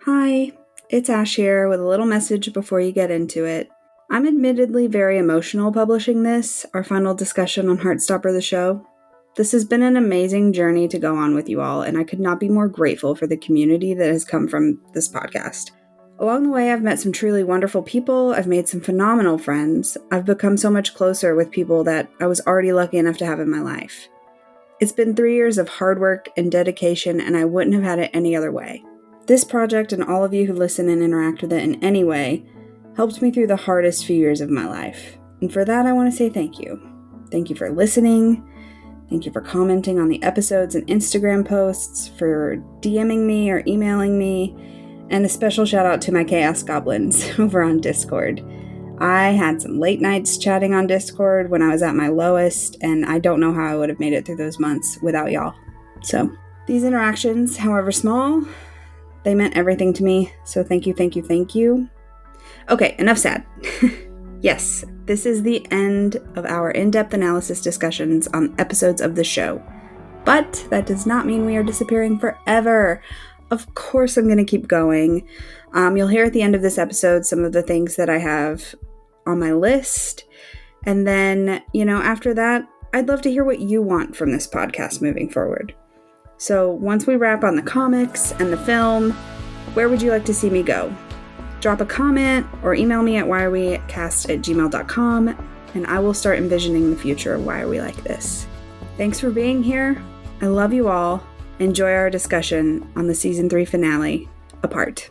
Hi, it's Ash here with a little message before you get into it. I'm admittedly very emotional publishing this, our final discussion on Heartstopper the show. This has been an amazing journey to go on with you all, and I could not be more grateful for the community that has come from this podcast. Along the way, I've met some truly wonderful people, I've made some phenomenal friends, I've become so much closer with people that I was already lucky enough to have in my life. It's been 3 years of hard work and dedication, and I wouldn't have had it any other way. This project and all of you who listen and interact with it in any way helped me through the hardest few years of my life. And for that, I want to say thank you. Thank you for listening. Thank you for commenting on the episodes and Instagram posts, for DMing me or emailing me, and a special shout out to my Chaos Goblins over on Discord. I had some late nights chatting on Discord when I was at my lowest, and I don't know how I would have made it through those months without y'all. So, these interactions, however small, they meant everything to me, so thank you, thank you, thank you. Okay, enough sad. Yes, this is the end of our in-depth analysis discussions on episodes of the show. But that does not mean we are disappearing forever. Of course I'm going to keep going. You'll hear at the end of this episode some of the things that I have on my list. And then, after that, I'd love to hear what you want from this podcast moving forward. So once we wrap on the comics and the film, where would you like to see me go? Drop a comment or email me at whyarewecast@gmail.com, and I will start envisioning the future of Why Are We Like This. Thanks for being here. I love you all. Enjoy our discussion on the season 3 finale, Apart.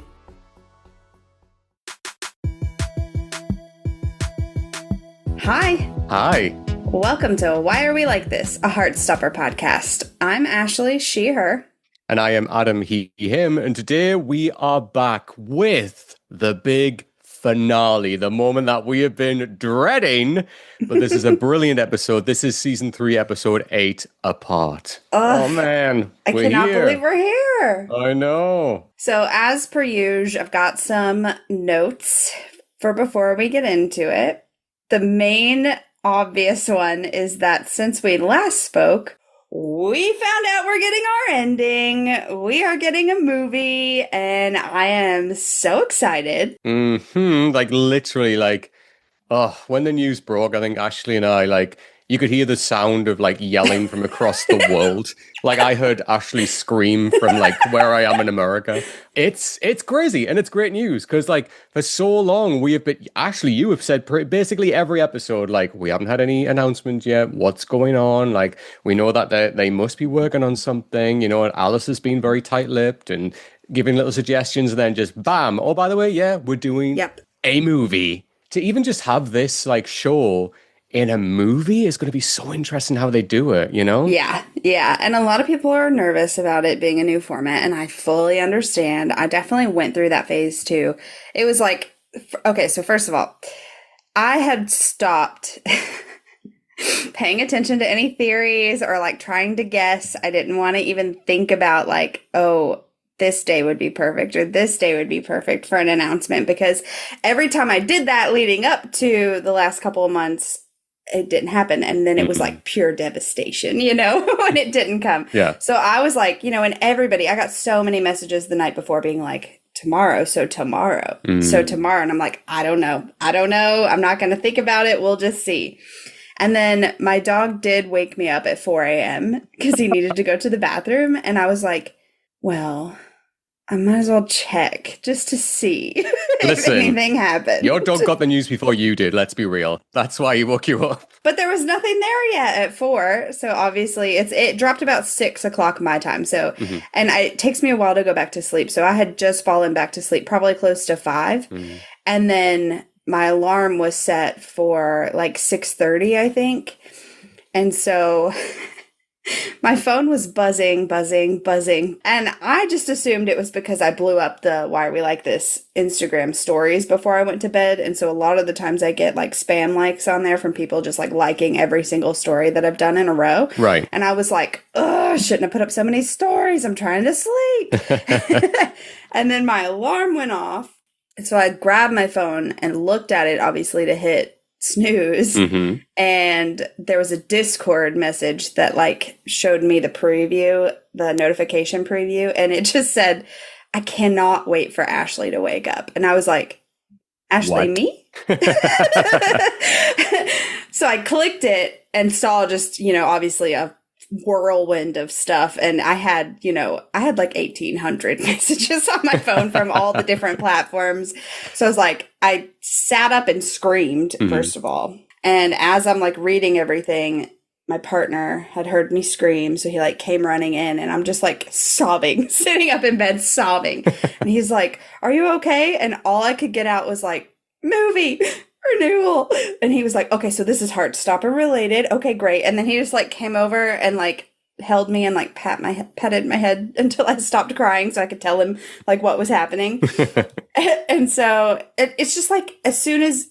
Hi. Hi. Welcome to Why Are We Like This, a Heartstopper podcast. I'm Ashley, she, her. And I am Adam, he, him. And today we are back with the big finale, the moment that we have been dreading. But this is a brilliant episode. This is season 3, episode 8, Apart. Oh, man. I cannot believe we're here. I know. So as per usual, I've got some notes for before we get into it. The main obvious one is that since we last spoke, we found out we're getting our ending. We are getting a movie, and I am so excited. Like, literally, when the news broke, I think Ashley and I, you could hear the sound of, yelling from across the world. I heard Ashley scream from, where I am in America. It's crazy, and it's great news, because, for so long, we have been... Ashley, you have said basically every episode, we haven't had any announcements yet. What's going on? We know that they must be working on something, and Alice has been very tight-lipped and giving little suggestions, and then just, bam! Oh, by the way, yeah, we're doing a movie. To even just have this, show... in a movie is going to be so interesting how they do it, Yeah. And a lot of people are nervous about it being a new format, and I fully understand. I definitely went through that phase too. It was okay, so first of all, I had stopped paying attention to any theories or trying to guess. I didn't want to even think about this day would be perfect or this day would be perfect for an announcement, because every time I did that leading up to the last couple of months, it didn't happen. And then it was pure devastation, when it didn't come. Yeah. So I was and everybody, I got so many messages the night before being tomorrow. So tomorrow. So tomorrow. And I'm I don't know. I'm not going to think about it. We'll just see. And then my dog did wake me up at 4 a.m. because he needed to go to the bathroom. And I was well, I might as well check just to see if anything happened. Your dog got the news before you did, let's be real. That's why he woke you up. But there was nothing there yet at 4. So obviously it dropped about 6 o'clock my time. So, and it takes me a while to go back to sleep. So I had just fallen back to sleep, probably close to 5. And then my alarm was set for 6:30, I think. And so... my phone was buzzing. And I just assumed it was because I blew up the Why Are We Like This Instagram stories before I went to bed. And so a lot of the times I get spam likes on there from people just liking every single story that I've done in a row. Right. And I was I shouldn't have put up so many stories. I'm trying to sleep. And then my alarm went off. So I grabbed my phone and looked at it, obviously, to hit snooze, Mm-hmm. and there was a Discord message that like showed me the preview, the notification preview, and it just said, I cannot wait for Ashley to wake up. And I was like, Ashley, What? me? So I clicked it and saw just, obviously a whirlwind of stuff. And I had like 1,800 messages on my phone from all the different platforms. So I was like, I sat up and screamed, first of all. And as I'm like reading everything, my partner had heard me scream. So he like came running in and I'm just like sobbing, sitting up in bed sobbing. And he's like, are you okay? And all I could get out was like, movie renewal. And he was like, okay, so this is Heartstopper related. Okay, great. And then he just like came over and like held me and like petted my head until I stopped crying so I could tell him like what was happening. And so it's just like, as soon as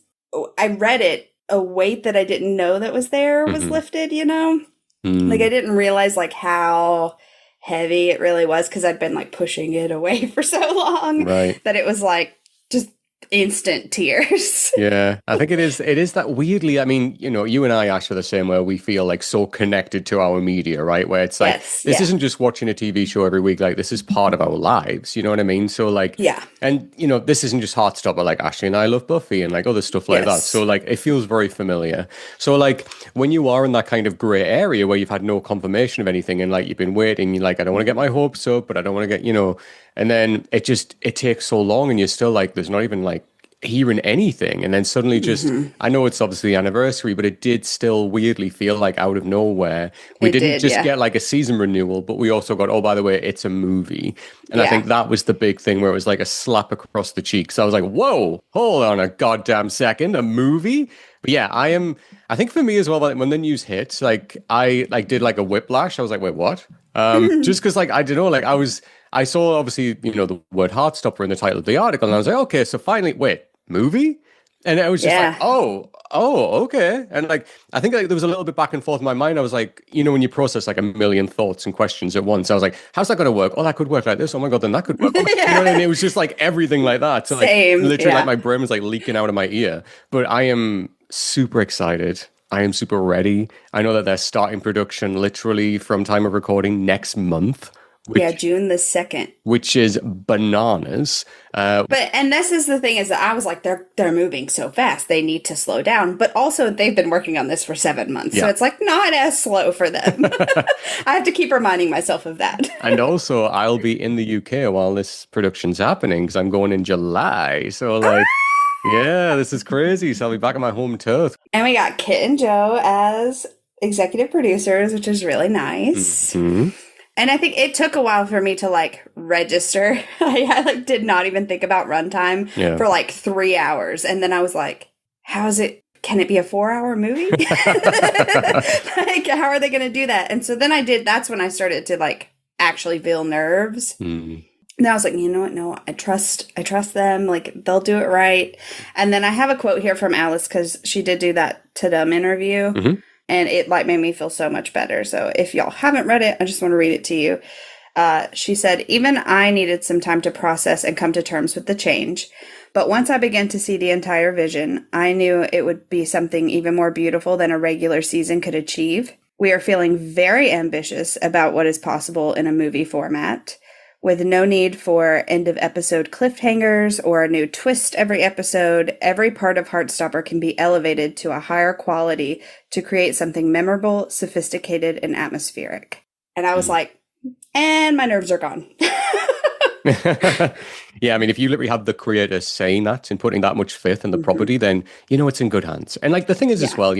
I read it, a weight that I didn't know that was there was lifted, Like I didn't realize like how heavy it really was because I'd been like pushing it away for so long that it was like just instant tears. Yeah, I think it is that weirdly, I mean, you and I, Ash, are the same where we feel like so connected to our media, right? Where it's like, this isn't just watching a TV show every week, like this is part of our lives, you know what I mean? So like, and this isn't just Heartstopper, like Ashley and I love Buffy and like other stuff like that. So like, it feels very familiar. So like, when you are in that kind of gray area where you've had no confirmation of anything and like, you've been waiting, you're like, I don't want to get my hopes up, but I don't want to get, and then it takes so long and you're still like, there's not even like hearing anything. And then suddenly just, I know it's obviously the anniversary, but it did still weirdly feel like out of nowhere. We didn't just get like a season renewal, but we also got, oh, by the way, it's a movie. And I think that was the big thing where it was like a slap across the cheek. So I was like, whoa, hold on a goddamn second, a movie? But yeah, I think for me as well, like when the news hit, like I like did like a whiplash. I was like, wait, what? Just because like, I don't know, like I saw obviously, the word Heartstopper in the title of the article and I was like, okay, so finally, wait, movie? And I was just like, oh, okay. And like, I think like there was a little bit back and forth in my mind. I was like, when you process like a million thoughts and questions at once, I was like, how's that going to work? Oh, that could work like this. Oh my God, then that could work. Oh, you know what I mean? It was just like everything like that. So like literally like my brain was like leaking out of my ear, but I am super excited. I am super ready. I know that they're starting production literally from time of recording next month. June the 2nd. Which is bananas. And this is the thing is that I was like, they're moving so fast. They need to slow down. But also they've been working on this for 7 months. So it's like not as slow for them. I have to keep reminding myself of that. And also I'll be in the UK while this production's happening because I'm going in July. So like, yeah, this is crazy. So I'll be back in my home turf. And we got Kit and Joe as executive producers, which is really nice. And I think it took a while for me to like register. I like did not even think about runtime for like 3 hours. And then I was like, can it be a 4-hour movie? Like, how are they going to do that? And so then that's when I started to like actually feel nerves. And I was like, you know what? No, I trust them. Like they'll do it right. And then I have a quote here from Alice because she did do that Tudum interview. And it like made me feel so much better. So if y'all haven't read it, I just want to read it to you. She said, even I needed some time to process and come to terms with the change. But once I began to see the entire vision, I knew it would be something even more beautiful than a regular season could achieve. We are feeling very ambitious about what is possible in a movie format, with no need for end-of-episode cliffhangers or a new twist every episode. Every part of Heartstopper can be elevated to a higher quality to create something memorable, sophisticated, and atmospheric. And I was like, and my nerves are gone. Yeah, I mean, if you literally have the creator saying that and putting that much faith in the property, then it's in good hands. And like the thing is as well,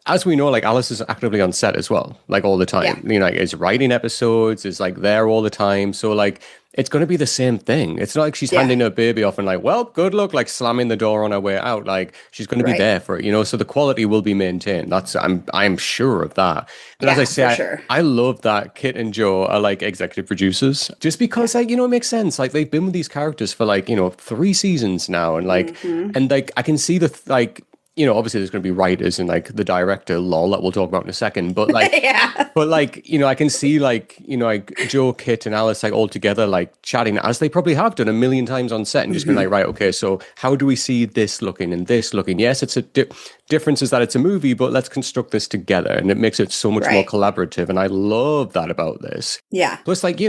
as we know, like Alice is actively on set as well, like all the time. Like is writing episodes, is like there all the time. So like it's going to be the same thing. It's not like she's handing her baby off and like, well, good luck, like slamming the door on her way out. Like she's going to be there for it, So the quality will be maintained. I'm sure of that. And as I say, I love that Kit and Joe are like executive producers, just because like it makes sense. Like they've been with these characters for like 3 seasons now, and like and like I can see the like. obviously there's going to be writers and like the director, lol, that we'll talk about in a second. But like, Yeah. but like, I can see like, like Joe, Kit, and Alice like all together, like chatting as they probably have done a million times on set and just been like, right, okay, so how do we see this looking and this looking? Yes, it's a difference is that it's a movie, but let's construct this together, and it makes it so much more Right. collaborative. And I love that about this. Yeah. Plus, like,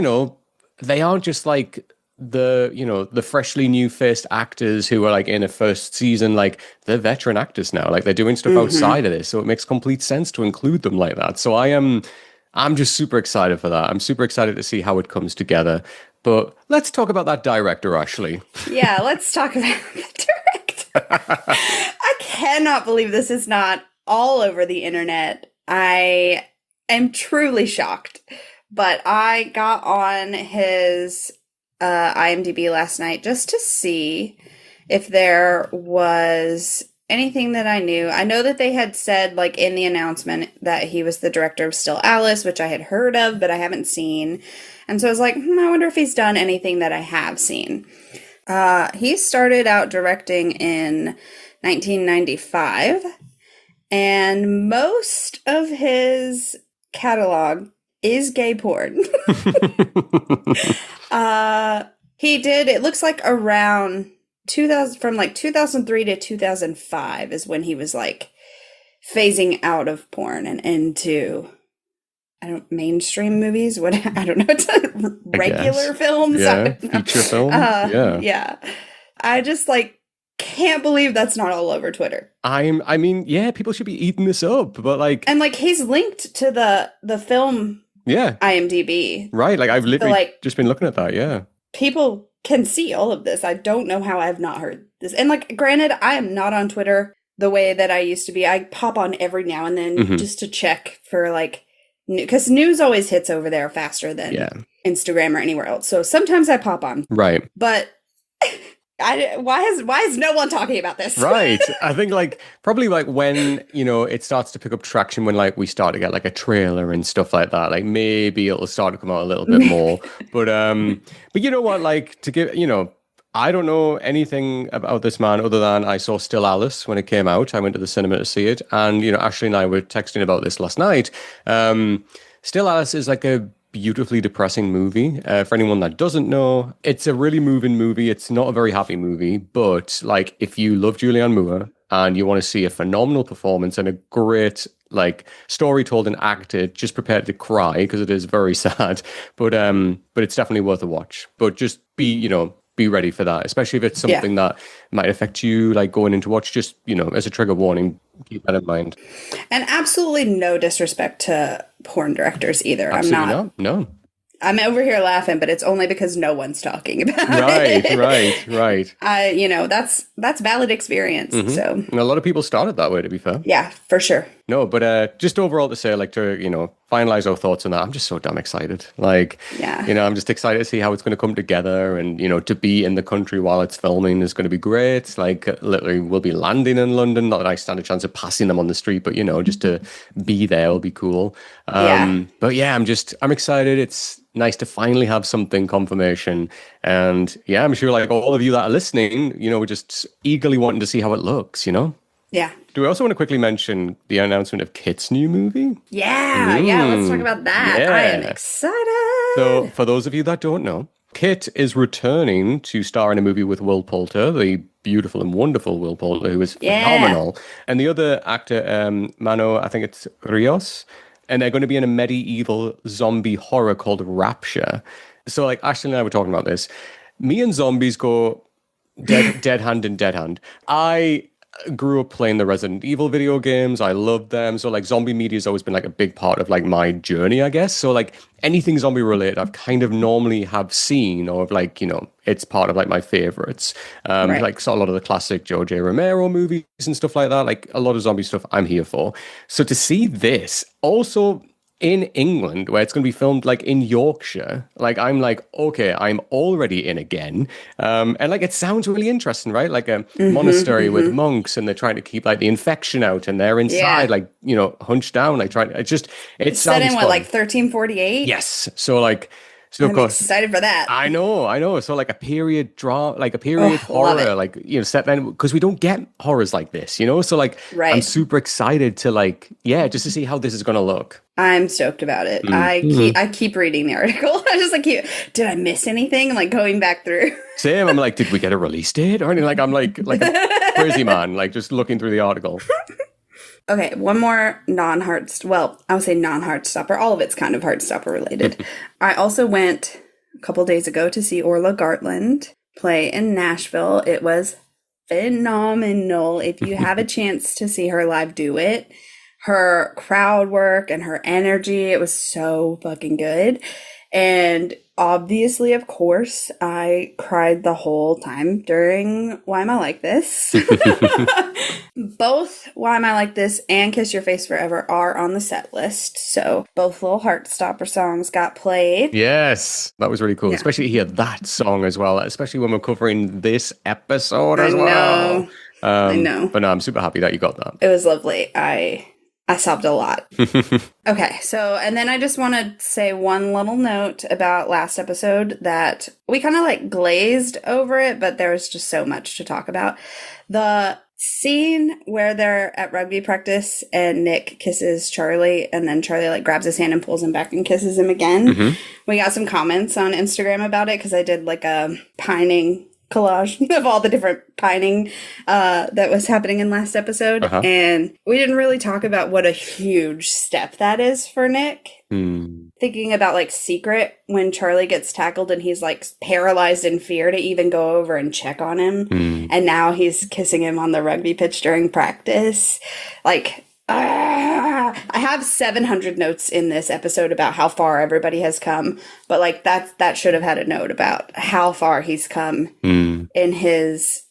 they aren't just like the freshly new faced actors who are like in a first season, like they're veteran actors now, like they're doing stuff outside of this, so it makes complete sense to include them like that. So I'm just super excited for that. I'm super excited to see how it comes together. But let's talk about that director, Ashley. Yeah, let's talk about the director. I cannot believe this is not all over the internet. I am truly shocked. But I got on his IMDb last night just to see if there was anything that I knew. I know that they had said, like, in the announcement that he was the director of Still Alice, which I had heard of, but I haven't seen. And so I was like, I wonder if he's done anything that I have seen. He started out directing in 1995, and most of his catalog is gay porn. He did, it looks like around 2000, from like 2003 to 2005 is when he was like phasing out of porn and into, mainstream movies. What, I don't know, it's regular films. Yeah, feature films. Yeah. I just like can't believe that's not all over Twitter. I mean, yeah, people should be eating this up, but like, and like he's linked to the film. Yeah. IMDb. Right. Like I've literally just been looking at that. Yeah. People can see all of this. I don't know how I have not heard this. And like, granted, I am not on Twitter the way that I used to be. I pop on every now and then just to check for like, because news always hits over there faster than Instagram or anywhere else. So sometimes I pop on. Right. But why is no one talking about this? Right. I think like probably like when, it starts to pick up traction, when like we start to get like a trailer and stuff like that, like maybe it'll start to come out a little bit more. But you know what, like to give, I don't know anything about this man other than I saw Still Alice when it came out. I went to the cinema to see it. And, Ashley and I were texting about this last night. Still Alice is like a beautifully depressing movie. For anyone that doesn't know, it's a really moving movie. It's not a very happy movie, but like if you love Julianne Moore and you want to see a phenomenal performance and a great like story told and acted, just prepare to cry because it is very sad. But it's definitely worth a watch. But just be ready for that, especially if it's something that might affect you, like going into watch, just, as a trigger warning, keep that in mind. And absolutely no disrespect to porn directors either. Absolutely not. No. I'm over here laughing, but it's only because no one's talking about it. Right. That's valid experience. So and a lot of people started that way, to be fair. Yeah, for sure. No, but just overall to say, like to, finalize our thoughts on that, I'm just so damn excited. Like, I'm just excited to see how it's going to come together, and, to be in the country while it's filming is going to be great. Like literally we'll be landing in London. Not that I stand a chance of passing them on the street, but, just to be there will be cool. But yeah, I'm excited. It's nice to finally have something confirmation. And yeah, I'm sure like all of you that are listening, we're just eagerly wanting to see how it looks, Yeah. Do we also want to quickly mention the announcement of Kit's new movie? Yeah, let's talk about that. Yeah. I am excited. So for those of you that don't know, Kit is returning to star in a movie with Will Poulter, the beautiful and wonderful Will Poulter, who is phenomenal. And the other actor, Mano, I think it's Rios. And they're going to be in a medieval zombie horror called Rapture. So like Ashley and I were talking about this. Me and zombies go dead hand in dead hand. I grew up playing the Resident Evil video games. I loved them. So like zombie media has always been like a big part of like my journey, I guess. So like anything zombie related, I've kind of normally have seen, or like, it's part of like my favorites. Like saw a lot of the classic George A. Romero movies and stuff like that. Like a lot of zombie stuff I'm here for. So to see this also in England, where it's going to be filmed like in Yorkshire, like I'm like, okay, I'm already in again. And like it sounds really interesting, right? Like a monastery with monks, and they're trying to keep like the infection out, and they're inside, like, hunched down, like trying. It's sounds set in fun. like 1348. Yes. So like So of I'm course, excited for that. I know. So like a period drama, like a period Oh, love horror, it. like set then because we don't get horrors like this, you know. So like I'm Right. super excited to like just to see how this is gonna look. I'm stoked about it. Mm. I keep reading the article. I just like did I miss anything? I'm like going back through. Same. I'm like, did we get a release date or anything? Like I'm like a crazy man, like just looking through the article. Okay, one more well, I would say non-Heartstopper. All of it's kind of Heartstopper related. I also went a couple days ago to see Orla Gartland play in Nashville. It was phenomenal. If you have a chance to see her live, do it. Her crowd work and her energy, it was so fucking good. And obviously, of course, I cried the whole time during Why Am I Like This? Both Why Am I Like This and Kiss Your Face Forever are on the set list. So both little Heartstopper songs got played. Yes, that was really cool. Yeah. Especially to hear that song as well, especially when we're covering this episode I as well. know. I know. But no, I'm super happy that you got that. It was lovely. I sobbed a lot. Okay, so, and then I just want to say one little note about last episode that we kind of like glazed over it, but there was just so much to talk about. The scene where they're at rugby practice and Nick kisses Charlie and then Charlie like grabs his hand and pulls him back and kisses him again. We got some comments on Instagram about it because I did like a pining collage of all the different pining that was happening in last episode. And we didn't really talk about what a huge step that is for Nick. Thinking about like Secret when Charlie gets tackled and he's like paralyzed in fear to even go over and check on him. And now he's kissing him on the rugby pitch during practice. Like, I have 700 notes in this episode about how far everybody has come, but like that should have had a note about how far he's come in his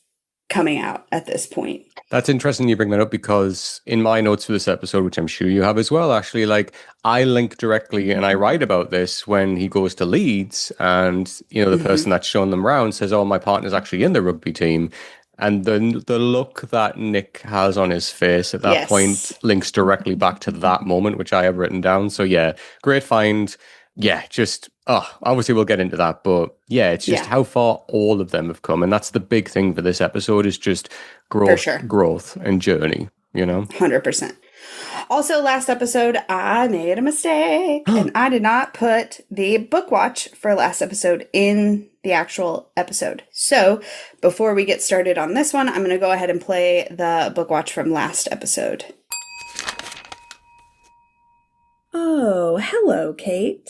coming out at this point. That's interesting you bring that up because in my notes for this episode, which I'm sure you have as well, actually, like I link directly and I write about this when he goes to Leeds and, the person that's showing them around says, oh, my partner's actually in the rugby team. And the look that Nick has on his face at that point links directly back to that moment, which I have written down. So yeah, great find. Yeah, just obviously we'll get into that, but yeah, it's just how far all of them have come, and that's the big thing for this episode is just growth and journey. 100%. Also, last episode, I made a mistake and I did not put the book watch for last episode in the actual episode. So before we get started on this one, I'm going to go ahead and play the book watch from last episode. Oh, hello, Kate.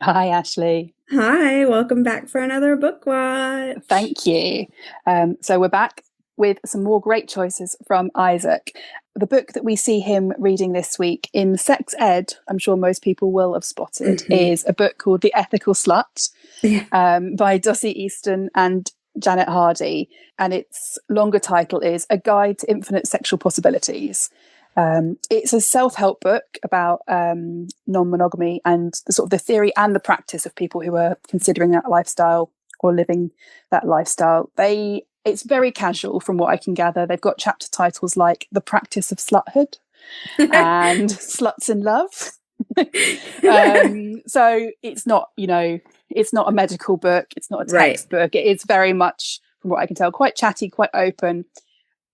Hi, Ashley. Hi, welcome back for another book watch. Thank you. So we're back with some more great choices from Isaac. The book that we see him reading this week in sex ed, I'm sure most people will have spotted, is a book called The Ethical Slut by Dossie Easton and Janet Hardy. And its longer title is A Guide to Infinite Sexual Possibilities. It's a self-help book about non-monogamy and the sort of the theory and the practice of people who are considering that lifestyle or living that lifestyle. It's very casual from what I can gather. They've got chapter titles like The Practice of Sluthood and Sluts in Love. So it's not, it's not a medical book. It's not a textbook. It is very much, from what I can tell, quite chatty, quite open.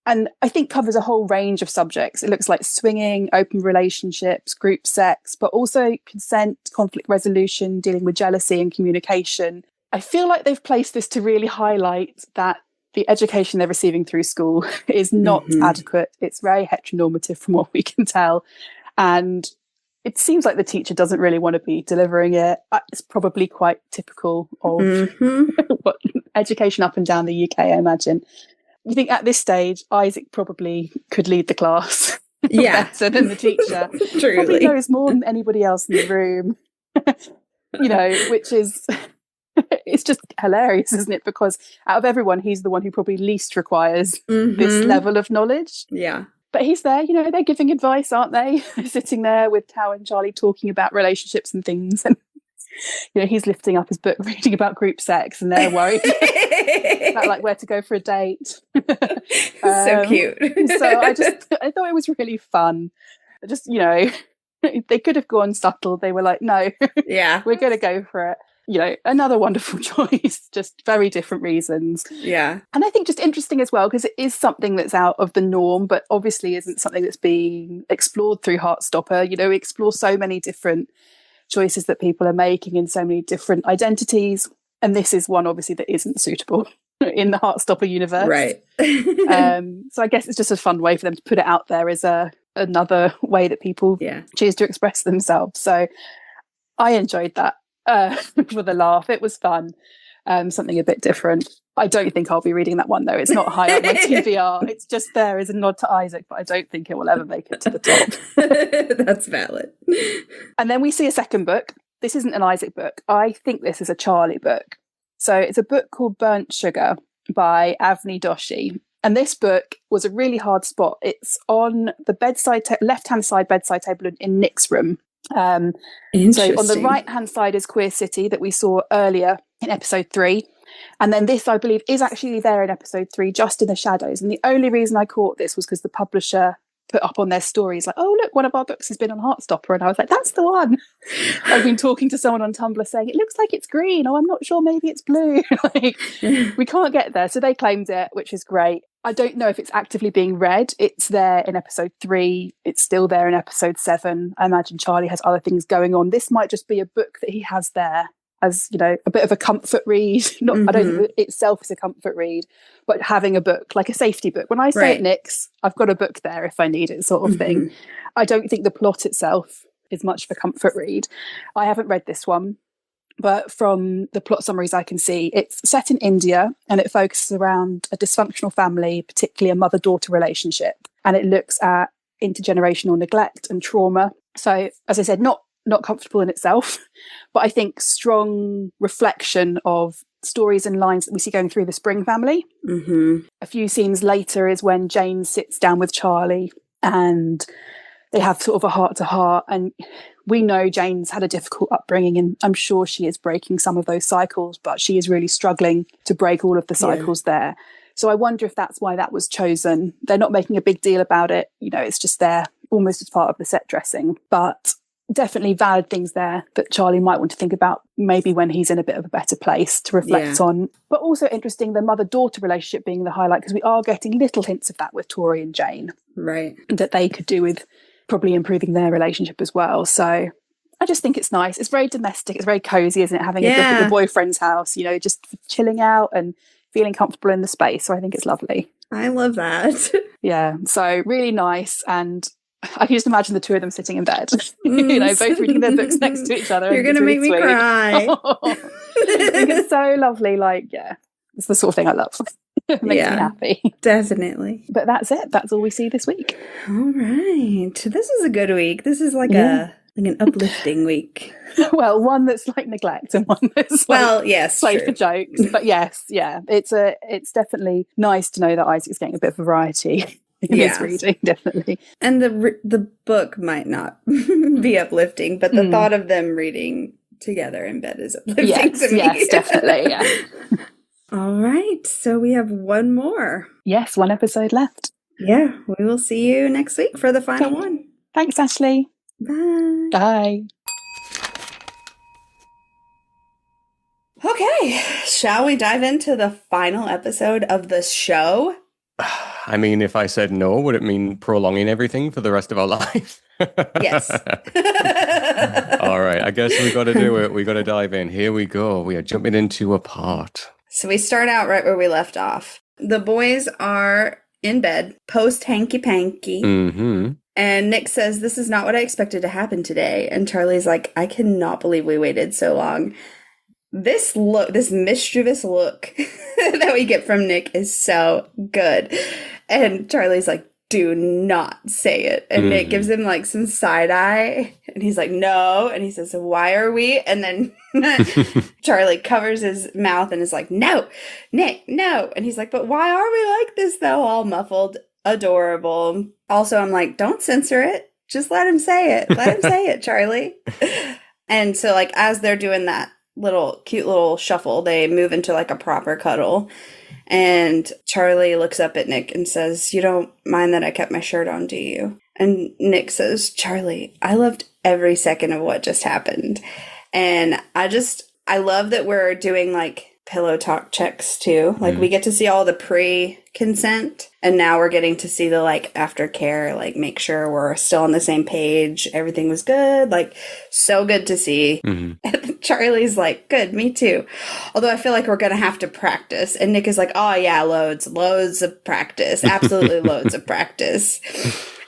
And I think covers a whole range of subjects. It looks like swinging, open relationships, group sex, but also consent, conflict resolution, dealing with jealousy and communication. I feel like they've placed this to really highlight that the education they're receiving through school is not adequate. It's very heteronormative from what we can tell. And it seems like the teacher doesn't really want to be delivering it. It's probably quite typical of what education up and down the UK, I imagine. You think at this stage, Isaac probably could lead the class better than the teacher. Truly. Probably knows more than anybody else in the room, which is, it's just hilarious, isn't it? Because out of everyone, he's the one who probably least requires this level of knowledge. Yeah. But he's there, they're giving advice, aren't they? Sitting there with Tao and Charlie talking about relationships and things. And he's lifting up his book, reading about group sex, and they're worried about like where to go for a date. So cute. So I thought it was really fun. Just, they could have gone subtle. They were like, no, we're going to go for it. another wonderful choice, just very different reasons. Yeah. And I think just interesting as well, because it is something that's out of the norm, but obviously isn't something that's being explored through Heartstopper. We explore so many different choices that people are making in so many different identities. And this is one, obviously, that isn't suitable in the Heartstopper universe. Right. So I guess it's just a fun way for them to put it out there as another way that people choose to express themselves. So I enjoyed that for the laugh. It was fun. Something a bit different. I don't think I'll be reading that one, though. It's not high on my TBR. It's just there as a nod to Isaac, but I don't think it will ever make it to the top. That's valid. And then we see a second book. This isn't an Isaac book. I think this is a Charlie book. So it's a book called Burnt Sugar by Avni Doshi. And this book was a really hard spot. It's on the left-hand side bedside table in Nick's room. So on the right-hand side is Queer City that we saw earlier in episode 3. And then this, I believe, is actually there in episode 3, just in the shadows. And the only reason I caught this was because the publisher put up on their stories like, oh, look, one of our books has been on Heartstopper. And I was like, that's the one. I've been talking to someone on Tumblr saying, it looks like it's green. Oh, I'm not sure, maybe it's blue. We can't get there. So they claimed it, which is great. I don't know if it's actively being read. It's there in episode 3. It's still there in episode 7. I imagine Charlie has other things going on. This might just be a book that he has there as, a bit of a comfort read. I don't think it itself is a comfort read, but having a book, like a safety book. When I stay at Nick's, I've got a book there if I need it, sort of thing. I don't think the plot itself is much of a comfort read. I haven't read this one, but from the plot summaries I can see, it's set in India and it focuses around a dysfunctional family, particularly a mother-daughter relationship. And it looks at intergenerational neglect and trauma. So, as I said, not comfortable in itself, but I think strong reflection of stories and lines that we see going through the Spring family. A few scenes later is when Jane sits down with Charlie and they have sort of a heart-to-heart, and we know Jane's had a difficult upbringing and I'm sure she is breaking some of those cycles, but she is really struggling to break all of the cycles there. So I wonder if that's why that was chosen. They're not making a big deal about it. It's just there almost as part of the set dressing, but definitely valid things there that Charlie might want to think about maybe when he's in a bit of a better place to reflect on. But also interesting, the mother-daughter relationship being the highlight, because we are getting little hints of that with Tori and Jane. Right. That they could do with probably improving their relationship as well. So I just think it's nice. It's very domestic. It's very cozy, isn't it? Having a book at your boyfriend's house, just chilling out and feeling comfortable in the space. So I think it's lovely. I love that. Yeah. So really nice. And I can just imagine the two of them sitting in bed, both reading their books next to each other. You're going to make me cry. I think it's so lovely. It's the sort of thing I love. It makes me happy. Definitely. But that's it. That's all we see this week. All right. This is a good week. This is like an uplifting week. Well, one that's like neglect and one that's played for jokes. But it's definitely nice to know that Isaac's getting a bit of variety. His reading, definitely. And the book might not be uplifting, but the thought of them reading together in bed is uplifting to me. Yes, definitely, yeah. All right, so we have one more. Yes, one episode left. Yeah, we will see you next week for the final one. Thanks, Ashley. Bye. Bye. Okay, shall we dive into the final episode of the show? I mean, if I said no, would it mean prolonging everything for the rest of our life? Yes. All right, I guess we got to do it. We got to dive in. Here we go. We are jumping into a part. So we start out right where we left off. The boys are in bed, post hanky-panky. And Nick says, this is not what I expected to happen today. And Charlie's like, I cannot believe we waited so long. This mischievous look that we get from Nick is so good. And Charlie's like, do not say it. And Nick gives him like some side eye. And he's like, no. And he says, why are we? And then Charlie covers his mouth and is like, no, Nick, no. And he's like, but why are we like this though? All muffled, adorable. Also, I'm like, don't censor it. Just let him say it. Let him say it, Charlie. And so like, as they're doing that cute little shuffle, they move into like a proper cuddle. And Charlie looks up at Nick and says, you don't mind that I kept my shirt on, do you? And Nick says, Charlie, I loved every second of what just happened. And I I love that we're doing like pillow talk checks too. Like we get to see all the pre-consent, and now we're getting to see the like aftercare, like make sure we're still on the same page. Everything was good. Like so good to see. And Charlie's like, good, me too. Although I feel like we're going to have to practice. And Nick is like, oh yeah, loads of practice. Absolutely loads of practice.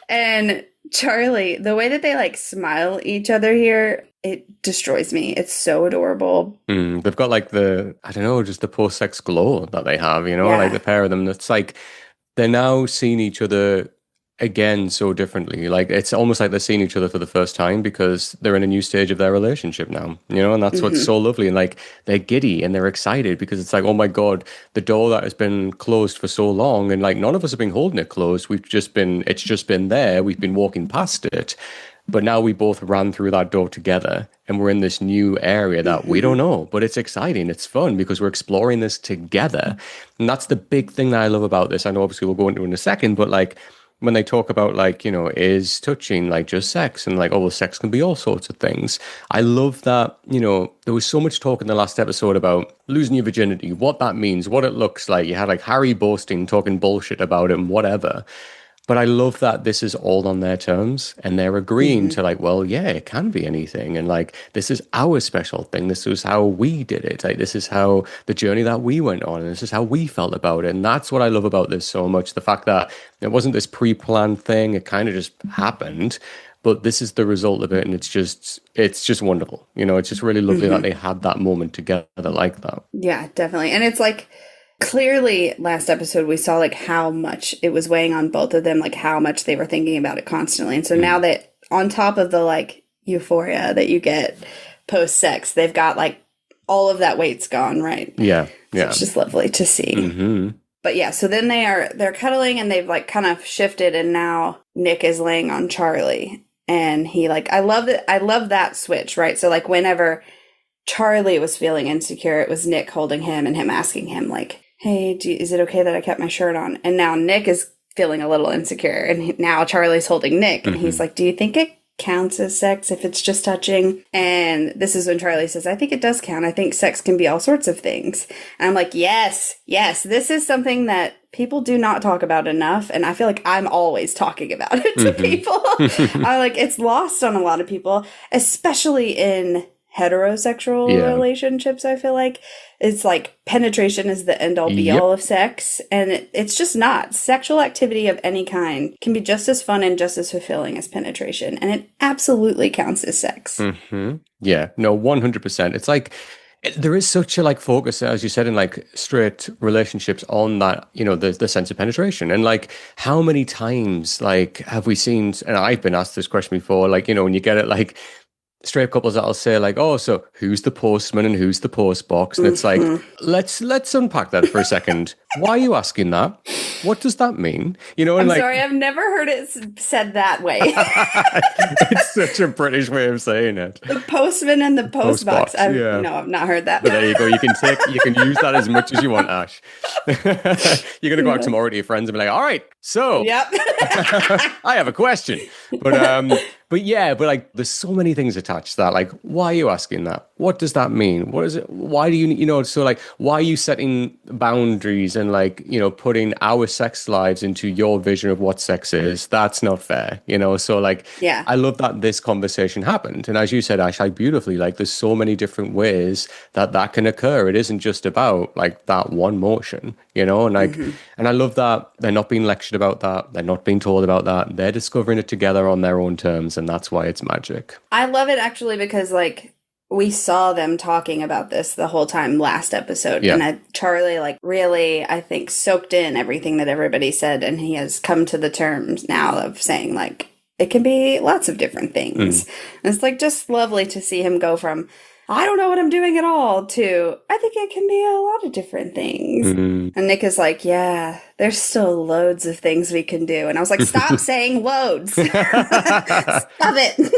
And Charlie, the way that they like smile at each other here, it destroys me. It's so adorable. They've got like just the post-sex glow that they have, like the pair of them. It's like they're now seeing each other again so differently. Like it's almost like they're seeing each other for the first time because they're in a new stage of their relationship now, and that's what's so lovely. And like they're giddy and they're excited because it's like, oh my God, the door that has been closed for so long, and like none of us have been holding it closed. It's just been there. We've been walking past it. But now we both ran through that door together and we're in this new area that we don't know, but it's exciting. It's fun because we're exploring this together. And that's the big thing that I love about this. I know obviously we'll go into it in a second, but like when they talk about like, is touching like just sex and like, oh, well, sex can be all sorts of things. I love that, there was so much talk in the last episode about losing your virginity, what that means, what it looks like. You had like Harry boasting, talking bullshit about it and whatever. But I love that this is all on their terms and they're agreeing to like, well, yeah, it can be anything. And like, this is our special thing. This is how we did it. Like, this is how the journey that we went on. And this is how we felt about it. And that's what I love about this so much. The fact that it wasn't this pre-planned thing. It kind of just happened. But this is the result of it. And it's just wonderful. It's just really lovely that they had that moment together like that. Yeah, definitely. And it's like, clearly, last episode, we saw like how much it was weighing on both of them, like how much they were thinking about it constantly. And so now that on top of the like euphoria that you get post-sex, they've got like all of that weight's gone, right? Yeah. So it's just lovely to see. But yeah, so then they're cuddling and they've like kind of shifted, and now Nick is laying on Charlie. And he like, I love that switch, right? So like whenever Charlie was feeling insecure, it was Nick holding him and him asking him like, hey, is it okay that I kept my shirt on? And now Nick is feeling a little insecure. And now Charlie's holding Nick. And he's like, do you think it counts as sex if it's just touching? And this is when Charlie says, I think it does count. I think sex can be all sorts of things. And I'm like, yes. This is something that people do not talk about enough. And I feel like I'm always talking about it to people. I like, it's lost on a lot of people, especially in heterosexual relationships. I feel like it's like penetration is the end all be all of sex, and it's just not. Sexual activity of any kind can be just as fun and just as fulfilling as penetration, and it absolutely counts as sex. Yeah, no, 100%. It's like there is such a like focus, as you said, in like straight relationships on that, the sense of penetration. And like how many times like have we seen, and I've been asked this question before, like, when you get it like straight couples that'll say like, oh, so who's the postman and who's the post box? And it's like, let's unpack that for a second. Why are you asking that? What does that mean? And I'm sorry, I've never heard it said that way. It's such a British way of saying it. The postman and the post box. No, I've not heard that. But there you go. You can use that as much as you want, Ash. You're gonna go out tomorrow to your friends and be like, all right, so I have a question. But like there's so many things attached to that. Like, why are you asking that? What does that mean? What is it? Why do you, so like, why are you setting boundaries and like, putting our sex lives into your vision of what sex is? That's not fair, So like, I love that this conversation happened. And as you said, Ash, like beautifully, like there's so many different ways that can occur. It isn't just about like that one motion, and like, and I love that they're not being lectured about that. They're not being told about that. They're discovering it together on their own terms. And that's why it's magic. I love it actually because like we saw them talking about this the whole time last episode. Yeah. And Charlie like really, I think, soaked in everything that everybody said. And he has come to the terms now of saying like, it can be lots of different things. And it's like just lovely to see him go from, I don't know what I'm doing at all, to I think it can be a lot of different things. And Nick is like, yeah, there's still loads of things we can do. And I was like, stop saying loads. Stop it.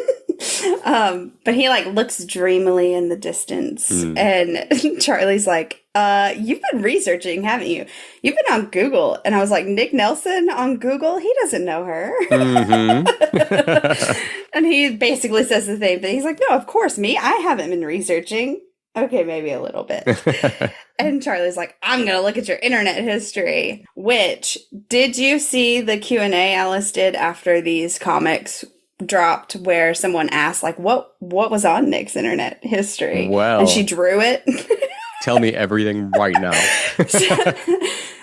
But he like looks dreamily in the distance. And Charlie's like, you've been researching, haven't you? You've been on Google. And I was like, Nick Nelson on Google? He doesn't know her. And he basically says the same thing. He's like, no, of course, me. I haven't been researching. Okay, maybe a little bit. And Charlie's like, I'm going to look at your internet history. Which, did you see the Q&A Alice did after these comics dropped where someone asked, like, what was on Nick's internet history? Well, and she drew it. Tell me everything right now.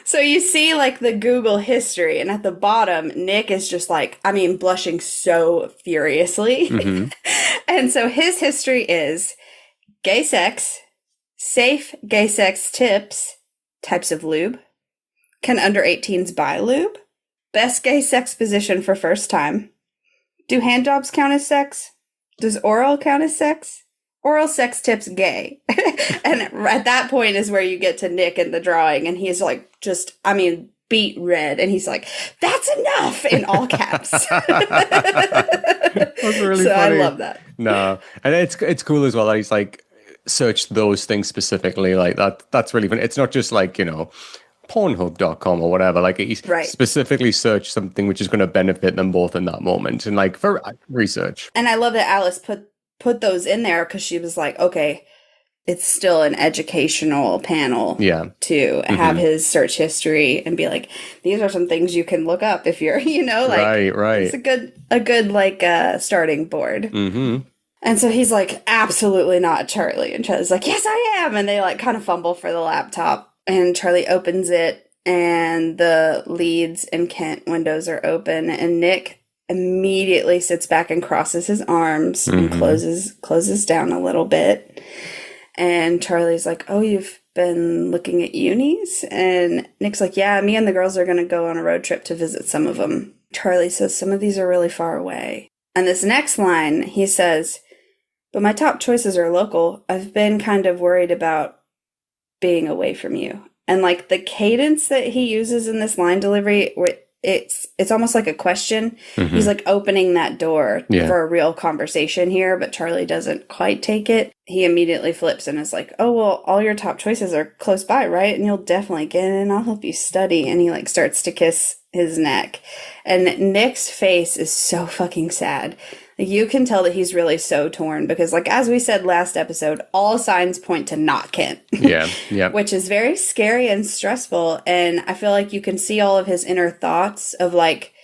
So you see, like, the Google history, and at the bottom, Nick is just like, I mean, blushing so furiously. Mm-hmm. And so his history is gay sex, safe gay sex tips, types of lube, can under 18s buy lube, best gay sex position for first time, do hand jobs count as sex, does oral count as sex, oral sex tips gay. And at that point is where you get to Nick in the drawing, and he's like, just, I mean, beet red, and he's like, that's enough, in all caps. That's really so funny. I love that. No, and it's cool as well that he's like searched those things specifically, like that's really fun. It's not just like, you know, pornhub.com or whatever, like he's specifically searched something which is going to benefit them both in that moment, and like for research. And I love that Alice put those in there because she was like, okay, it's still an educational panel to have his search history and be like, these are some things you can look up if you're, you know, like, right. It's a good like starting board. Mm-hmm. And so he's like, absolutely not, Charlie. And Charlie's like, yes, I am. And they like kind of fumble for the laptop, and Charlie opens it, and the Leeds and Kent windows are open, and Nick immediately sits back and crosses his arms and closes down a little bit. And Charlie's like, oh, you've been looking at unis? And Nick's like, yeah, me and the girls are going to go on a road trip to visit some of them. Charlie says, some of these are really far away. And this next line, he says, but my top choices are local. I've been kind of worried about being away from you. And like the cadence that he uses in this line delivery, it's almost like a question. Mm-hmm. He's like opening that door for a real conversation here, but Charlie doesn't quite take it. He immediately flips and is like, oh, well, all your top choices are close by, right? And you'll definitely get in. I'll help you study. And he like starts to kiss his neck. And Nick's face is so fucking sad. Like, you can tell that he's really so torn because, like, as we said last episode, all signs point to not Kent. Yeah. Which is very scary and stressful. And I feel like you can see all of his inner thoughts of, like,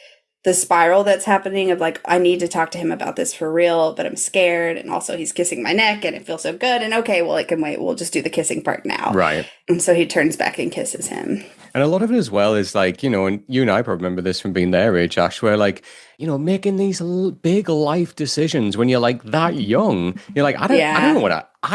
the spiral that's happening of, like, I need to talk to him about this for real, but I'm scared. And also he's kissing my neck and it feels so good. And okay, well, it can wait. We'll just do the kissing part now. Right. And so he turns back and kisses him. And a lot of it as well is like, you know, and you and I probably remember this from being their age, Ash, where like, you know, making these big life decisions when you're like that young, you're like, I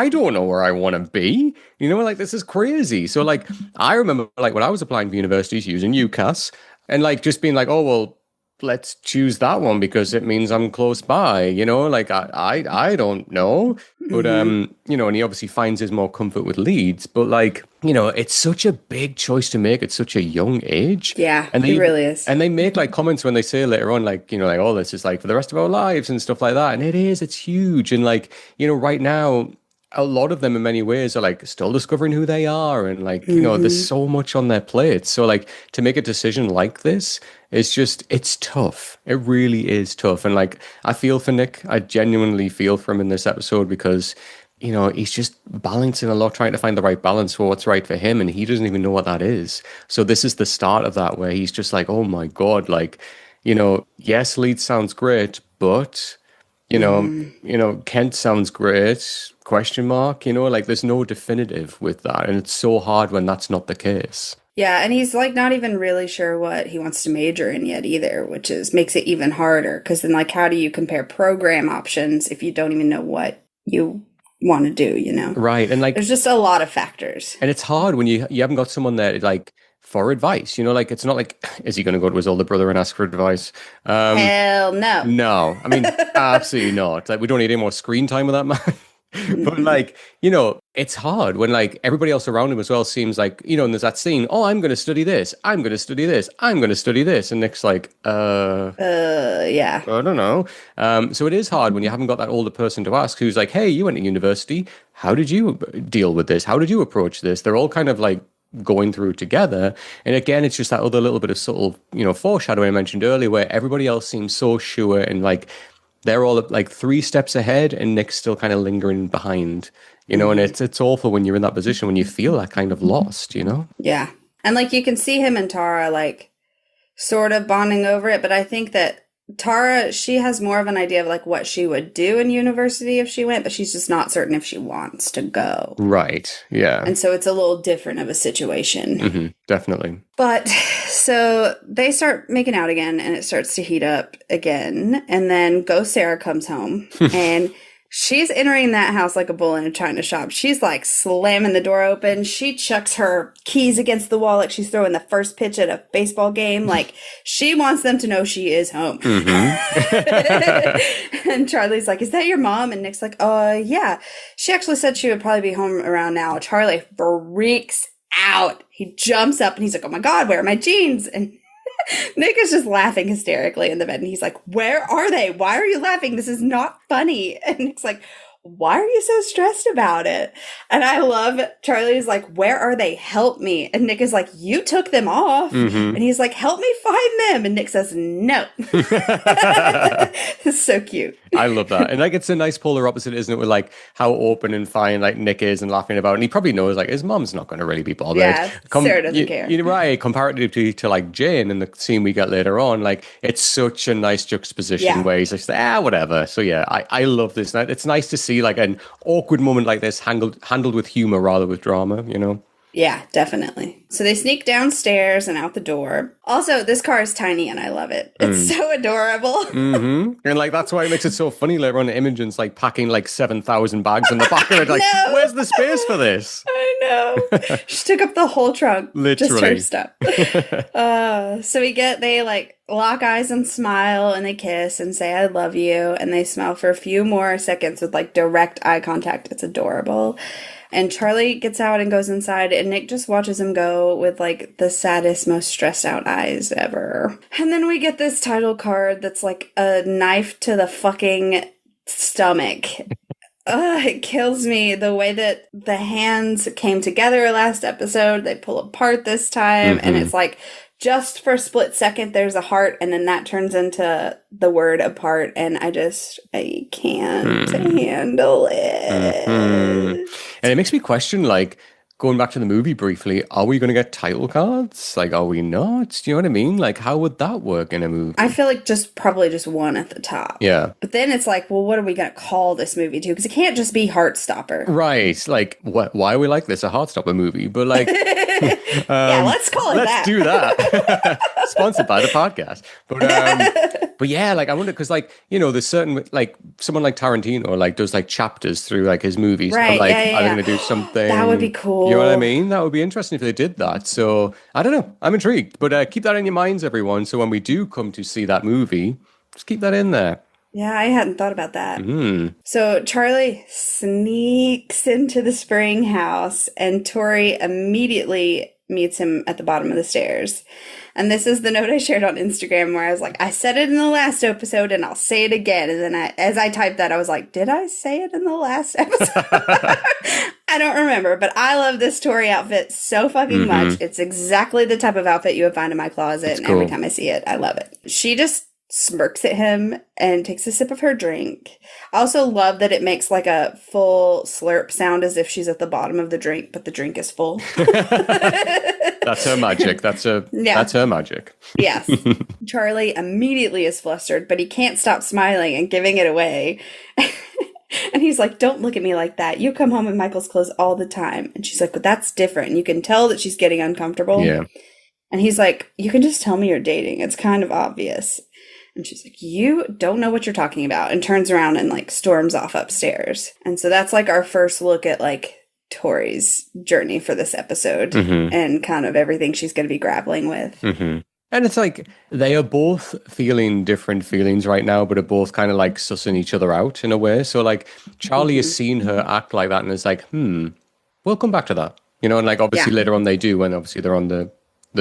don't know where I want to be. You know, like this is crazy. So like, I remember like when I was applying for universities using UCAS and like just being like, oh, well, let's choose that one because it means I'm close by, you know, like I don't know. But, you know, and he obviously finds his more comfort with Leeds, but like, you know, it's such a big choice to make at such a young age. Yeah, and it really is. And they make like comments when they say later on, like, you know, like, oh, this is like for the rest of our lives and stuff like that. And it's huge. And like, you know, right now, a lot of them in many ways are like still discovering who they are. And like, you know, there's so much on their plate. So like to make a decision like this, it's tough. It really is tough. And like, I feel for Nick. I genuinely feel for him in this episode because, you know, he's just balancing a lot, trying to find the right balance for what's right for him. And he doesn't even know what that is. So this is the start of that where he's just like, oh my God, like, you know, yes, Leeds sounds great, but you know, Kent sounds great, question mark, you know, like there's no definitive with that. And it's so hard when that's not the case. Yeah, and he's like not even really sure what he wants to major in yet either, which makes it even harder. Because then like how do you compare program options if you don't even know what you want to do, you know? Right. And like there's just a lot of factors. And it's hard when you haven't got someone there like for advice, you know, like it's not like, is he going to go to his older brother and ask for advice? Hell no. No, I mean, absolutely not. Like we don't need any more screen time with that man. But like, you know, it's hard when like everybody else around him as well seems like, you know, and there's that scene, oh, I'm going to study this. I'm going to study this. I'm going to study this. And Nick's like, yeah. I don't know. So it is hard when you haven't got that older person to ask who's like, hey, you went to university. How did you deal with this? How did you approach this? They're all kind of like going through together. And again, it's just that other little bit of subtle, you know, foreshadowing I mentioned earlier where everybody else seems so sure and like, they're all like 3 steps ahead and Nick's still kind of lingering behind, you know, and it's awful when you're in that position, when you feel that kind of lost, you know? Yeah. And like you can see him and Tara like sort of bonding over it, but I think that Tara, she has more of an idea of like what she would do in university if she went, but she's just not certain if she wants to go. Right. Yeah. And so it's a little different of a situation. Definitely. But so they start making out again and it starts to heat up again. And then Ghost Sarah comes home and she's entering that house like a bull in a china shop. She's like slamming the door open. She chucks her keys against the wall like she's throwing the first pitch at a baseball game. Like she wants them to know she is home. And Charlie's like, is that your mom? And Nick's like, yeah. She actually said she would probably be home around now. Charlie freaks out. He jumps up and he's like, oh my God, where are my jeans? And Nick is just laughing hysterically in the bed. And he's like, where are they? Why are you laughing? This is not funny. And Nick's like, why are you so stressed about it? And I love Charlie's like, where are they? Help me. And Nick is like, you took them off. And he's like, help me find them. And Nick says, no. It's so cute. I love that. And like, it's a nice polar opposite, isn't it? With like how open and fine like Nick is and laughing about. And he probably knows like his mom's not going to really be bothered. Yeah, Sarah doesn't care. You're right. Comparatively to like Jane and the scene we get later on, like it's such a nice juxtaposition where he's like, whatever. So yeah, I love this. It's nice to see like an awkward moment like this handled with humor rather with drama, you know? Yeah, definitely. So they sneak downstairs and out the door. Also, this car is tiny and I love it. It's so adorable. And like, that's why it makes it so funny later on. Imogen's like packing like 7,000 bags in the back of it. Like, where's the space for this? I know. She took up the whole trunk. Literally. Just her stuff. So they like lock eyes and smile and they kiss and say, I love you. And they smile for a few more seconds with like direct eye contact. It's adorable. And Charlie gets out and goes inside, and Nick just watches him go with, like, the saddest, most stressed out eyes ever. And then we get this title card that's like a knife to the fucking stomach. It kills me. The way that the hands came together last episode, they pull apart this time, and it's like, just for a split second, there's a heart, and then that turns into the word apart, and I can't handle it. And it makes me question, like, going back to the movie briefly, are we going to get title cards? Like, are we not? Do you know what I mean? Like, how would that work in a movie? I feel like probably just one at the top. Yeah. But then it's like, well, what are we going to call this movie to? Because it can't just be Heartstopper. Right. Like, why are we like this? A Heartstopper movie? But like... yeah, let's call it that. Let's do that. Sponsored by the podcast. But yeah, like I wonder, because like, you know, there's certain, like someone like Tarantino like does like chapters through like his movies. Right, like, yeah. are they going to do something? That would be cool. You know what I mean? That would be interesting if they did that. So I don't know. I'm intrigued. But keep that in your minds, everyone. So when we do come to see that movie, just keep that in there. Yeah, I hadn't thought about that. So Charlie sneaks into the spring house and Tori immediately meets him at the bottom of the stairs. And this is the note I shared on Instagram where I was like, I said it in the last episode and I'll say it again. And then as I typed that, I was like, did I say it in the last episode? I don't remember, but I love this Tori outfit so fucking much. It's exactly the type of outfit you would find in my closet. And every time I see it, I love it. She just smirks at him and takes a sip of her drink. I also love that it makes like a full slurp sound as if she's at the bottom of the drink, but the drink is full. That's her magic. That's her magic. Yes. Charlie immediately is flustered, but he can't stop smiling and giving it away. And he's like, don't look at me like that. You come home in Michael's clothes all the time. And she's like, but that's different. And you can tell that she's getting uncomfortable. Yeah. And he's like, you can just tell me you're dating. It's kind of obvious. And she's like, you don't know what you're talking about. And turns around and like storms off upstairs. And so that's like our first look at like Tori's journey for this episode and kind of everything she's going to be grappling with. And it's like they are both feeling different feelings right now, but are both kind of like sussing each other out in a way. So like Charlie has seen her act like that and is like, we'll come back to that. You know, and like obviously later on they do when obviously they're on the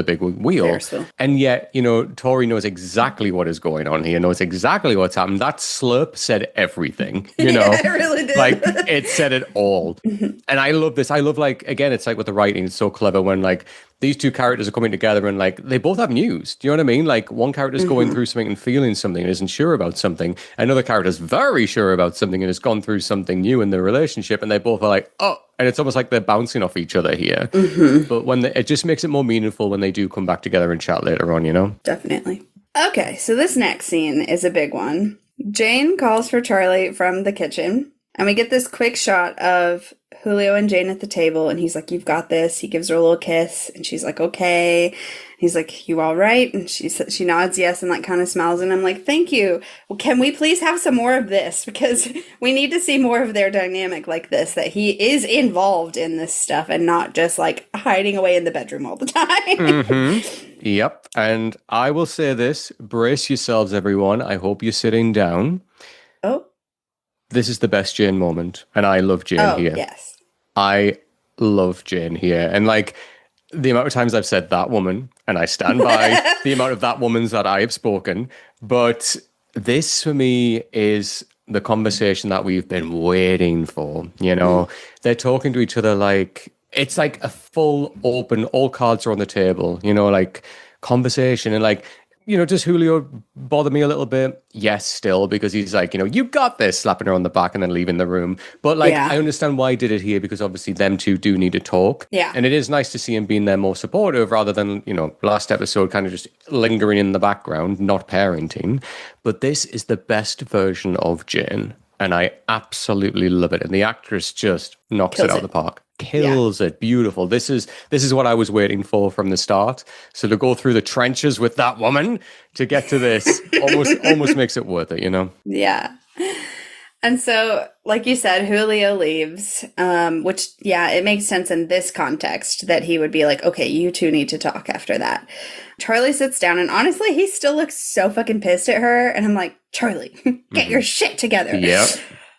big wheel. And yet, you know, Tori knows exactly what is going on here, knows exactly what's happened. That slurp said everything, you know. It really did. Like, it said it all. And I love this. I love, like, again, it's like with the writing, it's so clever when, like, these two characters are coming together and like they both have news. Do you know what I mean? Like one character's going through something and feeling something and isn't sure about something. Another character's very sure about something and has gone through something new in their relationship, and they both are like, oh, and it's almost like they're bouncing off each other here. But when it just makes it more meaningful when they do come back together and chat later on, you know? Definitely. Okay, so this next scene is a big one. Jane calls for Charlie from the kitchen, and we get this quick shot of Julio and Jane at the table, and he's like, you've got this. He gives her a little kiss, and she's like, okay. He's like, you all right? And she nods yes and like kind of smiles, and I'm like, thank you. Well, can we please have some more of this? Because we need to see more of their dynamic like this, that he is involved in this stuff and not just like hiding away in the bedroom all the time. Yep. And I will say this, brace yourselves, everyone. I hope you're sitting down. Oh. This is the best Jane moment, and I love Jane here. Yes. I love Jane here. And like the amount of times I've said that woman, and I stand by the amount of that woman's that I have spoken. But this for me is the conversation that we've been waiting for. You know, they're talking to each other like it's like a full open, all cards are on the table, you know, like conversation. And like, you know, does Julio bother me a little bit? Yes, still, because he's like, you know, you got this, slapping her on the back and then leaving the room. But like, I understand why he did it here, because obviously them two do need to talk. Yeah. And it is nice to see him being there more supportive rather than, you know, last episode kind of just lingering in the background, not parenting. But this is the best version of Jane. And I absolutely love it. And the actress just knocks it out of the park. Kills it. Beautiful. This is what I was waiting for from the start. So to go through the trenches with that woman to get to this almost makes it worth it, you know? Yeah. And so, like you said, Julio leaves, which, it makes sense in this context that he would be like, okay, you two need to talk after that. Charlie sits down, and honestly, he still looks so fucking pissed at her. And I'm like, Charlie, get your shit together. Yeah.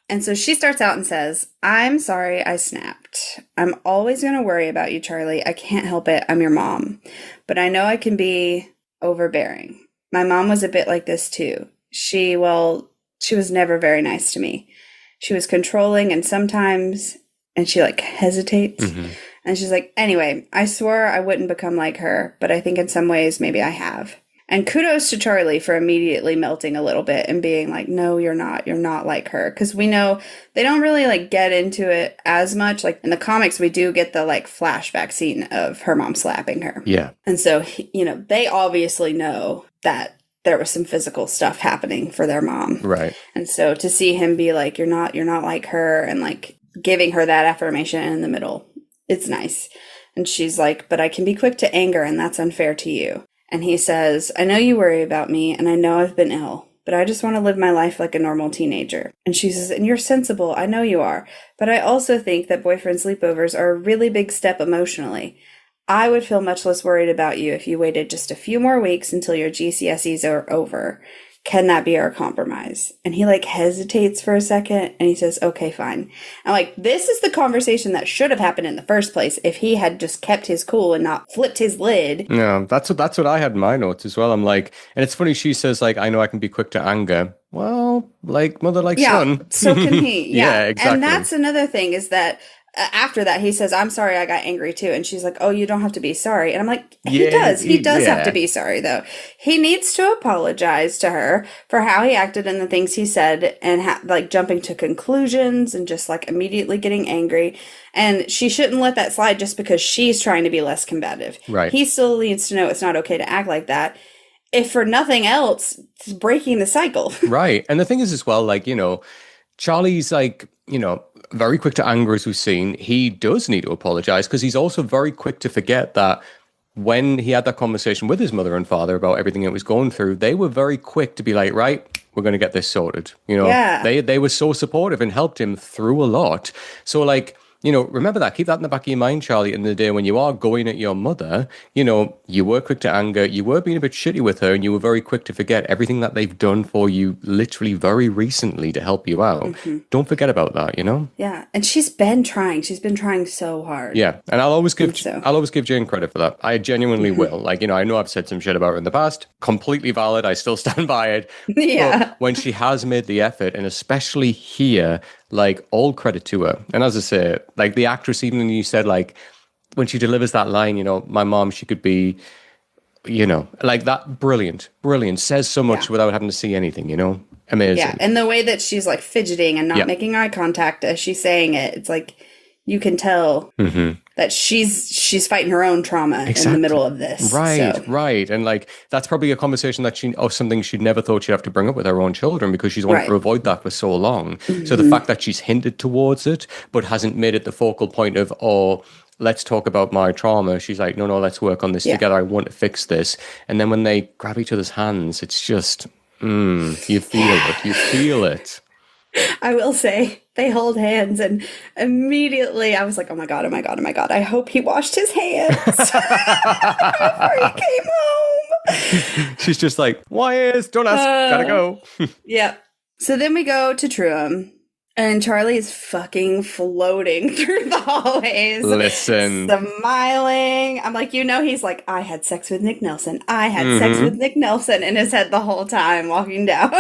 And so she starts out and says, I'm sorry I snapped. I'm always going to worry about you, Charlie. I can't help it. I'm your mom. But I know I can be overbearing. My mom was a bit like this too. She was never very nice to me. She was controlling, and sometimes, and she like hesitates. And she's like, anyway, I swore I wouldn't become like her, but I think in some ways maybe I have. And kudos to Charlie for immediately melting a little bit and being like, no, you're not like her. Because we know they don't really like get into it as much. Like in the comics, we do get the like flashback scene of her mom slapping her. Yeah. And so, you know, they obviously know that there was some physical stuff happening for their mom. Right. And so to see him be like, you're not like her, and like giving her that affirmation in the middle, it's nice. And she's like, but I can be quick to anger, and that's unfair to you. And he says, I know you worry about me, and I know I've been ill, but I just want to live my life like a normal teenager. And she says, and you're sensible, I know you are, but I also think that boyfriend sleepovers are a really big step emotionally. I would feel much less worried about you if you waited just a few more weeks until your GCSEs are over. Can that be our compromise? And he like hesitates for a second, and he says, okay, fine. I'm like, this is the conversation that should have happened in the first place if he had just kept his cool and not flipped his lid. Yeah, that's what I had in my notes as well. I'm like, and it's funny, she says like, I know I can be quick to anger. Well, like mother, like son. So can he. Yeah, exactly. And that's another thing is that after that, he says, I'm sorry, I got angry too. And she's like, oh, you don't have to be sorry. And I'm like, he does. He does have to be sorry, though. He needs to apologize to her for how he acted and the things he said, and like jumping to conclusions and just like immediately getting angry. And she shouldn't let that slide just because she's trying to be less combative. Right. He still needs to know it's not okay to act like that. If for nothing else, it's breaking the cycle. Right. And the thing is as well, like, you know, Charlie's like, you know, very quick to anger, as we've seen. He does need to apologize because he's also very quick to forget that when he had that conversation with his mother and father about everything it was going through, they were very quick to be like, right, we're going to get this sorted. You know, they were so supportive and helped him through a lot. So like, you know, remember that. Keep that in the back of your mind, Charlie, in the day when you are going at your mother, you know, you were quick to anger, you were being a bit shitty with her, and you were very quick to forget everything that they've done for you literally very recently to help you out. Don't forget about that, you know? Yeah. And she's been trying. She's been trying so hard. Yeah. And I'll always give Jane credit for that. I genuinely will. Like, you know, I know I've said some shit about her in the past. Completely valid. I still stand by it. Yeah. But when she has made the effort, and especially here, like, all credit to her. And as I say, like the actress, even when you said like, when she delivers that line, my mom, she could be, like that, brilliant, says so much without having to see anything, amazing. Yeah, and the way that she's like fidgeting and not Yeah. making eye contact as she's saying it, it's like you can tell that she's fighting her own trauma in the middle of this. Right. And like that's probably a conversation that something she'd never thought she'd have to bring up with her own children, because she's wanted to avoid that for so long. So the fact that she's hinted towards it but hasn't made it the focal point of, let's talk about my trauma. She's like, no, let's work on this together. I want to fix this. And then when they grab each other's hands, it's just, you feel it. I will say they hold hands, and immediately I was like, oh my God. I hope he washed his hands before he came home. She's just like, wires, don't ask, gotta go. Yeah. So then we go to Truum, and Charlie is fucking floating through the hallways. Listen. Smiling. I'm like, he's like, I had sex with Nick Nelson. I had sex with Nick Nelson in his head the whole time walking down.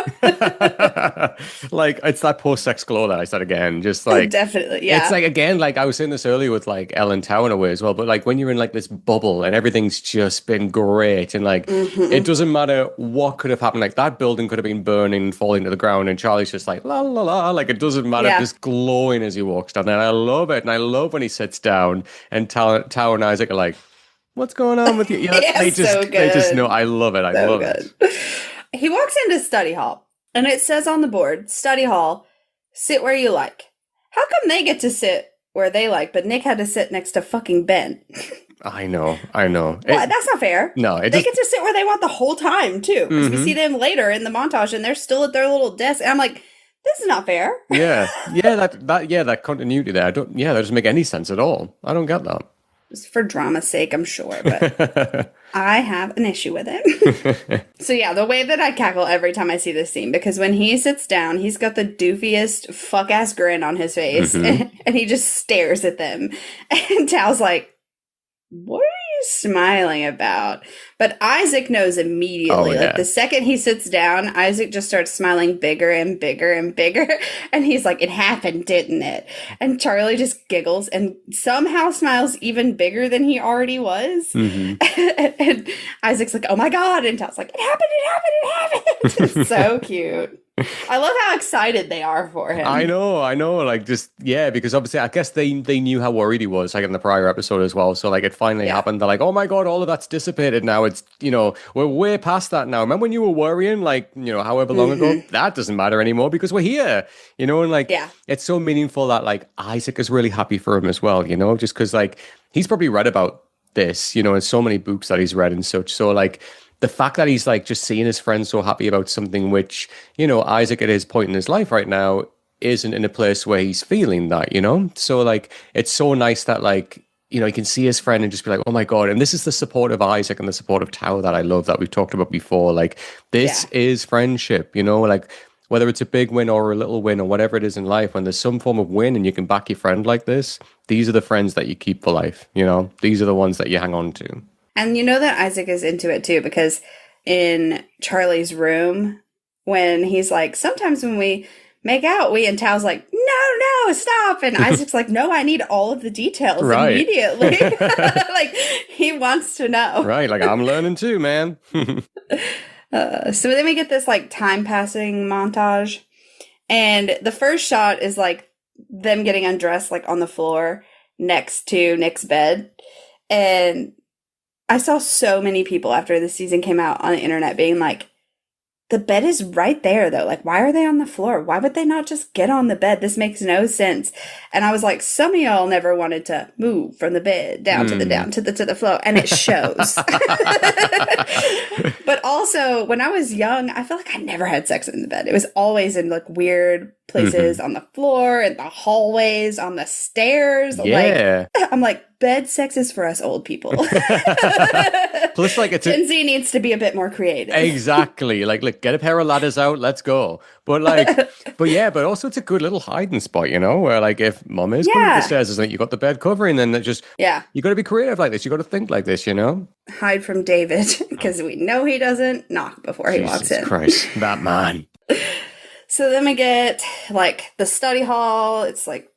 Like, it's that post-sex glow that I said again. Just like... Definitely, yeah. It's like, again, like I was saying this earlier with like Ellen Tower in a way as well, but like when you're in like this bubble and everything's just been great, and like it doesn't matter what could have happened. Like that building could have been burning and falling to the ground, and Charlie's just like, la la la, like it doesn't matter, just glowing as he walks down there. And I love it. And I love when he sits down and Tower and Isaac are like, what's going on with you? They just know. I love it. I love it. He walks into study hall, and it says on the board, study hall, sit where you like. How come they get to sit where they like, but Nick had to sit next to fucking Ben? I know. Well, that's not fair. No, they get to sit where they want the whole time, too. Because we see them later in the montage, and they're still at their little desk. And I'm like, this is not fair. That continuity there. That doesn't make any sense at all. I don't get that. It's for drama's sake, I'm sure, but I have an issue with it. So yeah, the way that I cackle every time I see this scene, because when he sits down, he's got the doofiest fuck-ass grin on his face, and he just stares at them. And Tao's like, what are you smiling about? But Isaac knows immediately. Like the second he sits down, Isaac just starts smiling bigger and bigger and bigger. And he's like, it happened, didn't it? And Charlie just giggles and somehow smiles even bigger than he already was. And Isaac's like, oh my God. And Tao's like, it happened. It's so cute. I love how excited they are for him. I know. Like, just, because obviously, I guess they knew how worried he was, like in the prior episode as well. So, like, it finally happened. They're like, oh my God, all of that's dissipated now. It's, we're way past that now. Remember when you were worrying, like, however long ago? That doesn't matter anymore because we're here, and like, it's so meaningful that, like, Isaac is really happy for him as well, just because, like, he's probably read about this, in so many books that he's read and such. So, like, the fact that he's like just seeing his friend so happy about something which, Isaac at his point in his life right now isn't in a place where he's feeling that, So like, it's so nice that like, he can see his friend and just be like, oh my God. And this is the support of Isaac and the support of Tao that I love that we've talked about before. Like this is friendship, like whether it's a big win or a little win or whatever it is in life, when there's some form of win and you can back your friend like this, these are the friends that you keep for life. These are the ones that you hang on to. And that Isaac is into it too, because in Charlie's room, when he's like, sometimes when we make out, and Tao's like, no, stop. And Isaac's like, no, I need all of the details immediately. Like, he wants to know. Right, like, I'm learning too, man. So then we get this, like, time-passing montage. And the first shot is, like, them getting undressed, like, on the floor next to Nick's bed. And I saw so many people after the season came out on the internet being like, the bed is right there, though. Like, why are they on the floor? Why would they not just get on the bed? This makes no sense. And I was like, some of y'all never wanted to move from the bed down to the floor, and it shows. But also, when I was young, I feel like I never had sex in the bed. It was always in like weird places on the floor, in the hallways, on the stairs. Yeah. Like, I'm like, bed sex is for us old people. Plus, like, it's Gen Z needs to be a bit more creative. Exactly. Like, look, get a pair of ladders out, let's go. But like, but also it's a good little hiding spot, where like if mom is coming up the stairs, is like you got the bed covering, then that just you got to be creative like this. You got to think like this, Hide from David because we know he doesn't knock before he walks in. Jesus Christ, that man. So then we get like the study hall. It's like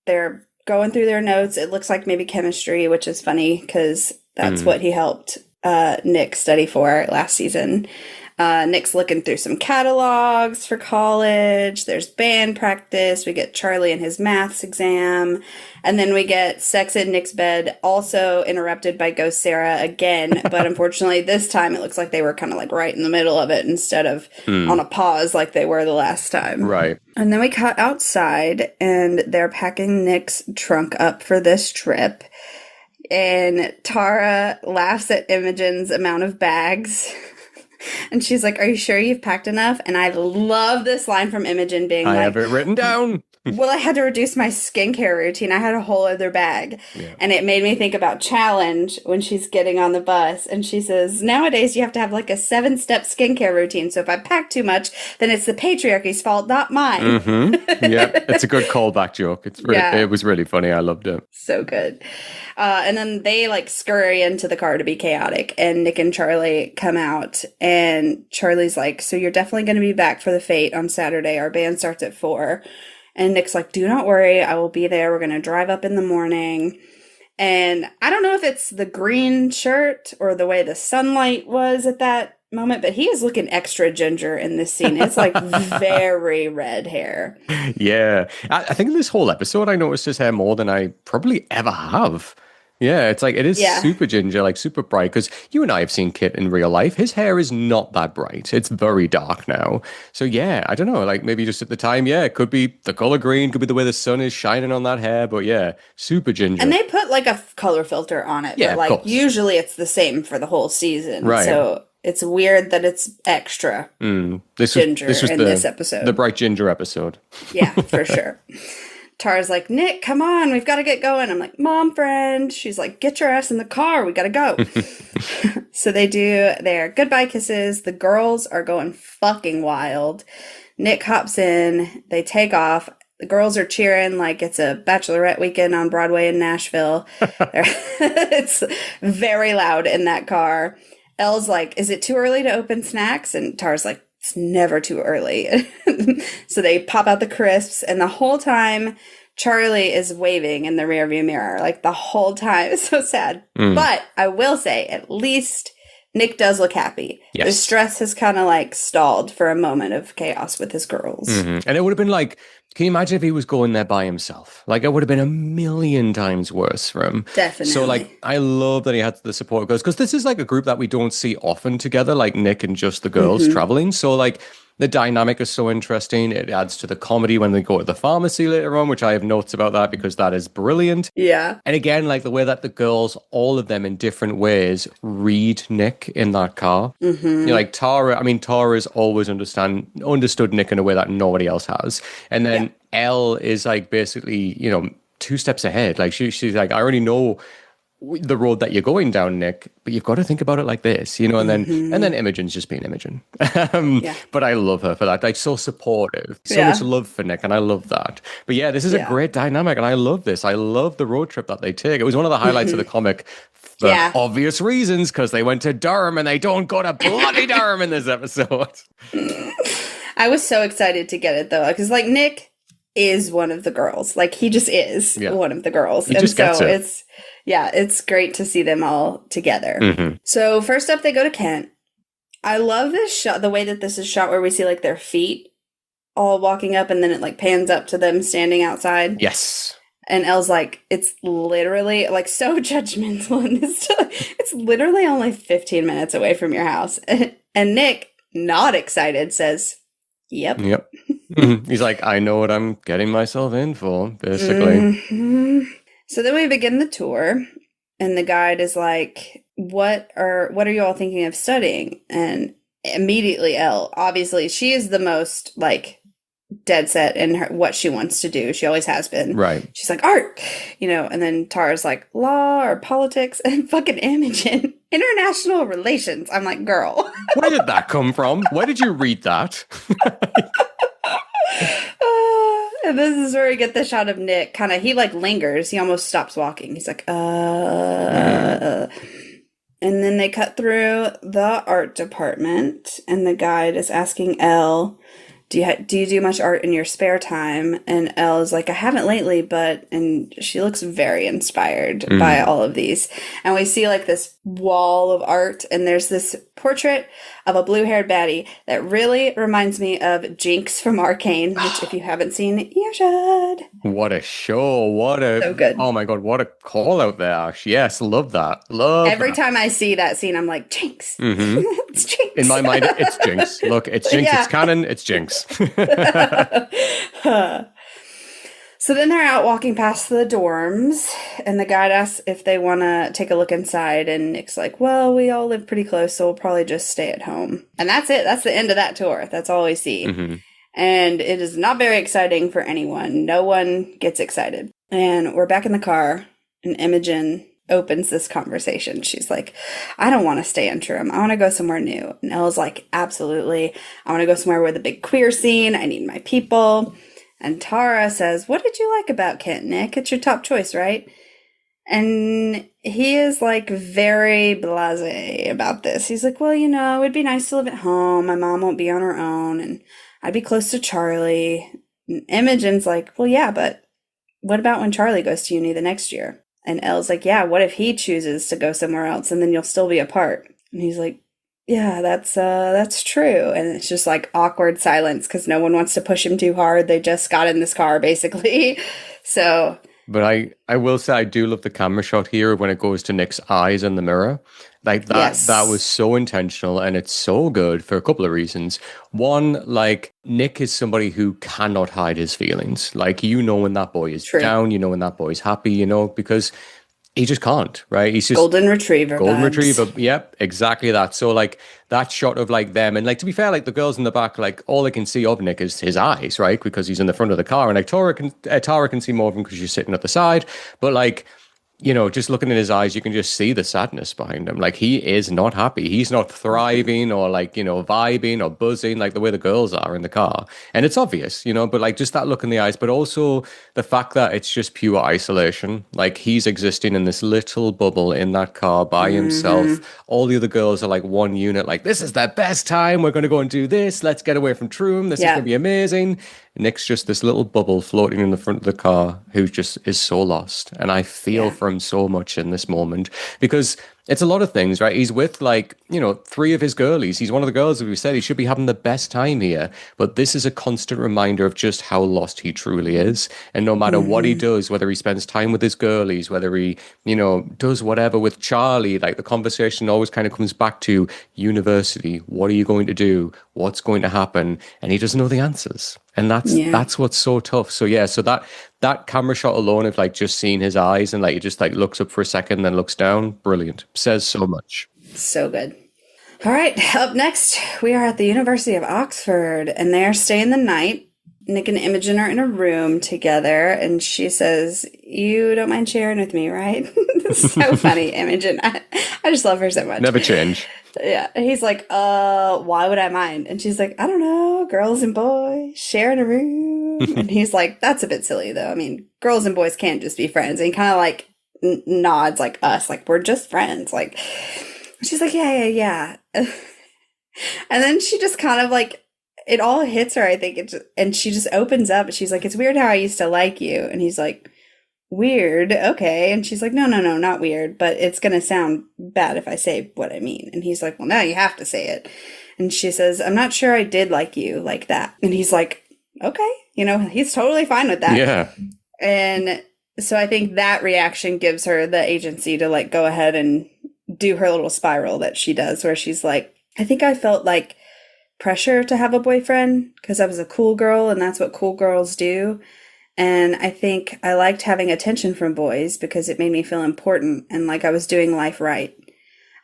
they're going through their notes. It looks like maybe chemistry, which is funny because that's what he helped Nick study for last season. Nick's looking through some catalogs for college. There's band practice. We get Charlie and his maths exam. And then we get sex in Nick's bed, also interrupted by Ghost Sarah again. But unfortunately, this time it looks like they were kind of like right in the middle of it instead of on a pause like they were the last time. Right. And then we cut outside and they're packing Nick's trunk up for this trip. And Tara laughs at Imogen's amount of bags. And she's like, are you sure you've packed enough? And I love this line from Imogen being I have it written down. Well, I had to reduce my skincare routine. I had a whole other bag. Yeah. And it made me think about Challenge when she's getting on the bus. And she says, nowadays you have to have like a 7-step skincare routine. So if I pack too much, then it's the patriarchy's fault, not mine. Mm-hmm. Yeah, it's a good callback joke. It was really funny. I loved it. So good. And then they like scurry into the car to be chaotic. And Nick and Charlie come out. And Charlie's like, so you're definitely going to be back for the fete on Saturday. Our band starts at 4. And Nick's like, do not worry, I will be there. We're going to drive up in the morning. And I don't know if it's the green shirt or the way the sunlight was at that moment, but he is looking extra ginger in this scene. It's like very red hair. Yeah. I think in this whole episode, I noticed his hair more than I probably ever have. Yeah, it's like, it is super ginger, like super bright, because you and I have seen Kit in real life. His hair is not that bright. It's very dark now. So yeah, I don't know, like maybe just at the time, it could be the color green, could be the way the sun is shining on that hair, but yeah, super ginger. And they put like a color filter on it, but like usually it's the same for the whole season. Right. So it's weird that it's extra ginger in this episode. The bright ginger episode. Yeah, for sure. Tara's like, Nick, come on, we've got to get going. I'm like, Mom, friend. She's like, get your ass in the car. We got to go. So they do their goodbye kisses. The girls are going fucking wild. Nick hops in. They take off. The girls are cheering like it's a bachelorette weekend on Broadway in Nashville. It's very loud in that car. Elle's like, is it too early to open snacks? And Tara's like, it's never too early. So they pop out the crisps, and the whole time Charlie is waving in the rearview mirror, like the whole time. It's so sad. But I will say, at least Nick does look happy. Yes. The stress has kind of like stalled for a moment of chaos with his girls. Mm-hmm. And it would have been like, can you imagine if he was going there by himself? Like, it would have been a million times worse for him. Definitely. So, like, I love that he had the support girls, because this is like a group that we don't see often together, like Nick and just the girls traveling. So, like, the dynamic is so interesting. It adds to the comedy when they go to the pharmacy later on, which I have notes about that because that is brilliant. Yeah. And again, like the way that the girls, all of them in different ways, read Nick in that car. Mm-hmm. You know, like Tara's always understood Nick in a way that nobody else has. And then Elle is like basically, 2 steps ahead. Like she's like, I already know the road that you're going down, Nick, but you've got to think about it like this, and then Imogen's just being Imogen. But I love her for that. Like, so supportive, so much love for Nick, and I love that. But yeah, this is a great dynamic, and I love this. I love the road trip that they take. It was one of the highlights of the comic for obvious reasons, because they went to Durham, and they don't go to bloody Durham in this episode. I was so excited to get it, though, because, like, Nick is one of the girls. Like, he just is one of the girls. He just gets it. It's great to see them all together. Mm-hmm. So first up, they go to Kent. I love this shot, the way that this is shot, where we see like their feet all walking up, and then it like pans up to them standing outside. Yes. And Elle's like, it's literally like so judgmental in this. It's literally only 15 minutes away from your house. And Nick, not excited, says, Yep. Mm-hmm. He's like, I know what I'm getting myself in for, basically. Mm-hmm. So then we begin the tour, and the guide is like, what are you all thinking of studying? And immediately Elle, obviously, she is the most like dead set in what she wants to do. She always has been. Right. She's like, art, and then Tara's like, law or politics, and fucking Imogen, international relations. I'm like, girl. Where did that come from? Where did you read that? And this is where we get the shot of Nick. Kind of, he like lingers. He almost stops walking. He's like, And then they cut through the art department, and the guide is asking Elle do you do much art in your spare time? And Elle is like, I haven't lately, and she looks very inspired by all of these. And we see like this wall of art, and there's this portrait of a blue-haired baddie that really reminds me of Jinx from Arcane, which if you haven't seen, you should. What a show. So good. Oh my God, what a call out there, Ash. Yes, love that. Every time I see that scene, I'm like, Jinx. It's Jinx. In my mind, it's Jinx. Look, it's Jinx. Yeah. It's canon. It's Jinx. So then they're out walking past the dorms, and the guide asks if they want to take a look inside, and Nick's like, well, we all live pretty close, so we'll probably just stay at home. And that's it. That's the end of that tour. That's all we see. And it is not very exciting for anyone. No one gets excited. And we're back in the car, and Imogen opens this conversation. She's like, I don't want to stay in Trim. I want to go somewhere new. And Ella's like, absolutely. I want to go somewhere with a big queer scene. I need my people. And Tara says, what did you like about Kent, Nick? It's your top choice, right? And he is like very blasé about this. He's like, well, it'd be nice to live at home. My mom won't be on her own, and I'd be close to Charlie. And Imogen's like, well, yeah, but what about when Charlie goes to uni the next year? And Elle's like, yeah, what if he chooses to go somewhere else, and then you'll still be apart? And he's like, yeah, that's true. And it's just like awkward silence because no one wants to push him too hard. They just got in this car, basically. So... But I will say I do love the camera shot here when it goes to Nick's eyes in the mirror. Like that was so intentional, and it's so good for a couple of reasons. One, like Nick is somebody who cannot hide his feelings. Like, when that boy is down, when that boy is happy, because he just can't, right? He's just golden retriever. Yep, exactly that. So like that shot of like them, and like to be fair, like the girls in the back, like all they can see of Nick is his eyes, right? Because he's in the front of the car, and like Tara can see more of him because she's sitting at the side. But like, just looking in his eyes, you can just see the sadness behind him. Like, he is not happy. He's not thriving or like, vibing or buzzing like the way the girls are in the car. And it's obvious, but like just that look in the eyes, but also the fact that it's just pure isolation. Like, he's existing in this little bubble in that car by himself. All the other girls are like one unit, like, this is their best time. We're going to go and do this. Let's get away from Troom. This is going to be amazing. Nick's just this little bubble floating in the front of the car who just is so lost. And I feel for him so much in this moment because it's a lot of things, right? He's with like, 3 of his girlies. He's one of the girls, as we said, he should be having the best time here. But this is a constant reminder of just how lost he truly is. And no matter what he does, whether he spends time with his girlies, whether he, does whatever with Charlie, like the conversation always kind of comes back to university. What are you going to do? What's going to happen? And he doesn't know the answers. And that's what's so tough. So so that camera shot alone of like just seeing his eyes and like he just like looks up for a second and then looks down, brilliant. Says so much. So good. All right, up next, we are at the University of Oxford, and they are staying the night. Nick and Imogen are in a room together, and she says, you don't mind sharing with me, right? It's so funny, Imogen. I just love her so much. Never change. Yeah. And he's like, why would I mind? And she's like, I don't know, girls and boys sharing a room. And he's like, that's a bit silly, though. I mean, girls and boys can't just be friends. And he kind of like nods like us, like, we're just friends. Like, she's like, yeah. And then she just kind of like, it all hits her, I think. And she just opens up. She's like, it's weird how I used to like you. And he's like, weird, okay. And she's like, no, not weird, but it's going to sound bad if I say what I mean. And he's like, well, now you have to say it. And she says, I'm not sure I did like you like that. And he's like, okay. He's totally fine with that. Yeah. And so I think that reaction gives her the agency to like go ahead and do her little spiral that she does, where she's like, I think I felt like pressure to have a boyfriend because I was a cool girl and that's what cool girls do. And I think I liked having attention from boys because it made me feel important and like I was doing life right.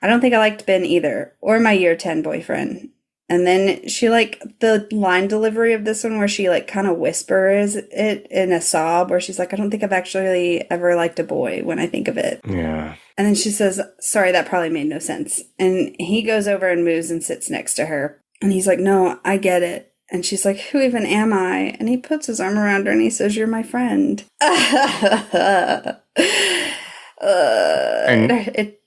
I don't think I liked Ben either, or my year 10 boyfriend. And then she like the line delivery of this one where she like kind of whispers it in a sob where she's like, I don't think I've actually ever liked a boy when I think of it. Yeah. And then she says, sorry, that probably made no sense. And he goes over and moves and sits next to her. And he's like, no, I get it. And she's like, who even am I? And he puts his arm around her and he says, you're my friend.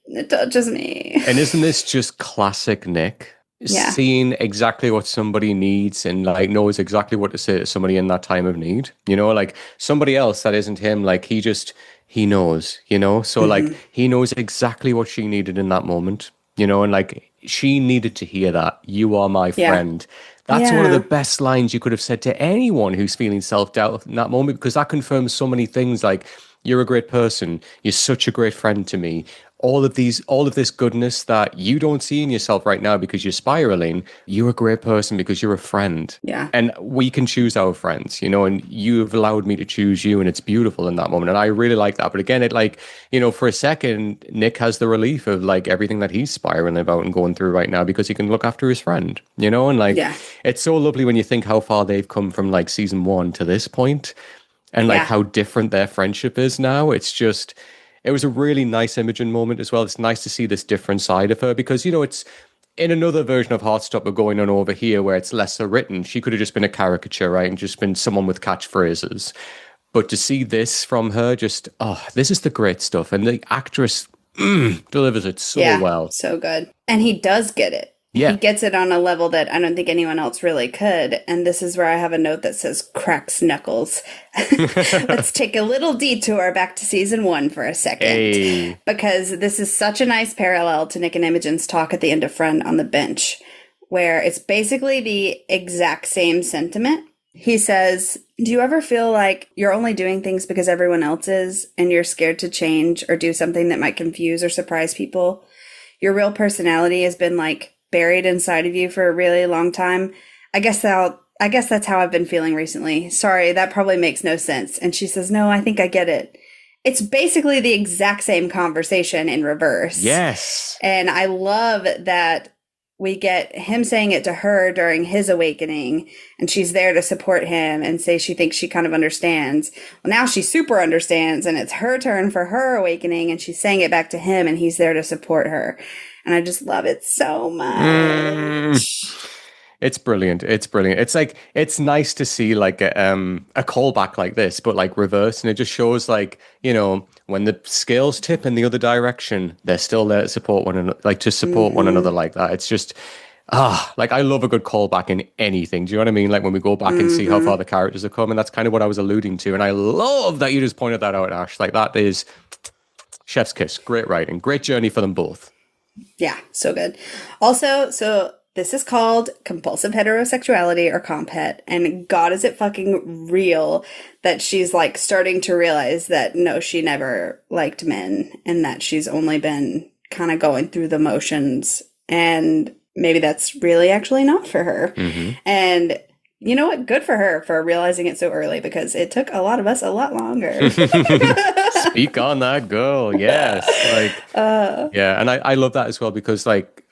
It touches me. And isn't this just classic Nick? seeing exactly what somebody needs and like knows exactly what to say to somebody in that time of need. You know, like somebody else that isn't him, like he knows, you know? So like he knows exactly what she needed in that moment, you know, and like she needed to hear that. You are my friend. That's one of the best lines you could have said to anyone who's feeling self-doubt in that moment, because that confirms so many things like you're a great person, you're such a great friend to me. All of this goodness that you don't see in yourself right now because you're spiraling, you're a great person because you're a friend. Yeah. And we can choose our friends, you know, and you've allowed me to choose you, and it's beautiful in that moment. And I really like that. But again, it like, you know, for a second, Nick has the relief of like everything that he's spiraling about and going through right now because he can look after his friend, you know, and like it's so lovely when you think how far they've come from like season 1 to this point and like how different their friendship is now. It's just, it was a really nice Imogen moment as well. It's nice to see this different side of her because, you know, it's in another version of Heartstopper going on over here where it's lesser written. She could have just been a caricature, right? And just been someone with catchphrases. But to see this from her, just, this is the great stuff. And the actress delivers it so well. So good. And he does get it. Yeah. He gets it on a level that I don't think anyone else really could. And this is where I have a note that says cracks knuckles. Let's take a little detour back to season 1 for a second. Because this is such a nice parallel to Nick and Imogen's talk at the end of Friend on the bench, where it's basically the exact same sentiment. He says, do you ever feel like you're only doing things because everyone else is, and you're scared to change or do something that might confuse or surprise people? Your real personality has been like buried inside of you for a really long time. I guess that's how I've been feeling recently. Sorry, that probably makes no sense. And she says, no, I think I get it. It's basically the exact same conversation in reverse. Yes. And I love that we get him saying it to her during his awakening, and she's there to support him and say she thinks she kind of understands. Well, now she super understands, and it's her turn for her awakening, and she's saying it back to him, and he's there to support her. And I just love it so much. It's brilliant. It's brilliant. It's like, it's nice to see like a callback like this, but like reverse. And it just shows like, you know, when the scales tip in the other direction, they're still there to support one another, like to support one another like that. It's just, like I love a good callback in anything. Do you know what I mean? Like when we go back and see how far the characters have come. And that's kind of what I was alluding to. And I love that you just pointed that out, Ash. Like that is chef's kiss. Great writing. Great journey for them both. Yeah, so good. Also, so this is called compulsive heterosexuality or comphet, and God, is it fucking real that she's like starting to realize that no, she never liked men and that she's only been kind of going through the motions, and maybe that's really actually not for her. And you know what? Good for her for realizing it so early, because it took a lot of us a lot longer. Speak on that, girl. Yes. Like, yeah. And I love that as well, because like,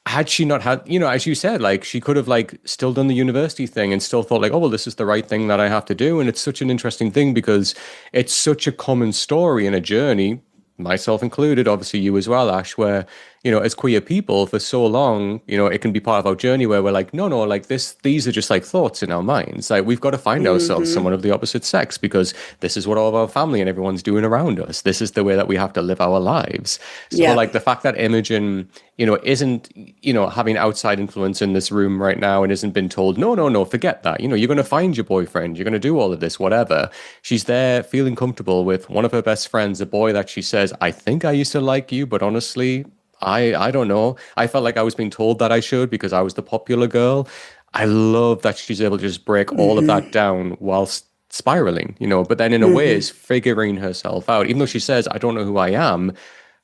had she not had, you know, as you said, like she could have like still done the university thing and still thought like, oh, well, this is the right thing that I have to do. And it's such an interesting thing because it's such a common story and a journey, myself included, obviously you as well, Ash, where, you know, as queer people for so long, you know, it can be part of our journey where we're like, no, like these are just like thoughts in our minds. Like we've got to find ourselves someone of the opposite sex because this is what all of our family and everyone's doing around us. This is the way that we have to live our lives. So like the fact that Imogen, you know, isn't, you know, having outside influence in this room right now and isn't been told, no, forget that. You know, you're going to find your boyfriend. You're going to do all of this, whatever. She's there feeling comfortable with one of her best friends, a boy that she says, I think I used to like you, but honestly, I don't know. I felt like I was being told that I should because I was the popular girl. I love that she's able to just break all of that down whilst spiraling, you know, but then in a way is figuring herself out. Even though she says, I don't know who I am,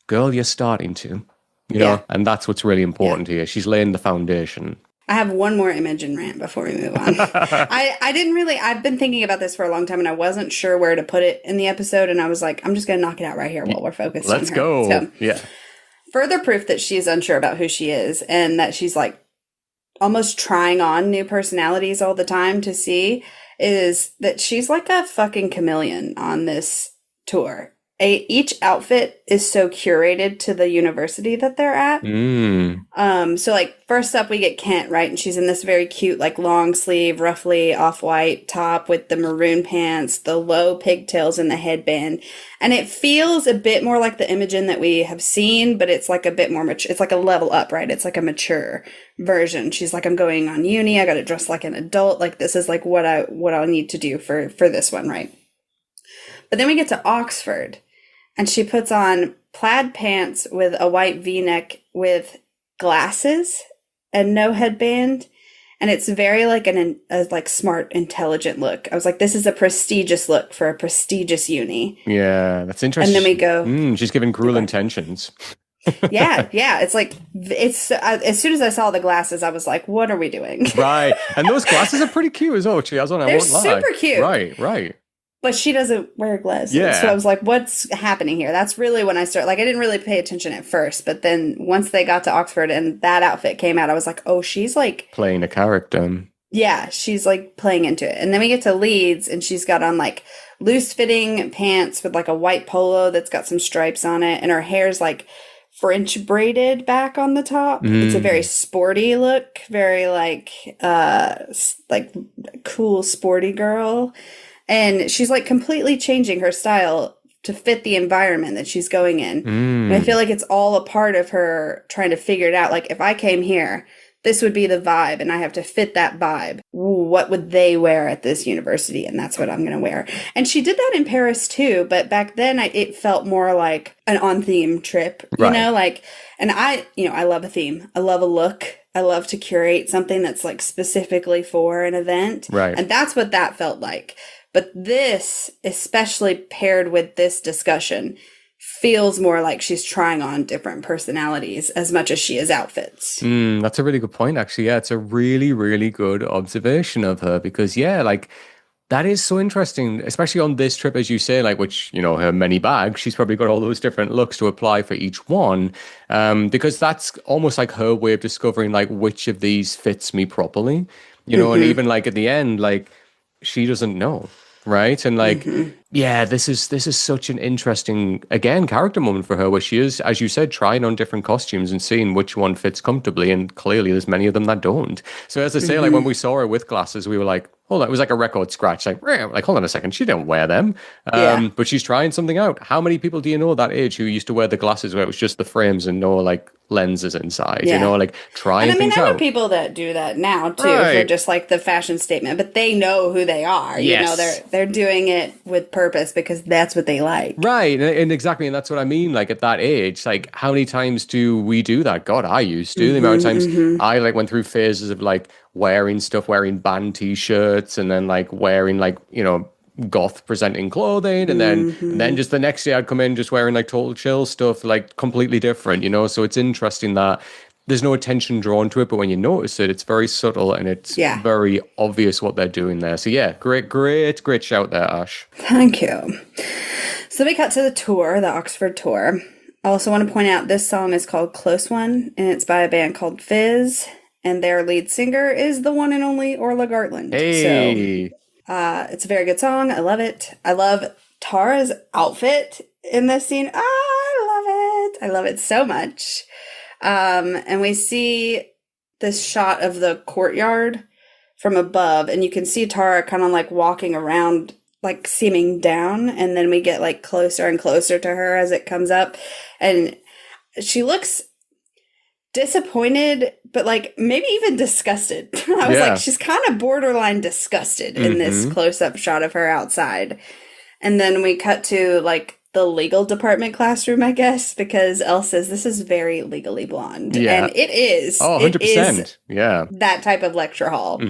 girl, you're starting to, you know, and that's what's really important here. She's laying the foundation. I have one more Imogen rant before we move on. I've been thinking about this for a long time and I wasn't sure where to put it in the episode. And I was like, I'm just going to knock it out right here while we're focused on her. Let's go. So, yeah. Further proof that she is unsure about who she is and that she's like almost trying on new personalities all the time to see is that she's like a fucking chameleon on this tour. each outfit is so curated to the university that they're at. So like first up we get Kent, right? And she's in this very cute, like long sleeve, roughly off-white top with the maroon pants, the low pigtails and the headband. And it feels a bit more like the Imogen that we have seen, but it's like a bit more mature. It's like a level up, right? It's like a mature version. She's like, I'm going on uni. I got to dress like an adult. Like this is like what I'll need to do for this one, right? But then we get to Oxford and she puts on plaid pants with a white V-neck with glasses and no headband. And it's very like a like smart, intelligent look. I was like, this is a prestigious look for a prestigious uni. Yeah, that's interesting. And then we go, she's giving cruel intentions. yeah. It's like, it's as soon as I saw the glasses, I was like, what are we doing? Right. And those glasses are pretty cute as well. They're super cute. Right. But she doesn't wear glasses. Yeah. So I was like, what's happening here? That's really when I started. Like, I didn't really pay attention at first. But then once they got to Oxford and that outfit came out, I was like, oh, she's like... playing a character. Yeah, she's like playing into it. And then we get to Leeds and she's got on like loose-fitting pants with like a white polo that's got some stripes on it. And her hair's like French braided back on the top. It's a very sporty look. Very like cool sporty girl. And she's like completely changing her style to fit the environment that she's going in. And I feel like it's all a part of her trying to figure it out. Like, if I came here, this would be the vibe, and I have to fit that vibe. Ooh, what would they wear at this university? And that's what I'm going to wear. And she did that in Paris too, but back then it felt more like an on-theme trip, you know? Like, and I love a theme. I love a look. I love to curate something that's like specifically for an event. Right. And that's what that felt like. But this, especially paired with this discussion, feels more like she's trying on different personalities as much as she is outfits. That's a really good point, actually. Yeah, it's a really, really good observation of her because, yeah, like that is so interesting, especially on this trip, as you say, like, which, you know, her many bags, she's probably got all those different looks to apply for each one, because that's almost like her way of discovering, like, which of these fits me properly, you know, and even like at the end, like, she doesn't know, right? And like, yeah, this is such an interesting, again, character moment for her where she is, as you said, trying on different costumes and seeing which one fits comfortably. And clearly there's many of them that don't. So as I say, like when we saw her with glasses, we were like, hold on, it was like a record scratch. Like hold on a second, she didn't wear them. But she's trying something out. How many people do you know that age who used to wear the glasses where it was just the frames and no like lenses inside, you know, like trying things out? I know people that do that now too, for just like the fashion statement, but they know who they are. Yes. You know, they're doing it with purpose because that's what they like. Right. And exactly. And that's what I mean. Like at that age, like how many times do we do that? God, I used to. The amount of times I like went through phases of like wearing band t-shirts and then like wearing like, you know, goth presenting clothing and then just the next day I'd come in just wearing like total chill stuff, like completely different, you know. So it's interesting that there's no attention drawn to it, but when you notice it, it's very subtle and it's very obvious what they're doing there. So yeah, great shout there, Ash. Thank you. So we cut to the tour, the Oxford tour. I also want to point out this song is called Close One, and it's by a band called Fizz, and their lead singer is the one and only Orla Gartland. Hey. So it's a very good song. I love it. I love Tara's outfit in this scene. I love it. I love it so much. And we see this shot of the courtyard from above, and you can see Tara kind of like walking around, like seeming down, and then we get like closer and closer to her as it comes up, and she looks disappointed, but like maybe even disgusted. I was like, she's kind of borderline disgusted in this close-up shot of her outside. And then we cut to like the legal department classroom, I guess, because Elle says this is very Legally Blonde. Yeah. And it is. Oh, 100%. It is that type of lecture hall.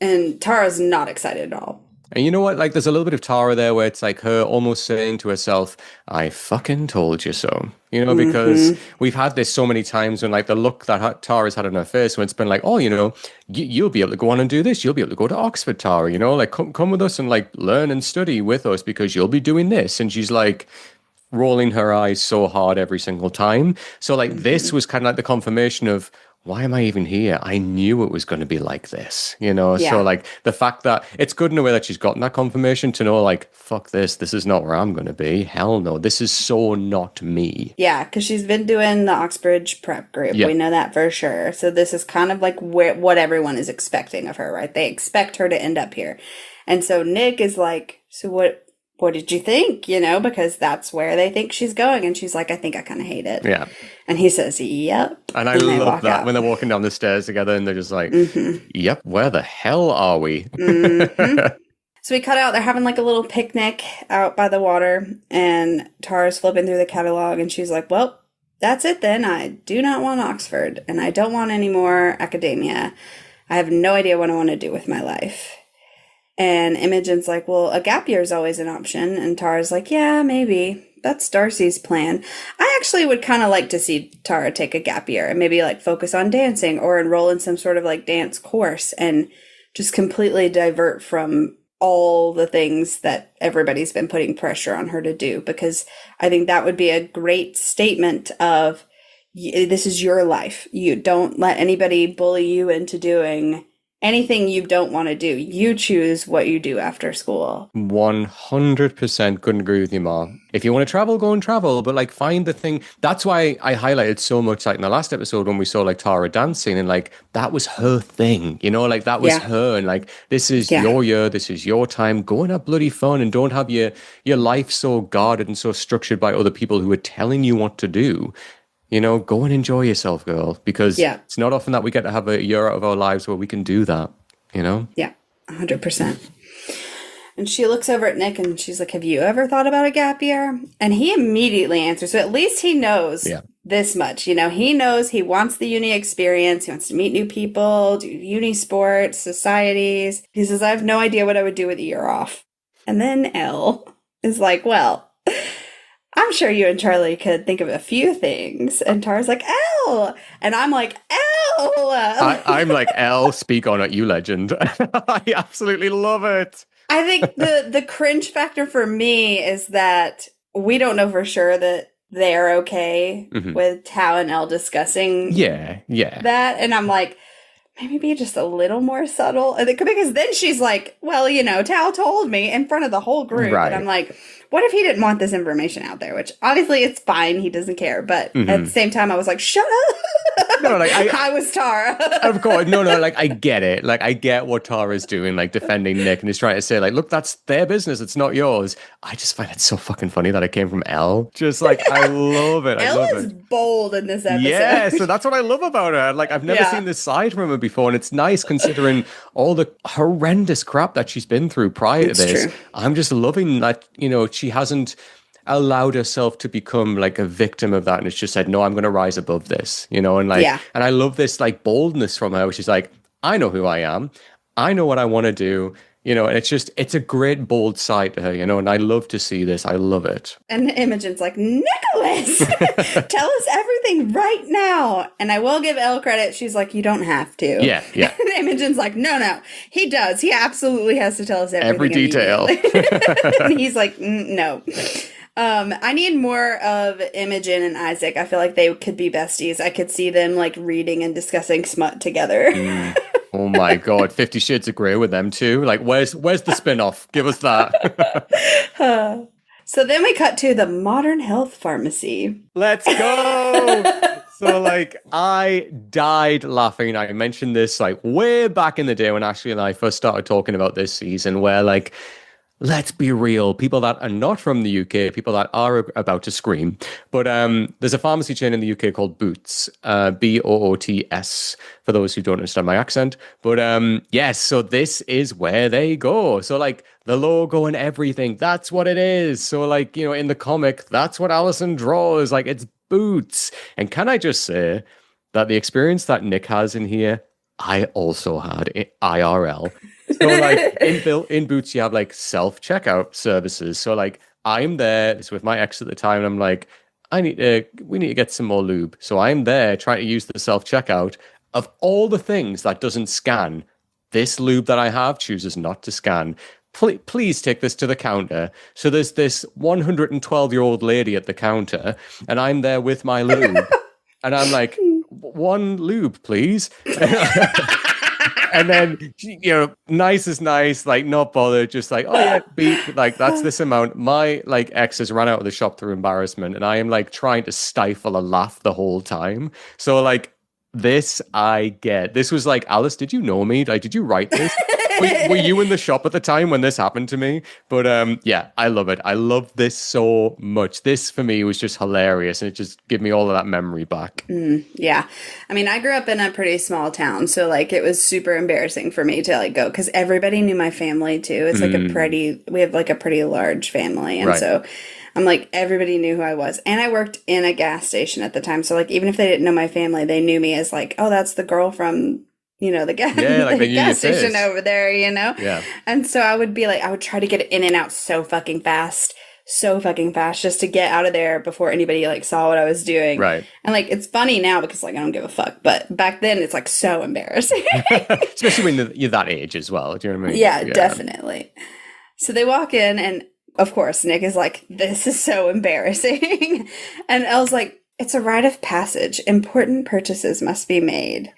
And Tara's not excited at all. And you know what? Like, there's a little bit of Tara there where it's like her almost saying to herself, I fucking told you so. You know, because we've had this so many times when, like, the look that Tara's had on her face when it's been like, oh, you know, you'll be able to go on and do this. You'll be able to go to Oxford, Tara, you know, like, come with us and, like, learn and study with us because you'll be doing this. And she's like rolling her eyes so hard every single time. So, like, this was kind of like the confirmation of why am I even here? I knew it was going to be like this, you know? Yeah. So, like, the fact that it's good in a way that she's gotten that confirmation to know, like, fuck this is not where I'm going to be. Hell no, this is so not me. Yeah, because she's been doing the Oxbridge prep group. Yeah. We know that for sure. So this is kind of like what everyone is expecting of her, right? They expect her to end up here. And so Nick is like, so what did you think? You know, because that's where they think she's going. And she's like, I think I kind of hate it. Yeah. And he says, yep. And I love that when they're walking down the stairs together and they're just like, yep, where the hell are we? So we cut out, they're having like a little picnic out by the water, and Tara's flipping through the catalog, and she's like, well, that's it then. I do not want Oxford, and I don't want any more academia. I have no idea what I want to do with my life. And Imogen's like, well, a gap year is always an option. And Tara's like, yeah, maybe. That's Darcy's plan. I actually would kind of like to see Tara take a gap year and maybe like focus on dancing or enroll in some sort of like dance course and just completely divert from all the things that everybody's been putting pressure on her to do, because I think that would be a great statement of this is your life. You don't let anybody bully you into doing anything you don't want to do. You choose what you do after school. 100% couldn't agree with you, Ma. If you want to travel, go and travel, but like find the thing. That's why I highlighted so much, like in the last episode when we saw like Tara dancing, and like that was her thing, you know, like that was her, and like this is your year, this is your time. Go and have bloody fun, and don't have your life so guarded and so structured by other people who are telling you what to do. You know, go and enjoy yourself, girl, because it's not often that we get to have a year out of our lives where we can do that, you know? Yeah, 100%. And she looks over at Nick and she's like, have you ever thought about a gap year? And he immediately answers. So at least he knows this much. You know, he knows he wants the uni experience. He wants to meet new people, do uni sports, societies. He says, I have no idea what I would do with a year off. And then Elle is like, well, I'm sure you and Charlie could think of a few things. And Tara's like, Elle! And I'm like, Elle! I'm like, Elle, speak on it, you legend. I absolutely love it. I think the cringe factor for me is that we don't know for sure that they're okay with Tao and Elle discussing that. And I'm like, maybe be just a little more subtle. Because then she's like, well, you know, Tao told me in front of the whole group. Right. And I'm like, what if he didn't want this information out there? Which obviously it's fine. He doesn't care. But at the same time, I was like, shut up. No, like I was Tara. Of course. No, like I get it. Like I get what Tara's doing, like defending Nick, and he's trying to say, like, look, that's their business. It's not yours. I just find it so fucking funny that it came from Elle. Just like, I love it. Elle is bold in this episode. Yeah, so that's what I love about her. Like, I've never seen this side from her before, and it's nice considering all the horrendous crap that she's been through prior to this. True. I'm just loving that, you know, she hasn't allowed herself to become like a victim of that, and it's just said, no, I'm going to rise above this, you know, and like, and I love this like boldness from her, which is like, I know who I am, I know what I want to do, you know, and it's a great bold side to her, you know, and I love to see this. I love it. And Imogen's like, Nicholas, tell us everything right now. And I will give Elle credit. She's like, you don't have to. Yeah. And Imogen's like, no, he does. He absolutely has to tell us everything. Every detail. And he's like, no. I need more of Imogen and Isaac. I feel like they could be besties. I could see them like reading and discussing smut together. Oh my God, 50 Shades of Grey with them too. Like, where's the spin-off? Give us that. So then we cut to the Modern Health Pharmacy. Let's go! So, like, I died laughing. I mentioned this, like, way back in the day when Ashley and I first started talking about this season, where, like, let's be real, people that are not from the UK, people that are about to scream. But there's a pharmacy chain in the UK called Boots, Boots, for those who don't understand my accent. But yes, so this is where they go. So like the logo and everything, that's what it is. So like, you know, in the comic, that's what Alison draws. Like it's Boots. And can I just say that the experience that Nick has in here, I also had IRL. So like in Boots, you have like self-checkout services. So like I'm there, it's with my ex at the time, and I'm like, we need to get some more lube. So I'm there trying to use the self-checkout. Of all the things that doesn't scan, this lube that I have chooses not to scan. Please take this to the counter. So there's this 112-year-old lady at the counter, and I'm there with my lube. And I'm like, one lube, please. And then, nice is nice, like not bothered, just like, oh yeah, beep, like that's this amount. My like ex has run out of the shop through embarrassment, and I am like trying to stifle a laugh the whole time. So like this, I get. This was like, Alice, did you know me? Like, did you write this? Were you in the shop at the time when this happened to me? But yeah, I love it. I love this so much. This for me was just hilarious, and it just gave me all of that memory back. Yeah. I mean, I grew up in a pretty small town, so like it was super embarrassing for me to like go because everybody knew my family too. It's like we have like a pretty large family. And so I'm like, everybody knew who I was. And I worked in a gas station at the time. So like, even if they didn't know my family, they knew me as like, oh, that's the girl from, the gas station over there, Yeah. And so I would be like, I would try to get in and out so fucking fast just to get out of there before anybody like saw what I was doing. Right. And like, it's funny now because like, I don't give a fuck. But back then it's like so embarrassing. Especially when you're that age as well. Do you know what I mean? Yeah, definitely. So they walk in and of course, Nick is like, this is so embarrassing. And Elle's like, it's a rite of passage. Important purchases must be made.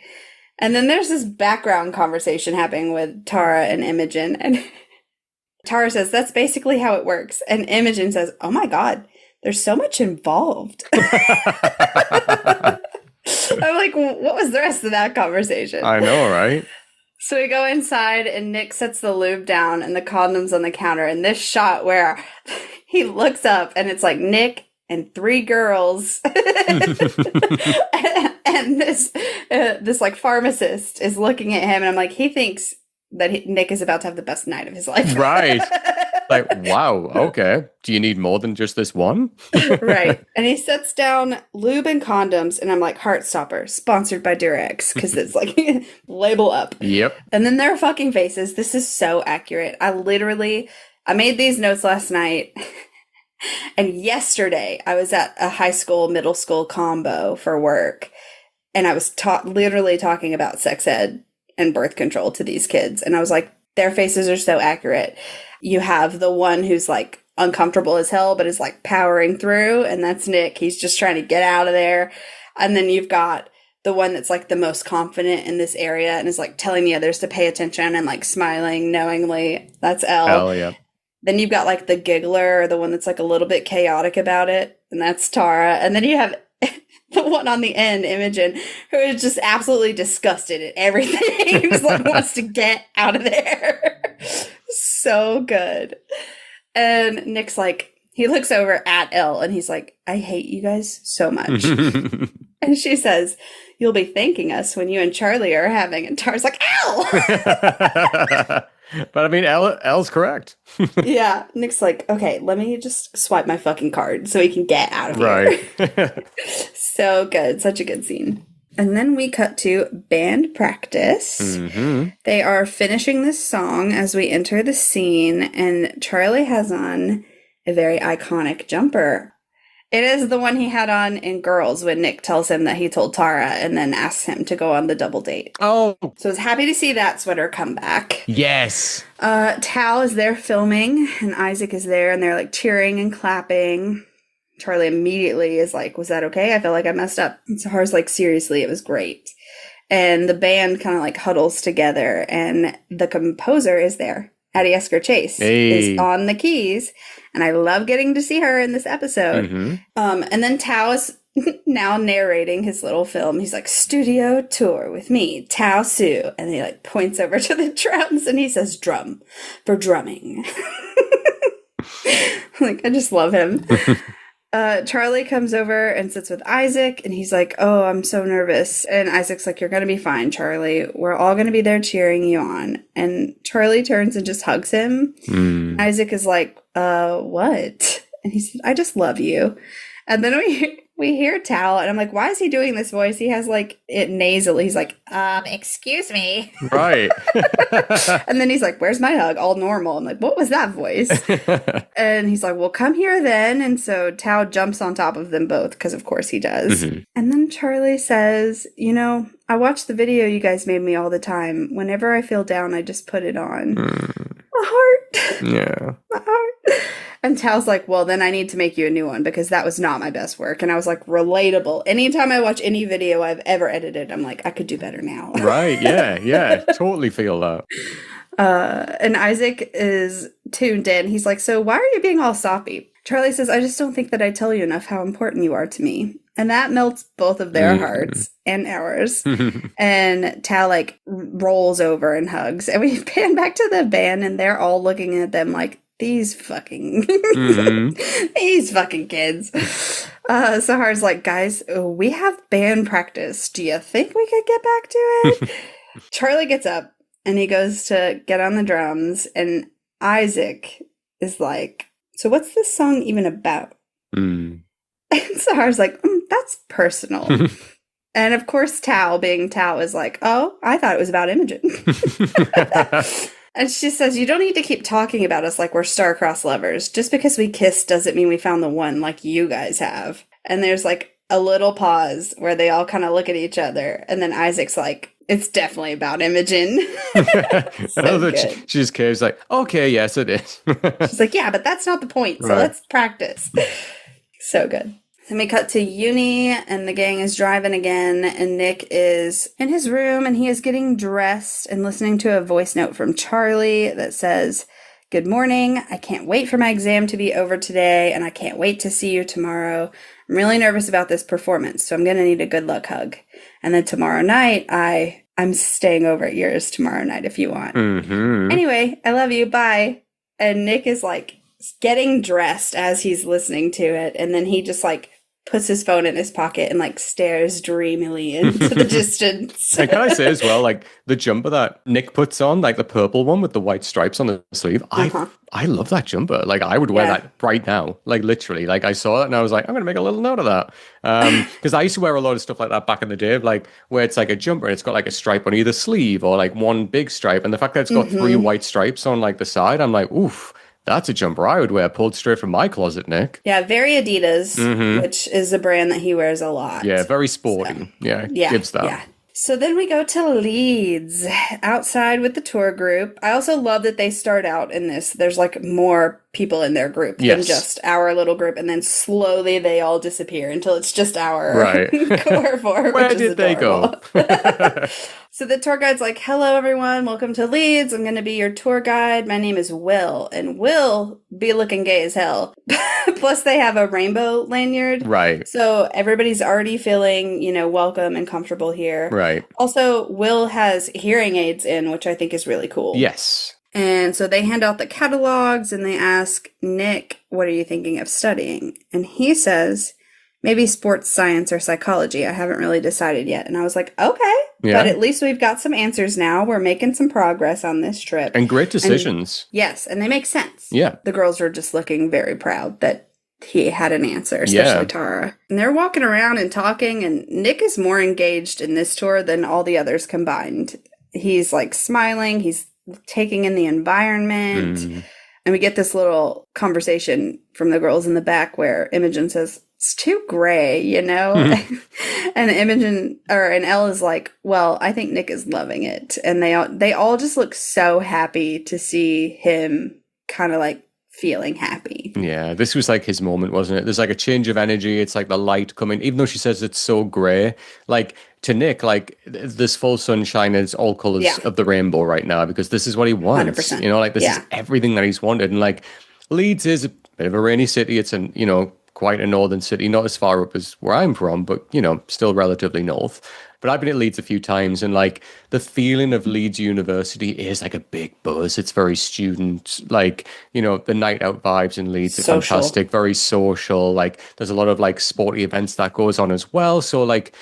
And then there's this background conversation happening with Tara and Imogen. And Tara says, that's basically how it works. And Imogen says, oh my God, there's so much involved. I'm like, what was the rest of that conversation? I know, right? So we go inside and Nick sets the lube down and the condoms on the counter. And this shot where he looks up and it's like Nick and 3 girls. and this like pharmacist is looking at him and I'm like, he thinks that Nick is about to have the best night of his life. Right. Like, wow, okay. Do you need more than just this one? Right. And he sets down lube and condoms, and I'm like, Heartstopper, sponsored by Durex, because it's like, label up. Yep. And then their fucking faces. This is so accurate. I made these notes last night, and yesterday I was at a high school, middle school combo for work, and I was literally talking about sex ed and birth control to these kids, and I was like, their faces are so accurate. You have the one who's like uncomfortable as hell, but is like powering through. And that's Nick. He's just trying to get out of there. And then you've got the one that's like the most confident in this area and is like telling the others to pay attention and like smiling knowingly. That's Elle. Hell yeah. Then you've got like the giggler, the one that's like a little bit chaotic about it. And that's Tara. And then you have the one on the end, Imogen, who is just absolutely disgusted at everything. He just like wants to get out of there. So good. And Nick's like, he looks over at Elle and he's like, I hate you guys so much. And she says, you'll be thanking us when you and Charlie are having. And Tara's like, Elle! But I mean, Elle's correct. Yeah. Nick's like, okay, let me just swipe my fucking card so he can get out of here. Right. So good. Such a good scene. And then we cut to band practice. Mm-hmm. They are finishing this song as we enter the scene, and Charlie has on a very iconic jumper. It is the one he had on in Girls when Nick tells him that he told Tara and then asks him to go on the double date. Oh. So I was happy to see that sweater come back. Yes. Tal is there filming, and Isaac is there, and they're like cheering and clapping. Charlie immediately is like, was that okay? I feel like I messed up. And Sahar's like, seriously, it was great. And the band kind of like huddles together, and the composer is there. Addie Esker Chase is on the keys, and I love getting to see her in this episode. Mm-hmm. And then Tao is now narrating his little film. He's like, studio tour with me, Tao Su. And he like points over to the drums, and he says, drum for drumming. Like, I just love him. Charlie comes over and sits with Isaac, and he's like, oh, I'm so nervous. And Isaac's like, you're going to be fine, Charlie. We're all going to be there cheering you on. And Charlie turns and just hugs him. Isaac is like, what? And he said, I just love you. And then we hear Tal, and I'm like, why is he doing this voice? He has like it nasally. He's like, excuse me. Right. And then he's like, where's my hug? All normal. I'm like, what was that voice? And he's like, well, come here then. And so Tal jumps on top of them both, because of course he does. Mm-hmm. And then Charlie says, I watch the video you guys made me all the time. Whenever I feel down, I just put it on. My heart. Yeah. My heart. And Tao's like, well, then I need to make you a new one because that was not my best work. And I was like, relatable. Anytime I watch any video I've ever edited, I'm like, I could do better now. Right. Yeah. Totally feel that. And Isaac is tuned in. He's like, so why are you being all soppy? Charlie says, I just don't think that I tell you enough how important you are to me. And that melts both of their hearts and ours. And Tao like rolls over and hugs. And we pan back to the band and they're all looking at them like, these fucking these fucking kids. Sahar's like, guys, we have band practice. Do you think we could get back to it? Charlie gets up and he goes to get on the drums, and Isaac is like, so what's this song even about? And Sahar's like, that's personal. And of course, Tao, being Tao, is like, oh, I thought it was about Imogen. And she says, you don't need to keep talking about us like we're star-crossed lovers. Just because we kissed doesn't mean we found the one like you guys have. And there's like a little pause where they all kind of look at each other. And then Isaac's like, it's definitely about Imogen. So she just cares like, okay, yes, it is. She's like, yeah, but that's not the point. So let's practice. So good. Then we cut to Uni, and the gang is driving again, and Nick is in his room, and he is getting dressed and listening to a voice note from Charlie that says, good morning. I can't wait for my exam to be over today, and I can't wait to see you tomorrow. I'm really nervous about this performance, so I'm going to need a good luck hug. And then tomorrow night, I'm staying over at yours tomorrow night if you want. Anyway, I love you. Bye. And Nick is like getting dressed as he's listening to it, and then he just like puts his phone in his pocket and like stares dreamily into the distance. And can I say as well, like the jumper that Nick puts on, like the purple one with the white stripes on the sleeve, I love that jumper. Like I would wear that right now, like literally. Like I saw it and I was like, I'm going to make a little note of that. Because I used to wear a lot of stuff like that back in the day, like where it's like a jumper and it's got like a stripe on either sleeve or like one big stripe. And the fact that it's got 3 white stripes on like the side, I'm like, oof. That's a jumper I would wear pulled straight from my closet, Nick. Yeah, very Adidas, which is a brand that he wears a lot. Yeah, very sporty. So, gives that. Yeah. So then we go to Leeds, outside with the tour group. I also love that they start out in this. There's like more people in their group than just our little group. And then slowly they all disappear until it's just our core four. Where did they go? So the tour guide's like, hello, everyone. Welcome to Leeds. I'm going to be your tour guide. My name is Will. And Will be looking gay as hell. Plus they have a rainbow lanyard. Right. So everybody's already feeling, welcome and comfortable here. Right. Also, Will has hearing aids in, which I think is really cool. Yes. And so they hand out the catalogs and they ask Nick, what are you thinking of studying? And he says, maybe sports science or psychology. I haven't really decided yet. And I was like, okay. Yeah. But at least we've got some answers now. We're making some progress on this trip. And great decisions. Yes, and they make sense. Yeah. The girls are just looking very proud that he had an answer, especially Tara. And they're walking around and talking, and Nick is more engaged in this tour than all the others combined. He's like smiling. He's taking in the environment. And we get this little conversation from the girls in the back where Imogen says, it's too gray, and and Elle is like, well, I think Nick is loving it. And they all just look so happy to see him kind of like feeling happy. Yeah, this was like his moment, wasn't it? There's like a change of energy. It's like the light coming, even though she says it's so gray, like to Nick, like this full sunshine is all colors of the rainbow right now because this is what he wants. 100%. Like this is everything that he's wanted. And like Leeds is a bit of a rainy city. It's quite a northern city, not as far up as where I'm from, but, still relatively north. But I've been at Leeds a few times, and, like, the feeling of Leeds University is, like, a big buzz. It's very student, like, the night out vibes in Leeds are fantastic, very social. Like, there's a lot of, like, sporty events that goes on as well. So, like,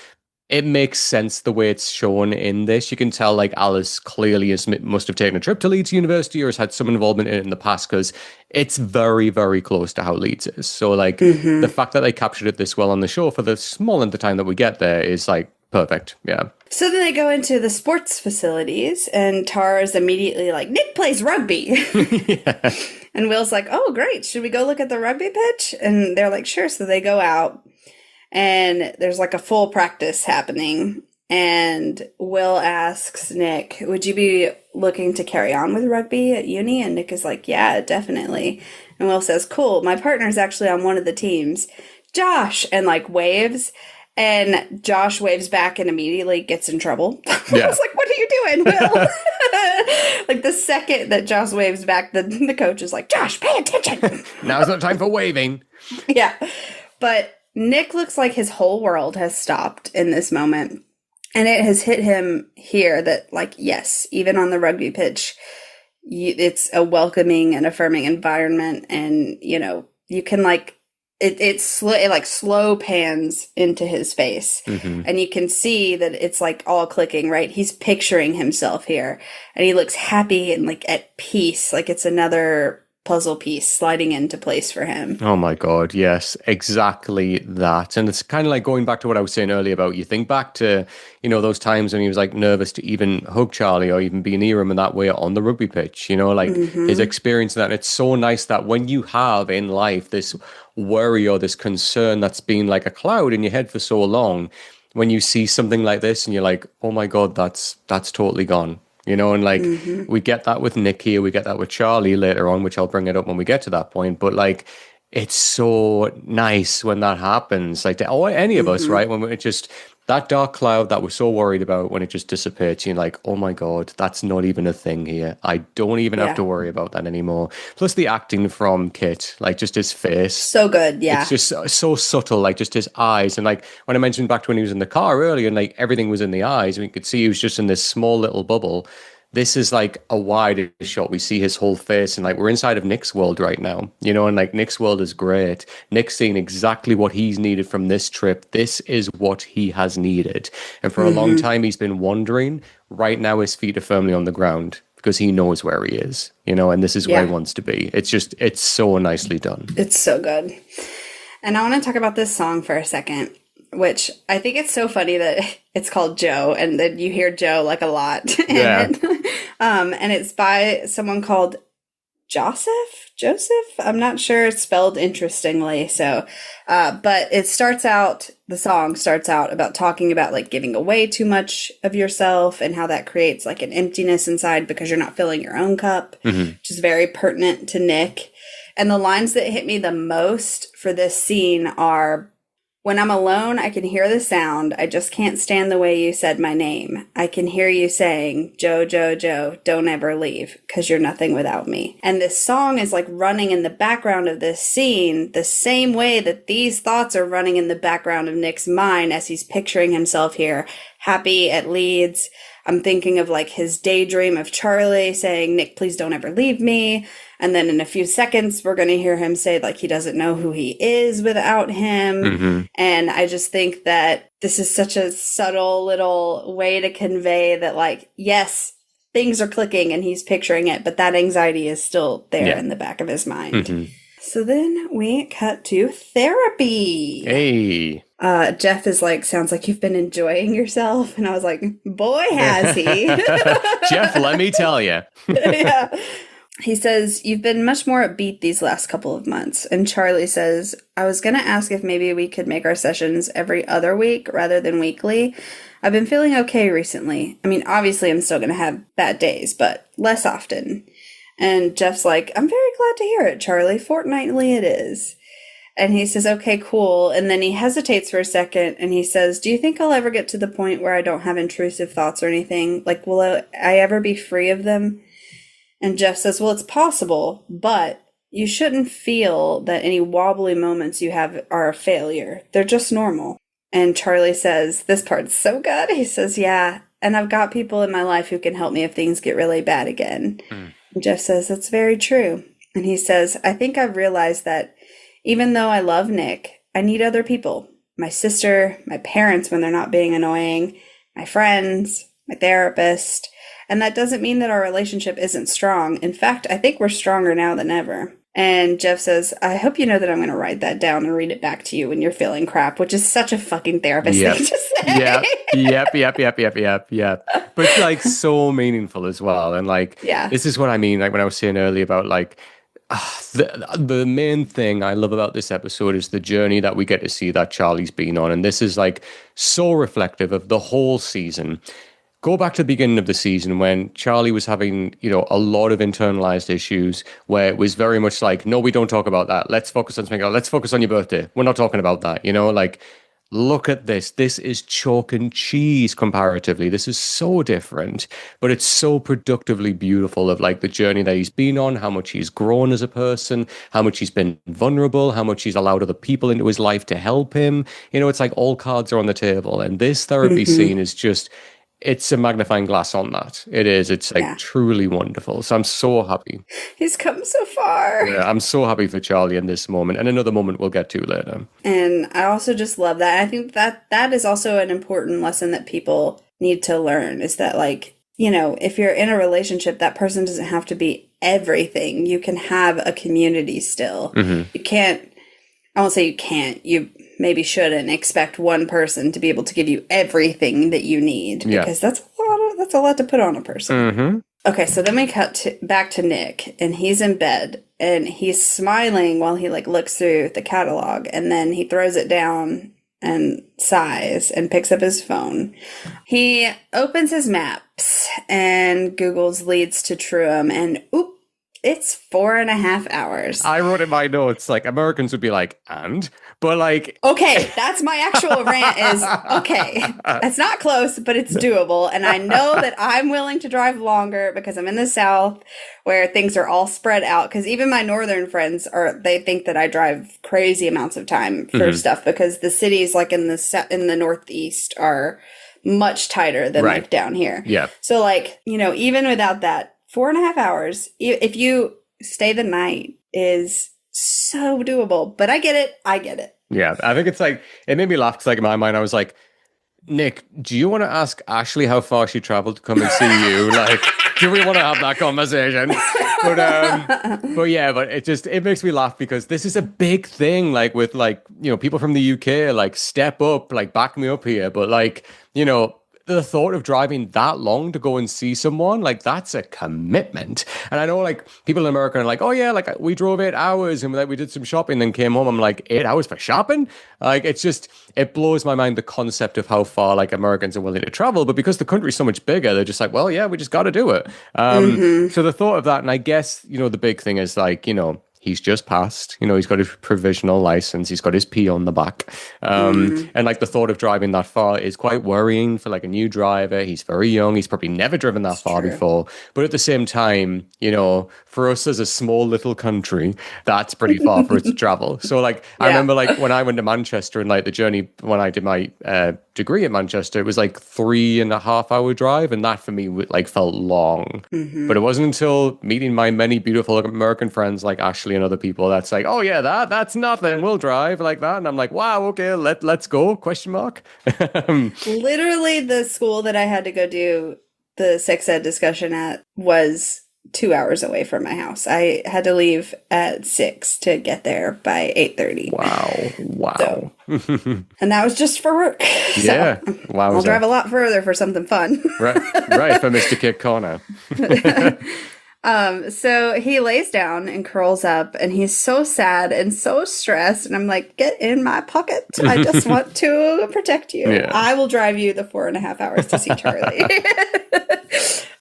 it makes sense the way it's shown in this. You can tell, like, Alice clearly must have taken a trip to Leeds University or has had some involvement in it in the past because it's very, very close to how Leeds is. So, like, the fact that they captured it this well on the show for the small amount of time that we get there is, like, perfect. Yeah. So then they go into the sports facilities, and Tara's immediately like, Nick plays rugby. And Will's like, oh, great. Should we go look at the rugby pitch? And they're like, sure. So they go out. And there's like a full practice happening. And Will asks Nick, would you be looking to carry on with rugby at uni? And Nick is like, yeah, definitely. And Will says, cool, my partner's actually on one of the teams, Josh, and like waves. And Josh waves back and immediately gets in trouble. Yeah. I was like, what are you doing, Will? Like the second that Josh waves back, the coach is like, Josh, pay attention. Now's not time for waving. Yeah. But Nick looks like his whole world has stopped in this moment. And it has hit him here that, like, yes, even on the rugby pitch, it's a welcoming and affirming environment. And, you know, you can, like, it slow pans into his face. Mm-hmm. And you can see that it's, like, all clicking, right? He's picturing himself here. And he looks happy and, like, at peace. Like, it's another puzzle piece sliding into place for him. Oh my God, yes, exactly that. And it's kind of like going back to what I was saying earlier about, you think back to, you know, those times when he was like nervous to even hug Charlie or even be near him in that way on the rugby pitch, you know, like his experience in that. And it's so nice that when you have in life this worry or this concern that's been like a cloud in your head for so long, when you see something like this and you're like, oh my God, that's totally gone. You know, and like we get that with Nick here, we get that with Charlie later on, which I'll bring it up when we get to that point. But like, it's so nice when that happens, like to any of us, right? When it just, that dark cloud that we're so worried about, when it just dissipates, you're like, oh my God, that's not even a thing here. I don't even have to worry about that anymore. Plus the acting from Kit, like just his face. So good, yeah. It's just so subtle, like just his eyes. And like when I mentioned back to when he was in the car earlier and like everything was in the eyes, and you could see he was just in this small little bubble. This is like a wider shot. We see his whole face, and like we're inside of Nick's world right now, you know, and like Nick's world is great. Nick's seeing exactly what he's needed from this trip. This is what he has needed. And for a long time, he's been wandering. Right now, his feet are firmly on the ground because he knows where he is, you know, and this is where he wants to be. It's so nicely done. It's so good. And I want to talk about this song for a second, which I think it's so funny that it's called Joe, and then you hear Joe like a lot. And it's by someone called Joseph. I'm not sure. It's spelled interestingly. So, but the song starts out about talking about like giving away too much of yourself and how that creates like an emptiness inside because you're not filling your own cup, which is very pertinent to Nick. And the lines that hit me the most for this scene are, when I'm alone, I can hear the sound. I just can't stand the way you said my name. I can hear you saying, Joe, Joe, Joe, don't ever leave, 'cause you're nothing without me. And this song is like running in the background of this scene the same way that these thoughts are running in the background of Nick's mind as he's picturing himself here, happy at Leeds. I'm thinking of like his daydream of Charlie saying, Nick, please don't ever leave me. And then in a few seconds, we're going to hear him say like he doesn't know who he is without him. And I just think that this is such a subtle little way to convey that, like, yes, things are clicking and he's picturing it, but that anxiety is still there in the back of his mind. So then we cut to therapy. Hey. Jeff is like, sounds like you've been enjoying yourself. And I was like, boy, has he. Jeff, let me tell you. Yeah. He says, you've been much more upbeat these last couple of months. And Charlie says, I was going to ask if maybe we could make our sessions every other week rather than weekly. I've been feeling okay recently. I mean, obviously I'm still going to have bad days, but less often. And Jeff's like, I'm very glad to hear it, Charlie. Fortnightly it is. And he says, okay, cool. And then he hesitates for a second and he says, do you think I'll ever get to the point where I don't have intrusive thoughts or anything? Like, will I ever be free of them? And Jeff says, well, it's possible, but you shouldn't feel that any wobbly moments you have are a failure. They're just normal. And Charlie says, this part's so good. He says, yeah, and I've got people in my life who can help me if things get really bad again. And Jeff says, that's very true. And he says, I think I've realized that even though I love Nick, I need other people. My sister, my parents when they're not being annoying, my friends, my therapist. And that doesn't mean that our relationship isn't strong. In fact, I think we're stronger now than ever. And Jeff says, I hope you know that I'm going to write that down and read it back to you when you're feeling crap, which is such a fucking therapist thing to say. Yep. But it's like so meaningful as well. And like, this is what I mean, like when I was saying earlier about like, the main thing I love about this episode is the journey that we get to see that Charlie's been on. And this is like so reflective of the whole season. go back to the beginning of the season when Charlie was having, a lot of internalized issues where it was very much like, no, we don't talk about that. Let's focus on something else. Let's focus on your birthday. We're not talking about that, like, look at this. This is chalk and cheese comparatively. This is so different, but it's so productively beautiful of like the journey that he's been on, how much he's grown as a person, how much he's been vulnerable, how much he's allowed other people into his life to help him. It's like all cards are on the table. And this therapy scene is just, it's a magnifying glass on that. It is. It's like truly wonderful. So I'm so happy. He's come so far. Yeah, I'm so happy for Charlie in this moment and another moment we'll get to later. And I also just love that. I think that is also an important lesson that people need to learn is that, like, if you're in a relationship, that person doesn't have to be everything. You can have a community still. You can't, I won't say you can't, you maybe shouldn't expect one person to be able to give you everything that you need because that's a lot to put on a person. Okay, so then we cut back to Nick, and he's in bed, and he's smiling while he like looks through the catalog, and then he throws it down and sighs and picks up his phone. He opens his maps and Google's leads to Truum, and it's 4.5 hours. I wrote in my notes, like, Americans would be like, but like... Okay, that's my actual rant is, okay, it's not close, but it's doable. And I know that I'm willing to drive longer because I'm in the South where things are all spread out. Because even my Northern friends, they think that I drive crazy amounts of time for stuff because the cities like in the Northeast are much tighter than like down here. Yeah. So like, even without that, 4.5 hours, if you stay the night, is so doable. But I get it. Yeah, I think it's like, it made me laugh because like in my mind, I was like, Nick, do you want to ask Ashley how far she traveled to come and see you? Like, do we want to have that conversation? But it makes me laugh because this is a big thing, like with like, people from the UK, like step up, like back me up here. But like, the thought of driving that long to go and see someone, like that's a commitment. And I know like people in America are like, oh yeah, like we drove 8 hours and like we did some shopping, then came home. I'm like, 8 hours for shopping? Like it blows my mind the concept of how far like Americans are willing to travel. But because the country's so much bigger, they're just like, well, yeah, we just got to do it. So the thought of that, and I guess, the big thing is like, he's just passed, he's got his provisional license, he's got his P on the back. And like the thought of driving that far is quite worrying for like a new driver. He's very young. He's probably never driven that far before. But at the same time, for us as a small little country, that's pretty far for it to travel. So like, I remember like when I went to Manchester and like the journey when I did my degree at Manchester, it was like 3.5 hour drive. And that for me like felt long. But it wasn't until meeting my many beautiful American friends like Ashley and other people that's like, oh yeah, that's nothing, we'll drive like that. And I'm like, wow, okay, let's go, question mark. Literally the school that I had to go do the sex ed discussion at was 2 hours away from my house. I had to leave at 6 to get there by 8:30. Wow. So, and that was just for work. Yeah. Wow. I'll drive a lot further for something fun. right for Mr. Kit Corner. So he lays down and curls up and he's so sad and so stressed. And I'm like, get in my pocket. I just want to protect you. Yeah. I will drive you the 4.5 hours to see Charlie.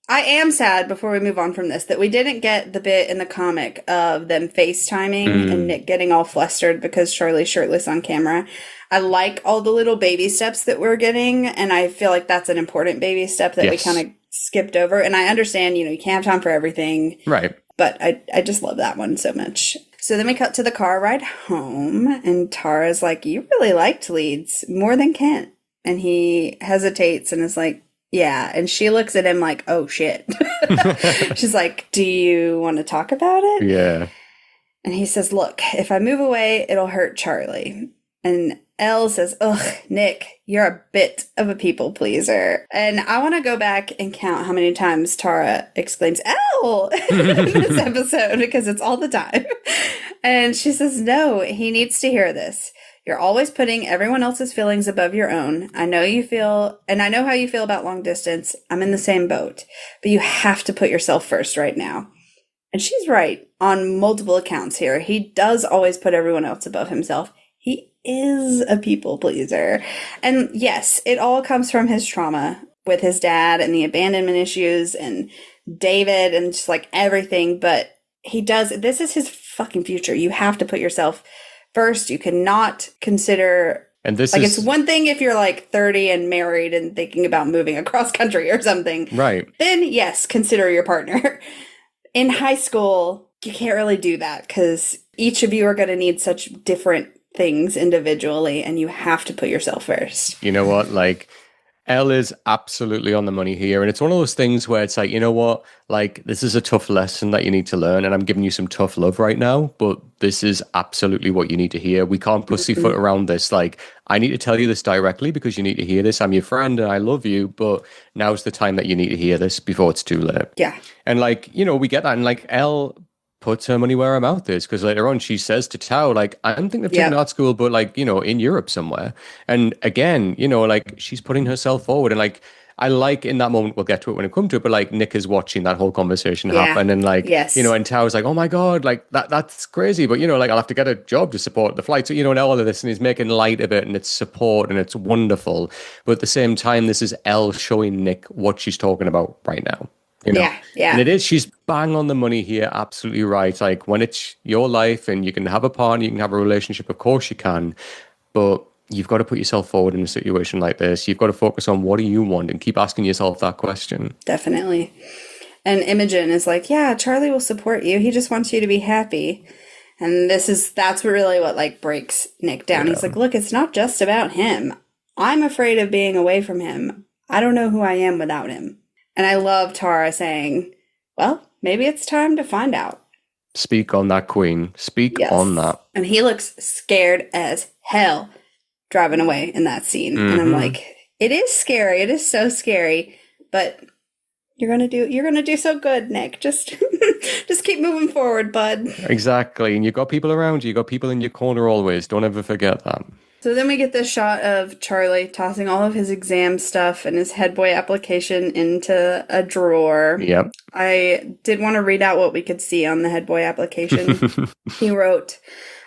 I am sad before we move on from this that we didn't get the bit in the comic of them FaceTiming and Nick getting all flustered because Charlie's shirtless on camera. I like all the little baby steps that we're getting. And I feel like that's an important baby step that we kind of skipped over. And I understand, you can't have time for everything. Right. But I just love that one so much. So then we cut to the car ride home and Tara's like, you really liked Leeds more than Kent. And he hesitates and is like, yeah. And she looks at him like, oh shit. She's like, do you want to talk about it? Yeah. And he says, look, if I move away, it'll hurt Charlie. And Elle says, ugh, Nick, you're a bit of a people pleaser. And I want to go back and count how many times Tara exclaims, Elle, in this episode, because it's all the time. And she says, no, he needs to hear this. You're always putting everyone else's feelings above your own. I know how you feel about long distance. I'm in the same boat. But you have to put yourself first right now. And she's right on multiple accounts here. He does always put everyone else above himself. He is a people pleaser. And yes, it all comes from his trauma. with his dad and the abandonment issues and David and just like everything. But this is his fucking future. You have to put yourself first. You cannot consider, and this it's one thing if you're like 30 and married and thinking about moving across country or something. Right. Then yes, consider your partner. In high school, you can't really do that because each of you are going to need such different things individually, and you have to put yourself first. You know what? Like, Elle is absolutely on the money here. And it's one of those things where it's like, you know what? Like, this is a tough lesson that you need to learn. And I'm giving you some tough love right now, but this is absolutely what you need to hear. We can't pussyfoot around this. Like, I need to tell you this directly because you need to hear this. I'm your friend and I love you, but now's the time that you need to hear this before it's too late. Yeah. And like, you know, we get that. And like, Elle puts her money where her mouth is, because later on she says to Tao, like, I'm thinking of taking art school, but like, you know, in Europe somewhere. And again, you know, like, she's putting herself forward. And like, I like in that moment, we'll get to it when it comes to it, but like Nick is watching that whole conversation happen, and like, you know, and Tao's like, oh my God, like that's crazy. But you know, like, I'll have to get a job to support the flight. So, you know, and all of this, and he's making light of it, and it's support and it's wonderful. But at the same time, this is Elle showing Nick what she's talking about right now. You know? Yeah. And it is, she's bang on the money here, absolutely right. Like, when it's your life and you can have a partner, you can have a relationship, of course you can, but you've got to put yourself forward in a situation like this. You've got to focus on what do you want and keep asking yourself that question. Definitely. And Imogen is like, yeah, Charlie will support you. He just wants you to be happy. And that's really what like breaks Nick down. He's like, look, it's not just about him. I'm afraid of being away from him. I don't know who I am without him. And I love Tara saying, well, maybe it's time to find out. Speak on that, Queen. Speak on that. And he looks scared as hell driving away in that scene. And I'm like, it is scary. It is so scary. But you're gonna do so good, Nick. Just keep moving forward, bud. Exactly. And you've got people around you. You've got people in your corner always. Don't ever forget that. So then we get this shot of Charlie tossing all of his exam stuff and his head boy application into a drawer. Yep. I did want to read out what we could see on the head boy application. He wrote,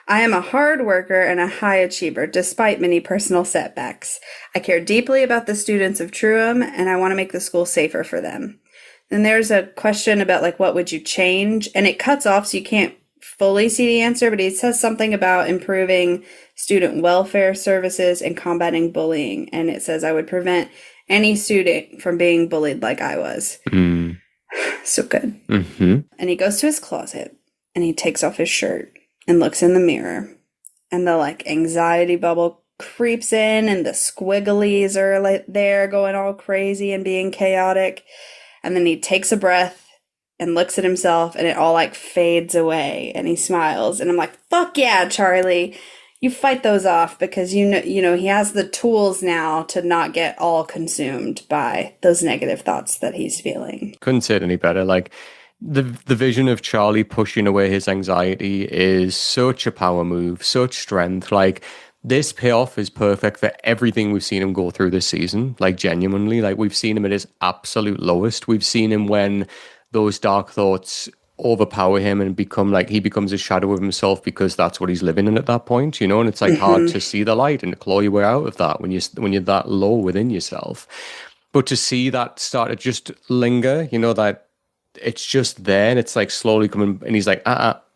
I am a hard worker and a high achiever, despite many personal setbacks. I care deeply about the students of Truham, and I want to make the school safer for them. Then there's a question about, like, what would you change? And it cuts off, so you can't fully see the answer, but he says something about improving student welfare services and combating bullying. And it says, I would prevent any student from being bullied like I was. So good. And he goes to his closet, and he takes off his shirt and looks in the mirror, and the like anxiety bubble creeps in, and the squigglies are like there going all crazy and being chaotic. And then he takes a breath and looks at himself, and it all like fades away, and he smiles. And I'm like, fuck yeah, Charlie, you fight those off, because you know he has the tools now to not get all consumed by those negative thoughts that he's feeling. Couldn't say it any better. Like, the vision of Charlie pushing away his anxiety is such a power move, such strength. Like, this payoff is perfect for everything we've seen him go through this season. Like, genuinely, like, we've seen him at his absolute lowest. We've seen him when those dark thoughts overpower him and become like, he becomes a shadow of himself, because that's what he's living in at that point, you know. And it's like hard to see the light and to claw your way out of that when you're that low within yourself. But to see that start to just linger, you know, that it's just there, and it's like slowly coming, and he's like,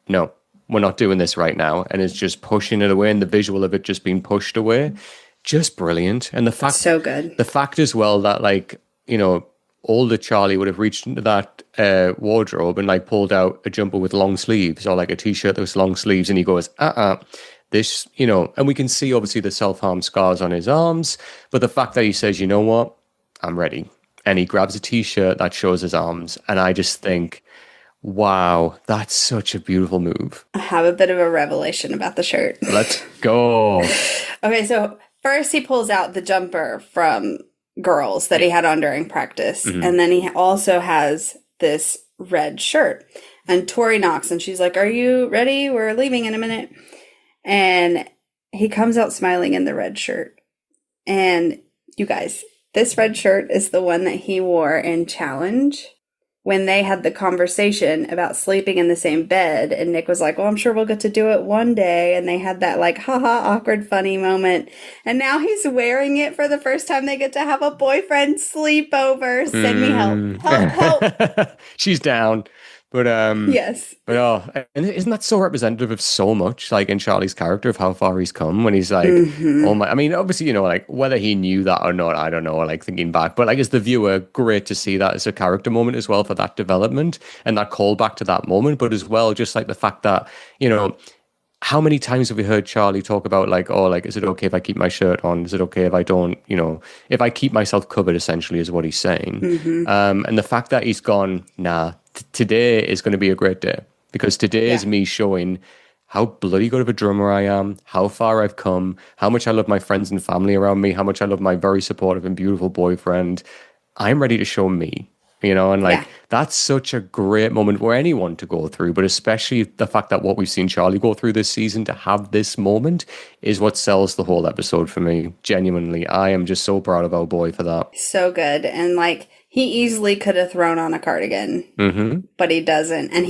no, we're not doing this right now, and it's just pushing it away, and the visual of it just being pushed away, just brilliant. And the fact, so good. The fact as well that, like, you know, older Charlie would have reached into that wardrobe and like pulled out a jumper with long sleeves, or like a t-shirt that was long sleeves, and he goes, this, you know. And we can see obviously the self-harm scars on his arms, but the fact that he says, you know what, I'm ready. And he grabs a t-shirt that shows his arms. And I just think, wow, that's such a beautiful move. I have a bit of a revelation about the shirt. Let's go. Okay, so first he pulls out the jumper from Girls that he had on during practice. And then he also has this red shirt. And Tori knocks, and she's like, are you ready? We're leaving in a minute. And he comes out smiling in the red shirt. And you guys, this red shirt is the one that he wore in Challenge. when they had the conversation about sleeping in the same bed, and Nick was like, well, I'm sure we'll get to do it one day. And they had that like, haha, awkward, funny moment. And now he's wearing it for the first time. They get to have a boyfriend sleepover. Send me help. Help. She's down. But yes. But and isn't that so representative of so much, like in Charlie's character, of how far he's come when he's like, oh my, I mean, obviously, you know, like whether he knew that or not, I don't know, like thinking back, but like as the viewer, great to see that as a character moment as well for that development and that callback to that moment, but as well, just like the fact that, you know, how many times have we heard Charlie talk about like, oh, like, is it okay if I keep my shirt on? Is it okay if I don't, you know, if I keep myself covered, essentially, is what he's saying. And the fact that he's gone, nah, today is going to be a great day because today is me showing how bloody good of a drummer I am, how far I've come, how much I love my friends and family around me, how much I love my very supportive and beautiful boyfriend. I'm ready to show me. You know, and like that's such a great moment for anyone to go through, but especially the fact that what we've seen Charlie go through this season to have this moment is what sells the whole episode for me. Genuinely, I am just so proud of our boy for that. So good. And like he easily could have thrown on a cardigan, but he doesn't. And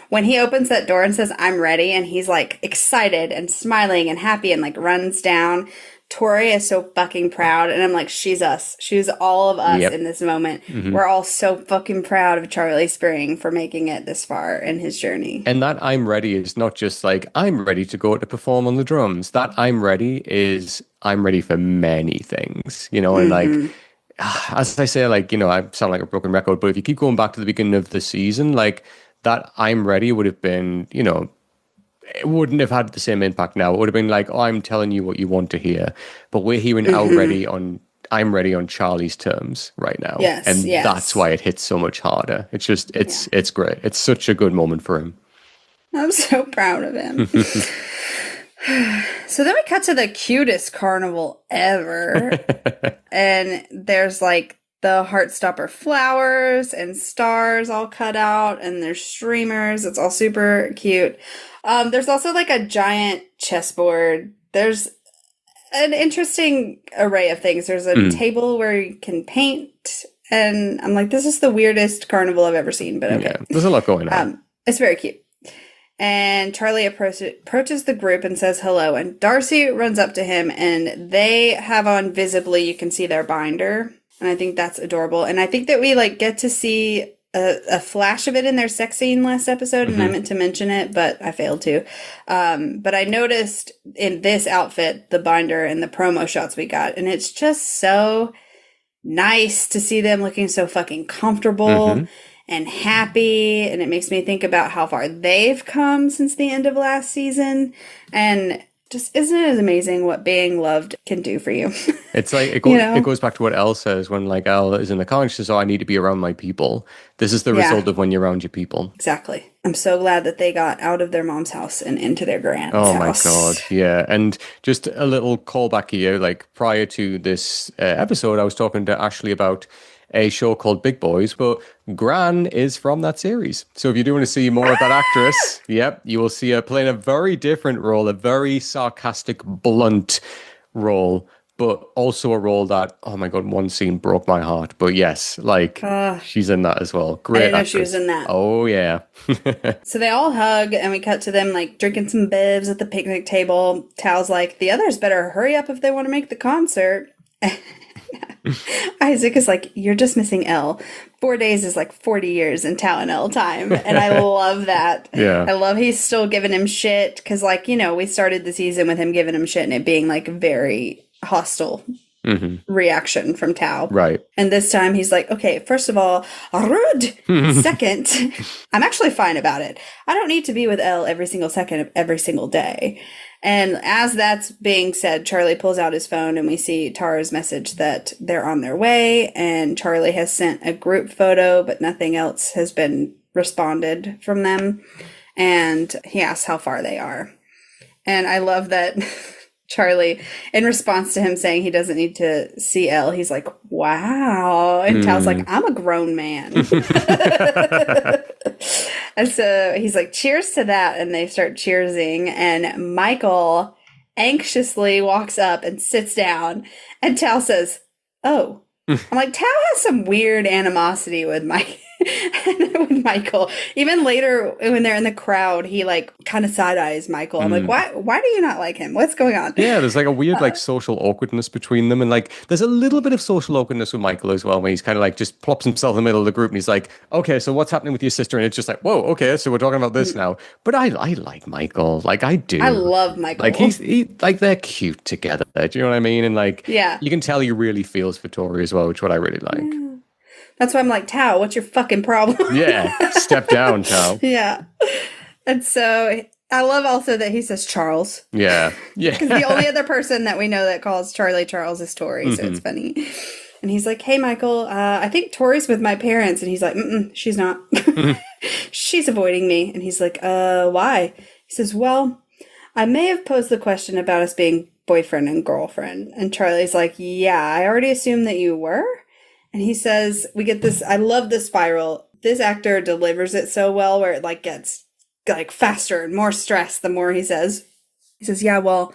when he opens that door and says, I'm ready, and he's like excited and smiling and happy and like runs down. Tori is so fucking proud, and I'm like, she's us. She's all of us in this moment. We're all so fucking proud of Charlie Spring for making it this far in his journey. And that I'm ready is not just like, I'm ready to go to perform on the drums. That I'm ready is, I'm ready for many things, you know, and like, as I say, like, you know, I sound like a broken record, but if you keep going back to the beginning of the season, like, that I'm ready would have been, you know, it wouldn't have had the same impact now. It would have been like, oh, I'm telling you what you want to hear. But we're hearing I'm ready on Charlie's terms right now. Yes, and that's why it hits so much harder. It's just, it's great. It's such a good moment for him. I'm so proud of him. So then we cut to the cutest carnival ever. And there's like the Heartstopper flowers and stars all cut out, and there's streamers. It's all super cute. There's also like a giant chessboard. There's an interesting array of things. There's a table where you can paint, and I'm like, this is the weirdest carnival I've ever seen, but okay. Yeah, there's a lot going on. It's very cute. And Charlie approaches the group and says hello, and Darcy runs up to him, and they have on visibly, you can see their binder, and I think that's adorable. And I think that we like get to see a flash of it in their sex scene last episode, and I meant to mention it, but I failed to. But I noticed in this outfit, the binder and the promo shots we got, and it's just so nice to see them looking so fucking comfortable and happy, and it makes me think about how far they've come since the end of last season, and just isn't it amazing what being loved can do for you? It's like it goes back to what Elle says when like Elle is in the car and she says, oh, I need to be around my people. This is the result of when you're around your people. Exactly. I'm so glad that they got out of their mom's house and into their grand's house. Oh my God. Yeah. And just a little callback here, like prior to this episode, I was talking to Ashley about a show called Big Boys, but Gran is from that series. So if you do want to see more of that actress, you will see her playing a very different role, a very sarcastic, blunt role, but also a role that, oh my God, one scene broke my heart. But yes, like she's in that as well. Great. I didn't know actress. She was in that. Oh yeah. So they all hug, and we cut to them like drinking some bibs at the picnic table. Tal's like, the others better hurry up if they want to make the concert. Isaac is like, you're just missing Elle. 4 days is like 40 years in Tao and Elle time. And I love that. Yeah. I love he's still giving him shit. Because, like, you know, we started the season with him giving him shit and it being like very hostile reaction from Tao. Right. And this time he's like, okay, first of all, rude. Second, I'm actually fine about it. I don't need to be with Elle every single second of every single day. And as that's being said, Charlie pulls out his phone and we see Tara's message that they're on their way. And Charlie has sent a group photo, but nothing else has been responded from them. And he asks how far they are. And I love that Charlie, in response to him saying he doesn't need to see Elle, he's like, wow. And Tao's like, I'm a grown man. And so he's like, cheers to that. And they start cheersing. And Michael anxiously walks up and sits down. And Tao says, oh. I'm like, Tao has some weird animosity with Mike. With Michael. Even later when they're in the crowd, he like kind of side eyes Michael. I'm like, why do you not like him? What's going on? Yeah, there's like a weird like social awkwardness between them, and like there's a little bit of social awkwardness with Michael as well, where he's kind of like just plops himself in the middle of the group and he's like, okay, so what's happening with your sister? And it's just like, whoa, okay, so we're talking about this now. But I like Michael. Like I do. I love Michael. Like like they're cute together. Do you know what I mean? And like you can tell he really feels for Tori as well, which is what I really like. Yeah. That's why I'm like, Tao, what's your fucking problem? Yeah, step down, Tao. Yeah. And so I love also that he says Charles. Yeah. Because the only other person that we know that calls Charlie Charles is Tori, so it's funny. And he's like, hey, Michael, I think Tori's with my parents. And he's like, she's not. She's avoiding me. And he's like, why? He says, well, I may have posed the question about us being boyfriend and girlfriend. And Charlie's like, yeah, I already assumed that you were. And he says, we get this, I love the spiral. This actor delivers it so well where it like gets like faster and more stress the more he says. He says, yeah, well,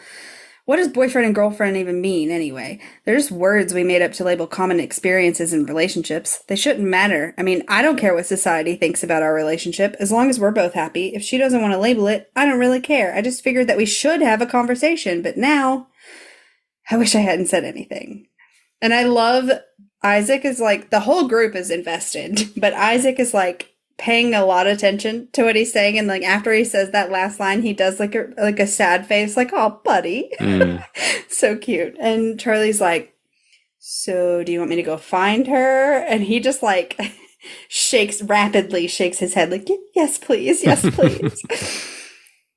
what does boyfriend and girlfriend even mean anyway? They're just words we made up to label common experiences in relationships. They shouldn't matter. I mean, I don't care what society thinks about our relationship as long as we're both happy. If she doesn't want to label it, I don't really care. I just figured that we should have a conversation, but now I wish I hadn't said anything. And I love Isaac is like, the whole group is invested, but Isaac is like paying a lot of attention to what he's saying. And like after he says that last line, he does like a sad face, like, oh, buddy. So cute. And Charlie's like, so do you want me to go find her? And he just like rapidly shakes his head like, yes, please. Yes, please.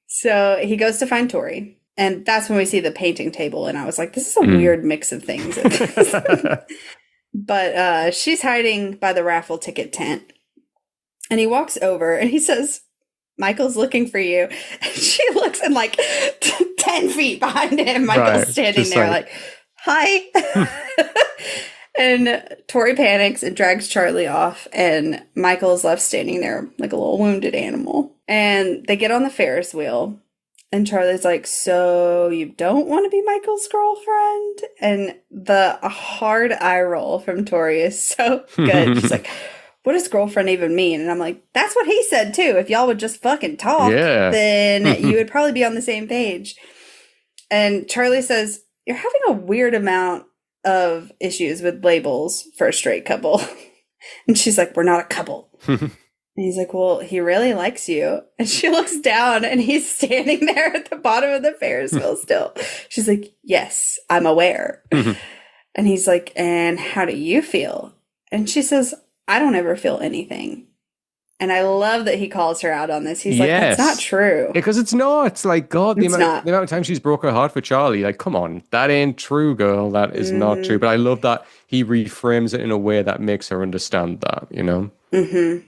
So he goes to find Tori. And that's when we see the painting table. And I was like, this is a weird mix of things. But she's hiding by the raffle ticket tent. And he walks over and he says, Michael's looking for you. And she looks and like 10 feet behind him, Michael's standing there like, hi. And Tori panics and drags Charlie off. And Michael's left standing there like a little wounded animal. And they get on the Ferris wheel. And Charlie's like, so you don't want to be Michael's girlfriend? And the hard eye roll from Tori is so good. She's like, what does girlfriend even mean? And I'm like, that's what he said too. If y'all would just fucking talk, then you would probably be on the same page. And Charlie says, you're having a weird amount of issues with labels for a straight couple. And she's like, we're not a couple. And he's like, well, he really likes you. And she looks down and he's standing there at the bottom of the Ferris wheel still. She's like, yes, I'm aware. And he's like, and how do you feel? And she says, I don't ever feel anything. And I love that he calls her out on this. He's like, that's not true. Because it's not. It's like, God, the amount of time she's broke her heart for Charlie. Like, come on, that ain't true, girl. That is not true. But I love that he reframes it in a way that makes her understand that, you know?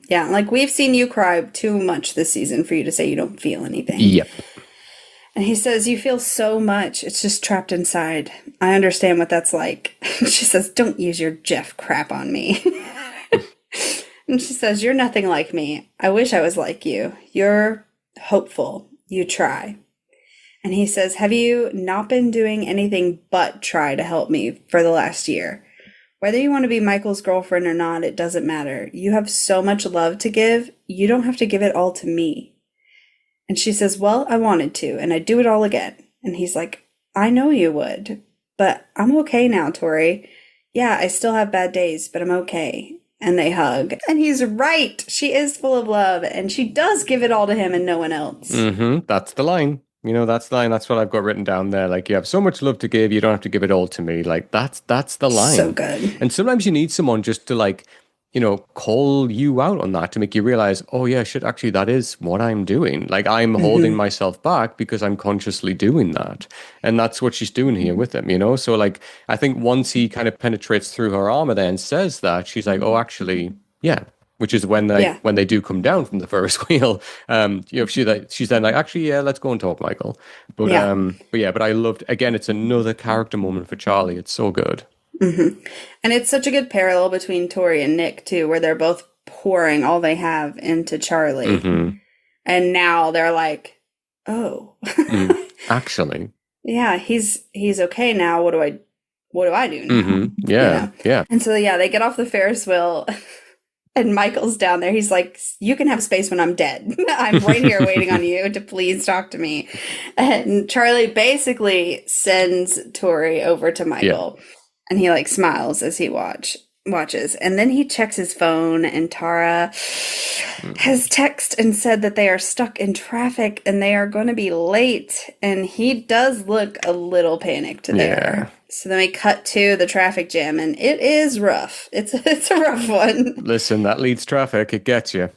Yeah, like we've seen you cry too much this season for you to say you don't feel anything. Yep. And he says, you feel so much. It's just trapped inside. I understand what that's like. She says, don't use your Jeff crap on me. And she says, you're nothing like me. I wish I was like you. You're hopeful. You try. And he says, have you not been doing anything but try to help me for the last year? Whether you want to be Michael's girlfriend or not, it doesn't matter. You have so much love to give. You don't have to give it all to me. And she says, well, I wanted to, and I'd do it all again. And he's like, I know you would, but I'm okay now, Tori. Yeah, I still have bad days, but I'm okay. And they hug. And he's right. She is full of love, and she does give it all to him and no one else. That's the line. You know, that's the line. That's what I've got written down there. Like, you have so much love to give, you don't have to give it all to me. Like, that's the line. So good. And sometimes you need someone just to, like, you know, call you out on that to make you realize, oh yeah, shit, actually, that is what I'm doing. Like, I'm holding myself back because I'm consciously doing that. And that's what she's doing here with him, you know? So, like, I think once he kind of penetrates through her armor there and says that, she's like, oh, actually, yeah. Which is when they do come down from the Ferris wheel. You know, she's then like, actually, yeah, let's go and talk, Michael. But but I loved, again, it's another character moment for Charlie. It's so good. And it's such a good parallel between Tori and Nick too, where they're both pouring all they have into Charlie. And now they're like, oh, actually, yeah, he's okay now. What do I do now? Yeah. And so, yeah, they get off the Ferris wheel. And Michael's down there. He's like, you can have space when I'm dead. I'm right here waiting on you to please talk to me. And Charlie basically sends Tori over to Michael. And he like smiles as he watches. And then he checks his phone, and Tara has texted and said that they are stuck in traffic and they are going to be late. And he does look a little panicked there. So then we cut to the traffic jam, and it is rough. It's a rough one. Listen, that leads traffic. It gets you.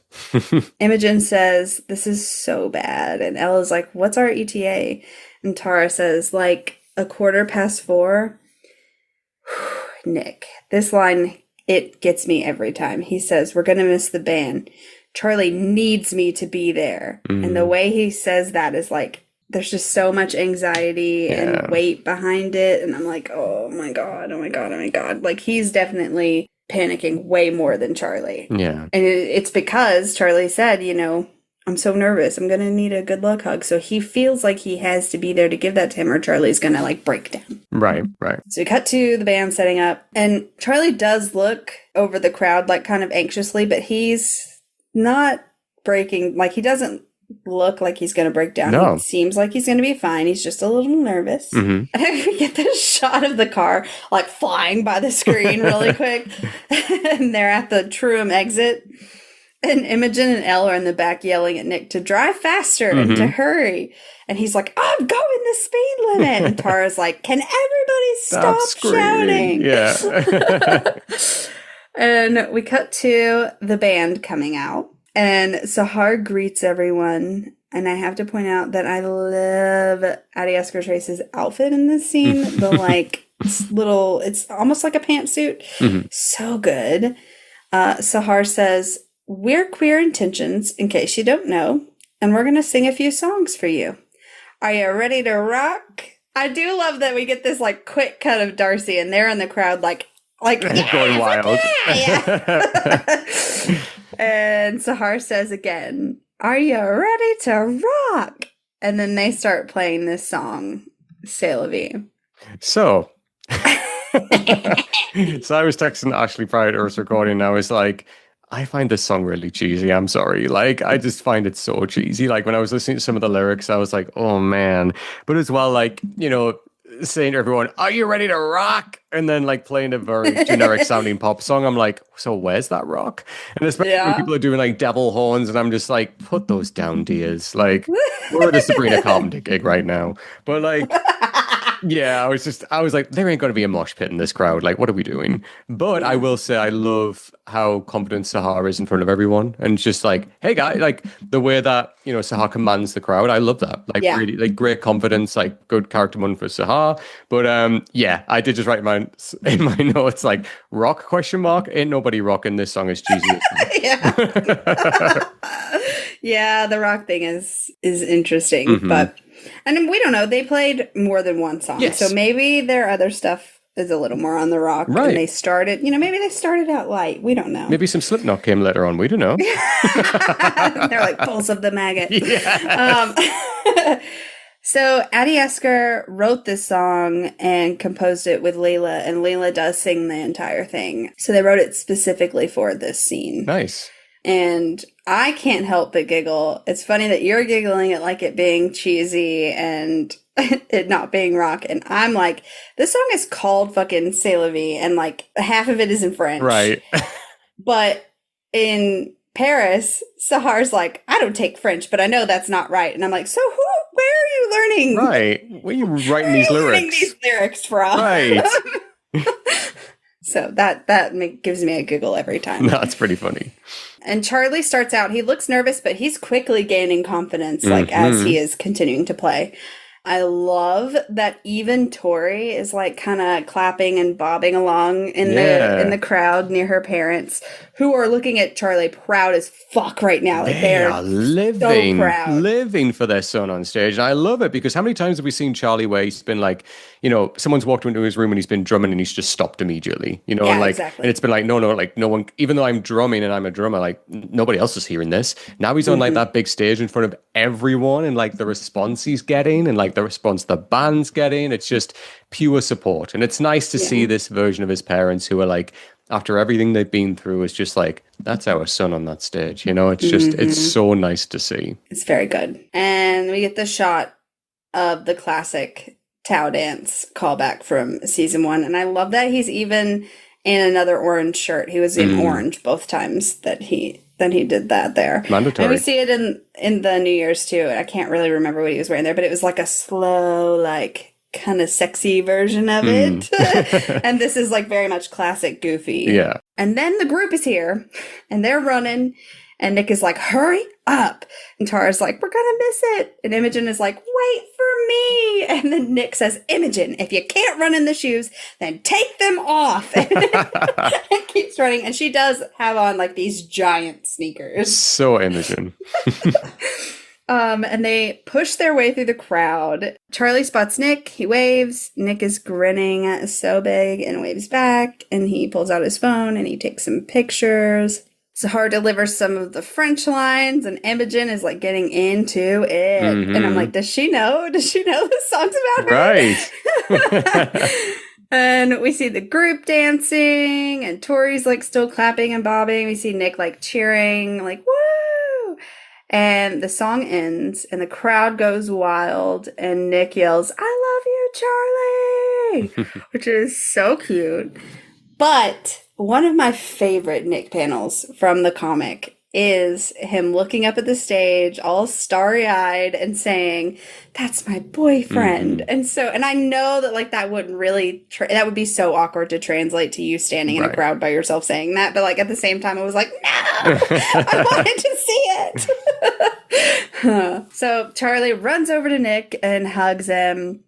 Imogen says, this is so bad. And Ella's like, what's our ETA? And Tara says, like 4:15. Nick, this line, it gets me every time. He says, we're going to miss the band. Charlie needs me to be there. And the way he says that is like, there's just so much anxiety and weight behind it. And I'm like, oh my God, oh my God, oh my God. Like, he's definitely panicking way more than Charlie. Yeah. And it's because Charlie said, you know, I'm so nervous. I'm going to need a good luck hug. So he feels like he has to be there to give that to him, or Charlie's going to like break down. Right. So we cut to the band setting up, and Charlie does look over the crowd like kind of anxiously, but he's not breaking. Like, he doesn't look like he's going to break down. No. He seems like he's going to be fine. He's just a little nervous. And we get this shot of the car like flying by the screen really quick. And they're at the Truum exit. And Imogen and Elle are in the back yelling at Nick to drive faster and to hurry. And he's like, I'm going the speed limit. And Tara's like, can everybody stop shouting? Yeah. And we cut to the band coming out. And Sahar greets everyone. And I have to point out that I love Addie Oscar Trace's outfit in this scene. The like little, it's almost like a pantsuit. So good. Sahar says, we're Queer Intentions, in case you don't know, and we're going to sing a few songs for you. Are you ready to rock? I do love that we get this like quick cut of Darcy, and they're in the crowd like yeah, going wild. Yeah. And Sahar says again, are you ready to rock? And then they start playing this song, C'est la vie. So I was texting Ashley prior to us recording, and I was like, I find this song really cheesy. I'm sorry. Like, I just find it so cheesy. Like, when I was listening to some of the lyrics, I was like, oh man. But as well, like, you know, saying to everyone, are you ready to rock? And then like playing a very generic sounding pop song. I'm like, so where's that rock? And especially when people are doing like devil horns, and I'm just like, put those down, dears. Like, we're at a Sabrina Carpenter gig right now. But like, yeah, I was like, there ain't going to be a mosh pit in this crowd. Like, what are we doing? But I will say, I love how confident Sahar is in front of everyone. And it's just like, hey, guy, like the way that, you know, Sahar commands the crowd. I love that. Like, really, like great confidence, like good character moment for Sahar. But yeah, I did just write in my notes, like, rock question mark. Ain't nobody rocking this song as cheesy as Yeah. Yeah, the rock thing is interesting, but and we don't know. They played more than one song, so maybe their other stuff is a little more on the rock. Right. And they started, you know, maybe they started out light. We don't know. Maybe some Slipknot came later on. We don't know. They're like Pulse of the Maggot. Yeah. So Addie Esker wrote this song and composed it with Layla, and Layla does sing the entire thing. So they wrote it specifically for this scene. Nice. And I can't help but giggle. It's funny that you're giggling at like it being cheesy and it not being rock. And I'm like, this song is called fucking C'est la vie, and like half of it is in French. Right. But in Paris, Sahar's like, I don't take French, but I know that's not right. And I'm like, so where are you learning? Right. Where are you writing these lyrics? Learning these lyrics from? Right. So that gives me a giggle every time. That's pretty funny. And Charlie starts out, he looks nervous, but he's quickly gaining confidence, like, as he is continuing to play. I love that even Tori is, like, kind of clapping and bobbing along in the crowd near her parents, who are looking at Charlie proud as fuck right now. Like, they are living, so proud. Living for their son on stage. And I love it, because how many times have we seen Charlie where he's been like, you know, someone's walked into his room and he's been drumming and he's just stopped immediately, you know, and like, exactly. And it's been like, no, like no one, even though I'm drumming and I'm a drummer, like nobody else is hearing this. Now he's on like that big stage in front of everyone, and like the response he's getting and like the response the band's getting, it's just pure support. And it's nice to see this version of his parents who are like, after everything they've been through is just like, that's our son on that stage. You know, it's just, it's so nice to see. It's very good. And we get the shot of the classic Tao dance callback from season 1. And I love that he's even in another orange shirt. He was in orange both times that he did that there. Mandatory. And we see it in the New Year's too. I can't really remember what he was wearing there, but it was like a slow, like kind of sexy version of it. And this is like very much classic Goofy. Yeah. And then the group is here and they're running and Nick is like, hurry up. And Tara's like, we're going to miss it. And Imogen is like, wait for me. And then Nick says, Imogen, if you can't run in the shoes, then take them off. And keeps running. And she does have on like these giant sneakers. So Imogen. And they push their way through the crowd. Charlie spots Nick. He waves. Nick is grinning so big and waves back. And he pulls out his phone and he takes some pictures. Zahar delivers some of the French lines, and Imogen is like getting into it. And I'm like, does she know? Does she know this song's about her? Right. And we see the group dancing, and Tori's like still clapping and bobbing. We see Nick like cheering, like, woo! And the song ends, and the crowd goes wild, and Nick yells, I love you, Charlie! Which is so cute. But one of my favorite Nick panels from the comic is him looking up at the stage, all starry-eyed, and saying, that's my boyfriend. And I know that like that wouldn't really, that would be so awkward to translate to you standing in a crowd by yourself saying that. But like at the same time, I was like, no, I wanted to see it. So Charlie runs over to Nick and hugs him.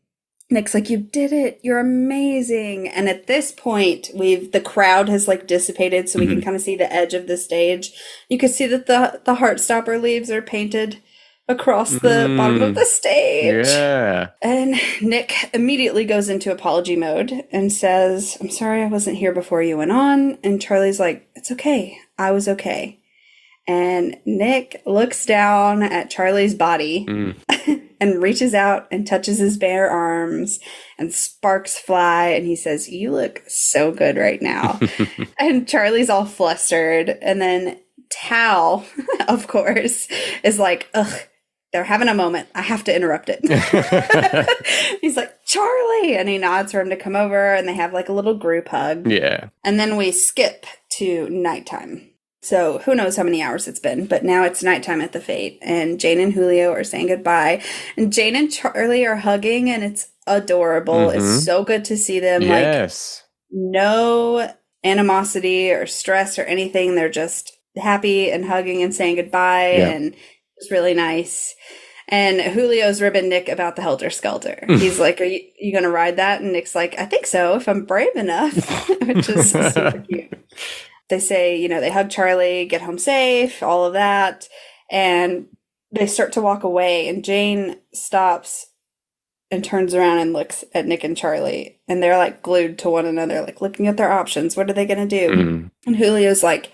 Nick's like, you did it. You're amazing. And at this point, the crowd has like dissipated so we can kind of see the edge of the stage. You can see that the Heartstopper leaves are painted across the bottom of the stage. Yeah. And Nick immediately goes into apology mode and says, I'm sorry I wasn't here before you went on. And Charlie's like, it's okay. I was okay. And Nick looks down at Charlie's body and reaches out and touches his bare arms, and sparks fly, and he says, you look so good right now. And Charlie's all flustered. And then Tal, of course, is like, ugh, they're having a moment. I have to interrupt it. He's like, Charlie! And he nods for him to come over, and they have like a little group hug. Yeah. And then we skip to nighttime. So who knows how many hours it's been, but now it's nighttime at the Fete, and Jane and Julio are saying goodbye, and Jane and Charlie are hugging, and it's adorable. It's so good to see them. Yes. Like, no animosity or stress or anything. They're just happy and hugging and saying goodbye, and it's really nice. And Julio's ribbing Nick about the Helter Skelter. He's like, are you going to ride that? And Nick's like, I think so, if I'm brave enough, which is super cute. They say, they hug Charlie, get home safe, all of that. And they start to walk away. And Jane stops and turns around and looks at Nick and Charlie. And they're like glued to one another, like looking at their options. What are they going to do? And Julio's like,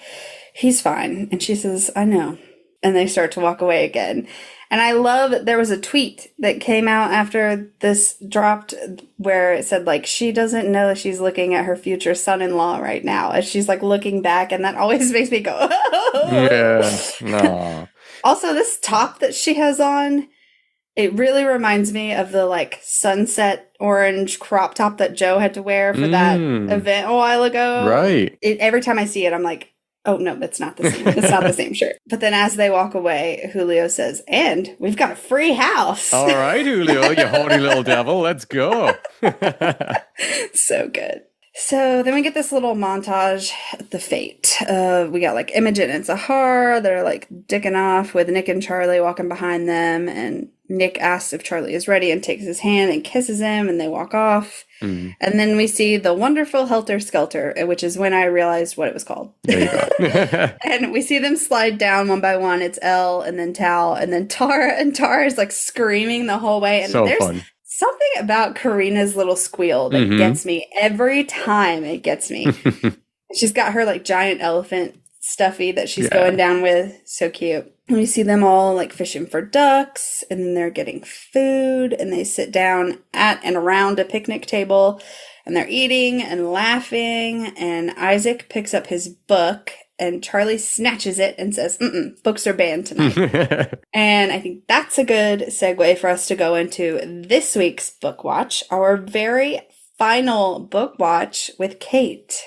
he's fine. And she says, I know. And they start to walk away again. And I love, there was a tweet that came out after this dropped where it said, like, she doesn't know she's looking at her future son-in-law right now as she's, like, looking back. And that always makes me go, oh. Yeah. No. Also, this top that she has on, it really reminds me of the, like, sunset orange crop top that Joe had to wear for that event a while ago. Right. Every time I see it, I'm like, oh, no, that's not the same. It's not the same shirt. But then as they walk away, Julio says, and we've got a free house. All right, Julio, you horny little devil. Let's go. So good. So then we get this little montage at the Fete. We got like Imogen and Zahar. They're like dicking off with Nick and Charlie walking behind them. And Nick asks if Charlie is ready and takes his hand and kisses him, and they walk off. And then we see the wonderful Helter Skelter, which is when I realized what it was called. There you go. And we see them slide down one by one. It's Elle and then Tal and then Tara. And Tara is like screaming the whole way. And so there's fun. Something about Karina's little squeal that gets me every time. It gets me. She's got her like giant elephant stuffy that she's going down with. So cute. And we see them all like fishing for ducks, and then they're getting food, and they sit down at and around a picnic table, and they're eating and laughing, and Isaac picks up his book, and Charlie snatches it and says, books are banned tonight. And I think that's a good segue for us to go into this week's book watch, our very final book watch with Kate.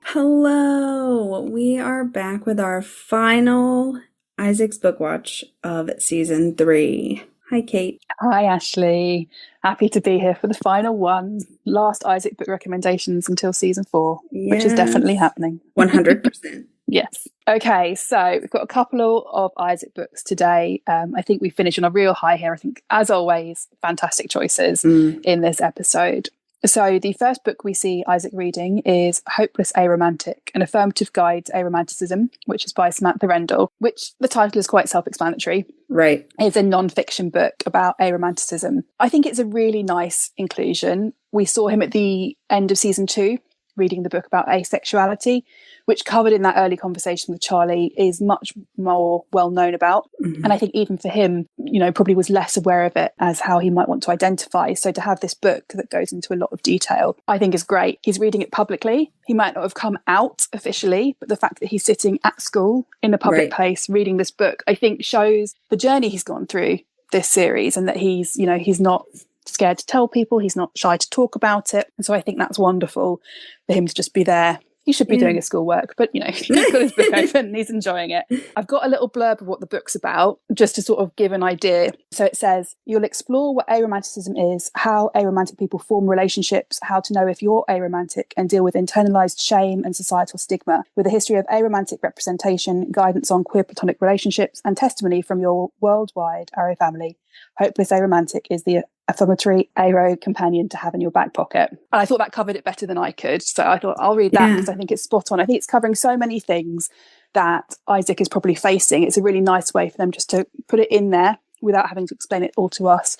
Hello! We are back with our final Isaac's book watch of season 3. Hi, Kate. Hi, Ashley. Happy to be here for the final one. Last Isaac book recommendations until season 4, which is definitely happening. 100%. Yes. Okay, so we've got a couple of Isaac books today. I think we finished on a real high here. I think, as always, fantastic choices in this episode. So the first book we see Isaac reading is Hopeless Aromantic, an affirmative guide to aromanticism, which is by Samantha Rendell, which the title is quite self-explanatory. Right. It's a non-fiction book about aromanticism. I think it's a really nice inclusion. We saw him at the end of season 2 reading the book about asexuality, which covered in that early conversation with Charlie is much more well known about. And I think even for him, probably was less aware of it as how he might want to identify. So to have this book that goes into a lot of detail, I think is great. He's reading it publicly. He might not have come out officially, but the fact that he's sitting at school in a public place reading this book, I think shows the journey he's gone through this series, and that he's not scared to tell people, he's not shy to talk about it. And so I think that's wonderful for him to just be there. He should be doing his schoolwork, but he's got his book open and he's enjoying it. I've got a little blurb of what the book's about, just to sort of give an idea. So it says, you'll explore what aromanticism is, how aromantic people form relationships, how to know if you're aromantic, and deal with internalized shame and societal stigma, with a history of aromantic representation, guidance on queer platonic relationships, and testimony from your worldwide Arrow family. Hopeless Aromantic is the affirmatory Arrow companion to have in your back pocket. And I thought that covered it better than I could. So I thought I'll read that because I think it's spot on. I think it's covering so many things that Isaac is probably facing. It's a really nice way for them just to put it in there without having to explain it all to us.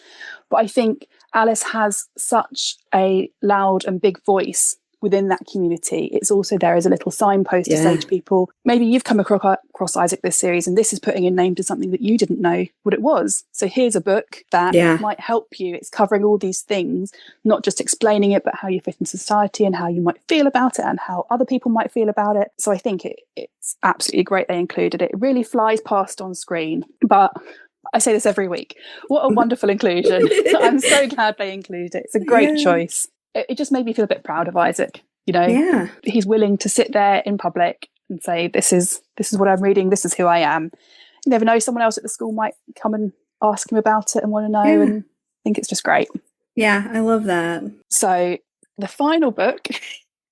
But I think Alice has such a loud and big voice within that community. It's also there as a little signpost to say to people, maybe you've come across Isaac this series and this is putting a name to something that you didn't know what it was. So here's a book that might help you. It's covering all these things, not just explaining it, but how you fit in society and how you might feel about it and how other people might feel about it. So I think it's absolutely great they included it. It really flies past on screen, but I say this every week. What a wonderful inclusion. I'm so glad they included it. It's a great choice. It just made me feel a bit proud of Isaac. He's willing to sit there in public and say, this is what I'm reading, this is who I am. You never know, someone else at the school might come and ask him about it and want to know, and I think it's just great. Yeah, I love that. So the final book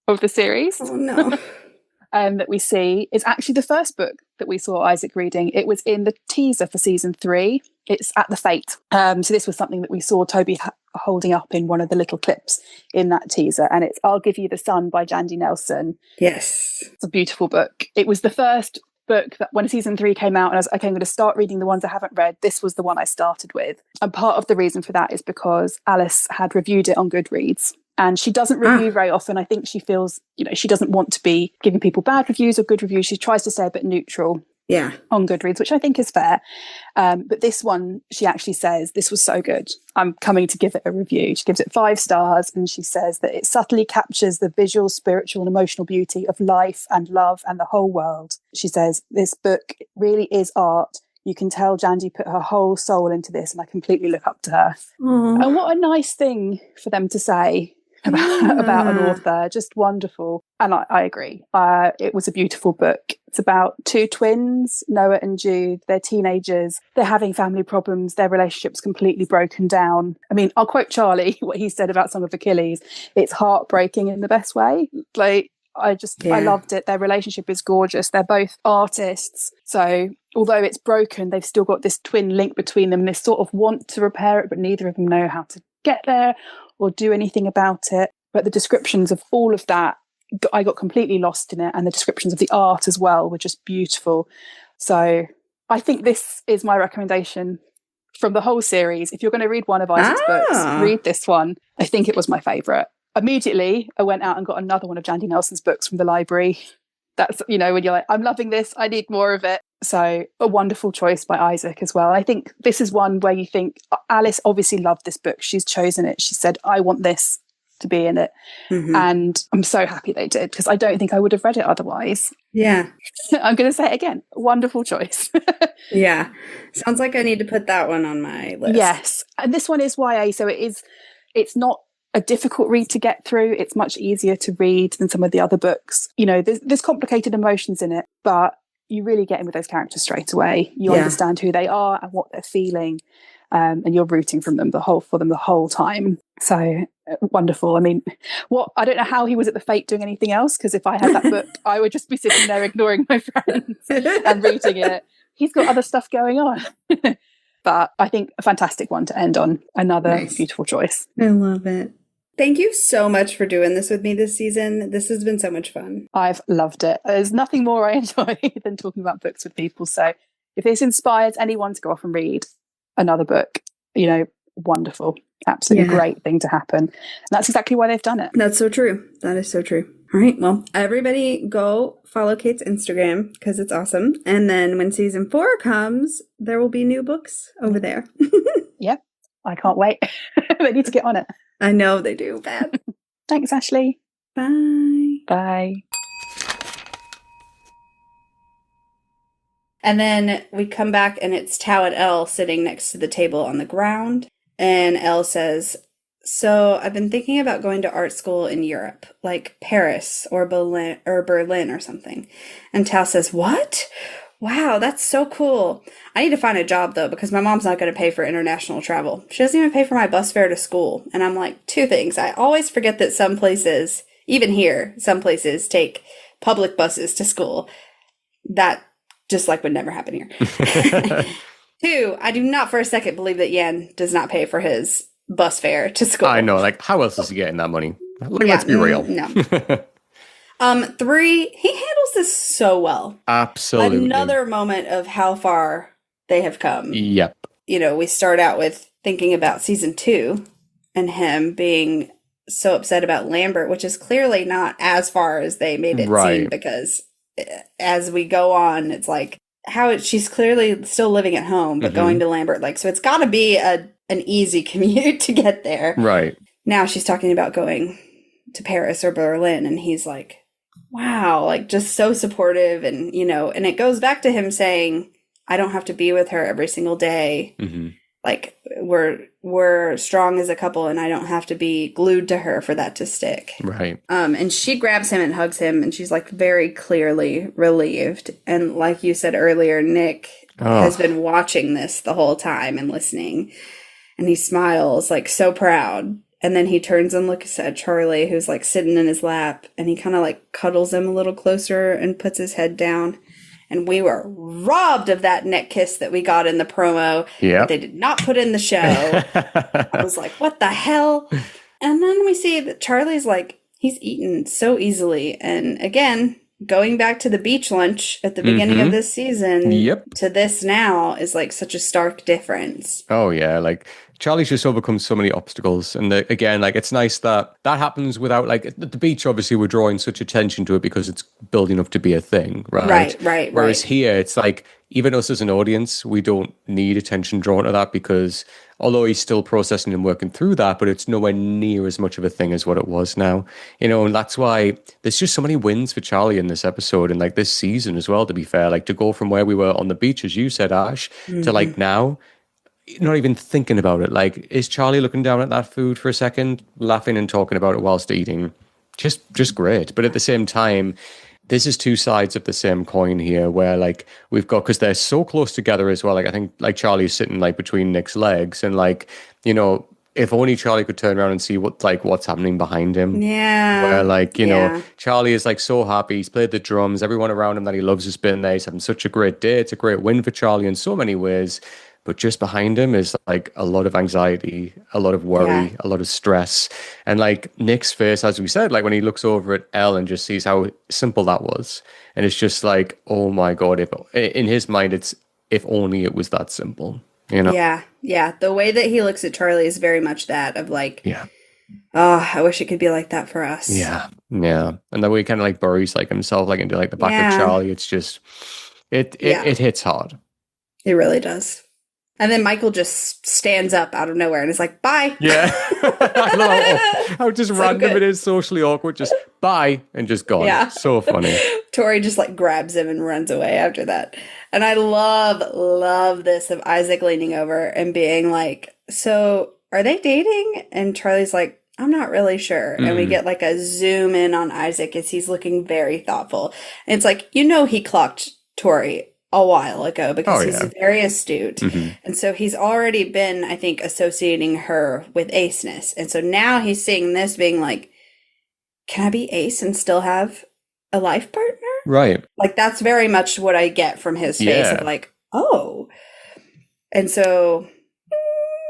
of the series that we see is actually the first book that we saw Isaac reading. It was in the teaser for season 3. It's At the Fete. So this was something that we saw Toby holding up in one of the little clips in that teaser, and it's I'll Give You the Sun by Jandy Nelson. Yes. It's a beautiful book. It was the first book that when season 3 came out and I was okay, I'm going to start reading the ones I haven't read. This was the one I started with. And part of the reason for that is because Alice had reviewed it on Goodreads. And she doesn't review very often. I think she feels, she doesn't want to be giving people bad reviews or good reviews. She tries to stay a bit neutral on Goodreads, which I think is fair. But this one, she actually says, this was so good, I'm coming to give it a review. She gives it 5 stars, and she says that it subtly captures the visual, spiritual and emotional beauty of life and love and the whole world. She says, this book really is art. You can tell Jandy put her whole soul into this, and I completely look up to her. Aww. And what a nice thing for them to say about an author. Just wonderful. And I agree. It was a beautiful book. It's about 2 twins, Noah and Jude. They're teenagers. They're having family problems. Their relationship's completely broken down. I mean, I'll quote Charlie, what he said about Song of Achilles. It's heartbreaking in the best way. I loved it. Their relationship is gorgeous. They're both artists. So although it's broken, they've still got this twin link between them. They sort of want to repair it, but neither of them know how to get there or do anything about it. But the descriptions of all of that, I got completely lost in it. And the descriptions of the art as well were just beautiful. So I think this is my recommendation from the whole series. If you're going to read one of Isaac's books, read this one. I think it was my favourite. Immediately, I went out and got another one of Jandy Nelson's books from the library. That's, when you're like, I'm loving this, I need more of it. So a wonderful choice by Isaac as well. I think this is one where you think Alice obviously loved this book. She's chosen it. She said, I want this to be in it. And I'm so happy they did, because I don't think I would have read it otherwise. Yeah. I'm going to say it again. Wonderful choice. Yeah. Sounds like I need to put that one on my list. Yes. And this one is YA, so it's not a difficult read to get through. It's much easier to read than some of the other books. You know, there's complicated emotions in it, but you really get in with those characters straight away. You understand who they are and what they're feeling, and you're rooting for them the whole time. So wonderful. I mean, I don't know how he was at the Fete doing anything else, because if I had that book, I would just be sitting there ignoring my friends and reading it. He's got other stuff going on. But I think a fantastic one to end on. Another beautiful choice. I love it. Thank you so much for doing this with me this season. This has been so much fun. I've loved it. There's nothing more I enjoy than talking about books with people. So if this inspires anyone to go off and read another book, you know, wonderful. Absolutely great thing to happen. And that's exactly why they've done it. That's so true. That is so true. All right. Well, everybody go follow Kate's Instagram, because it's awesome. And then when season 4 comes, there will be new books over there. Yep. I can't wait. They need to get on it. I know they do. Bad. Thanks, Ashley. Bye. Bye. And then we come back and it's Tao and Elle sitting next to the table on the ground. And Elle says, so I've been thinking about going to art school in Europe, like Paris or Berlin or something. And Tao says, what? Wow, that's so cool. I need to find a job, though, because my mom's not going to pay for international travel. She doesn't even pay for my bus fare to school. And I'm like, 2 things. I always forget that some places, even here, some places take public buses to school. That just like would never happen here. 2, I do not for a second believe that Yan does not pay for his bus fare to school. I know, like, how else is he getting that money? Let's be real. No. 3, he handles this so well. Absolutely. Another moment of how far they have come. Yep. You know, we start out with thinking about season 2 and him being so upset about Lambert, which is clearly not as far as they made it seem, because as we go on, it's like she's clearly still living at home, but going to Lambert, like, so it's got to be an easy commute to get there. Right. Now she's talking about going to Paris or Berlin, and he's like, wow, like just so supportive. And, you know, and it goes back to him saying, I don't have to be with her every single day. Like we're strong as a couple, and I don't have to be glued to her for that to stick. Right. And she grabs him and hugs him, and she's like very clearly relieved. And like you said earlier, Nick has been watching this the whole time and listening, and he smiles like so proud. And then he turns and looks at Charlie, who's like sitting in his lap, and he kind of like cuddles him a little closer and puts his head down. And we were robbed of that neck kiss that we got in the promo. Yeah. They did not put in the show. I was like, what the hell? And then we see that Charlie's like, he's eaten so easily. And again, going back to the beach lunch at the beginning of this season to this now is like such a stark difference. Oh, yeah. Like, Charlie's just overcome so many obstacles. And again, like, it's nice that happens without, like, at the beach, obviously, we're drawing such attention to it because it's building up to be a thing, right? Right. Whereas here, it's like, even us as an audience, we don't need attention drawn to that, because although he's still processing and working through that, but it's nowhere near as much of a thing as what it was now. You know, and that's why there's just so many wins for Charlie in this episode, and like this season as well, to be fair. Like, to go from where we were on the beach, as you said, Ash, to like now, not even thinking about it. Like, is Charlie looking down at that food for a second, laughing and talking about it whilst eating? Just great. But at the same time, this is 2 sides of the same coin here, where like we've got, because they're so close together as well. Like, I think like Charlie's sitting like between Nick's legs, and like, you know, if only Charlie could turn around and see what's happening behind him. Yeah. Where like, you know, Charlie is like so happy. He's played the drums. Everyone around him that he loves has been there. He's having such a great day. It's a great win for Charlie in so many ways. But just behind him is like a lot of anxiety, a lot of worry, a lot of stress. And like Nick's face, as we said, like when he looks over at Elle and just sees how simple that was. And it's just like, oh my God, if in his mind, it's if only it was that simple, you know? Yeah. The way that he looks at Charlie is very much that of like, oh, I wish it could be like that for us. Yeah. And the way he kind of like buries like himself like into like the back of Charlie, it's just... It hits hard. It really does. And then Michael just stands up out of nowhere and is like, bye. Yeah. I love how just so random good. It is, socially awkward. Just bye and just gone. Yeah. So funny. Tori just like grabs him and runs away after that. And I love this of Isaac leaning over and being like, so are they dating? And Charlie's like, I'm not really sure. And we get like a zoom in on Isaac as he's looking very thoughtful. And it's like, he clocked Tori a while ago because he's very astute. And so he's already been, I think, associating her with aceness. And so now he's seeing this being like, can I be ace and still have a life partner? Right. Like, that's very much what I get from his face of like, oh. And so,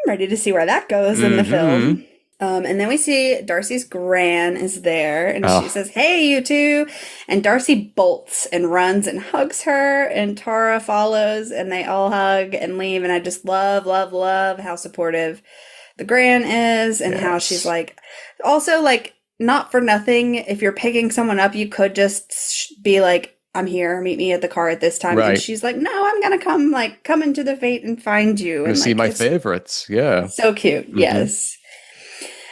ready to see where that goes in the film. And then we see Darcy's gran is there, and she says, hey, you two. And Darcy bolts and runs and hugs her, and Tara follows, and they all hug and leave. And I just love how supportive the gran is, and how she's like, also like, not for nothing, if you're picking someone up, you could just be like, I'm here, meet me at the car at this time. Right. And she's like, no, I'm going to come into the fete and find you. And see my favorites. Yeah. So cute. Yes.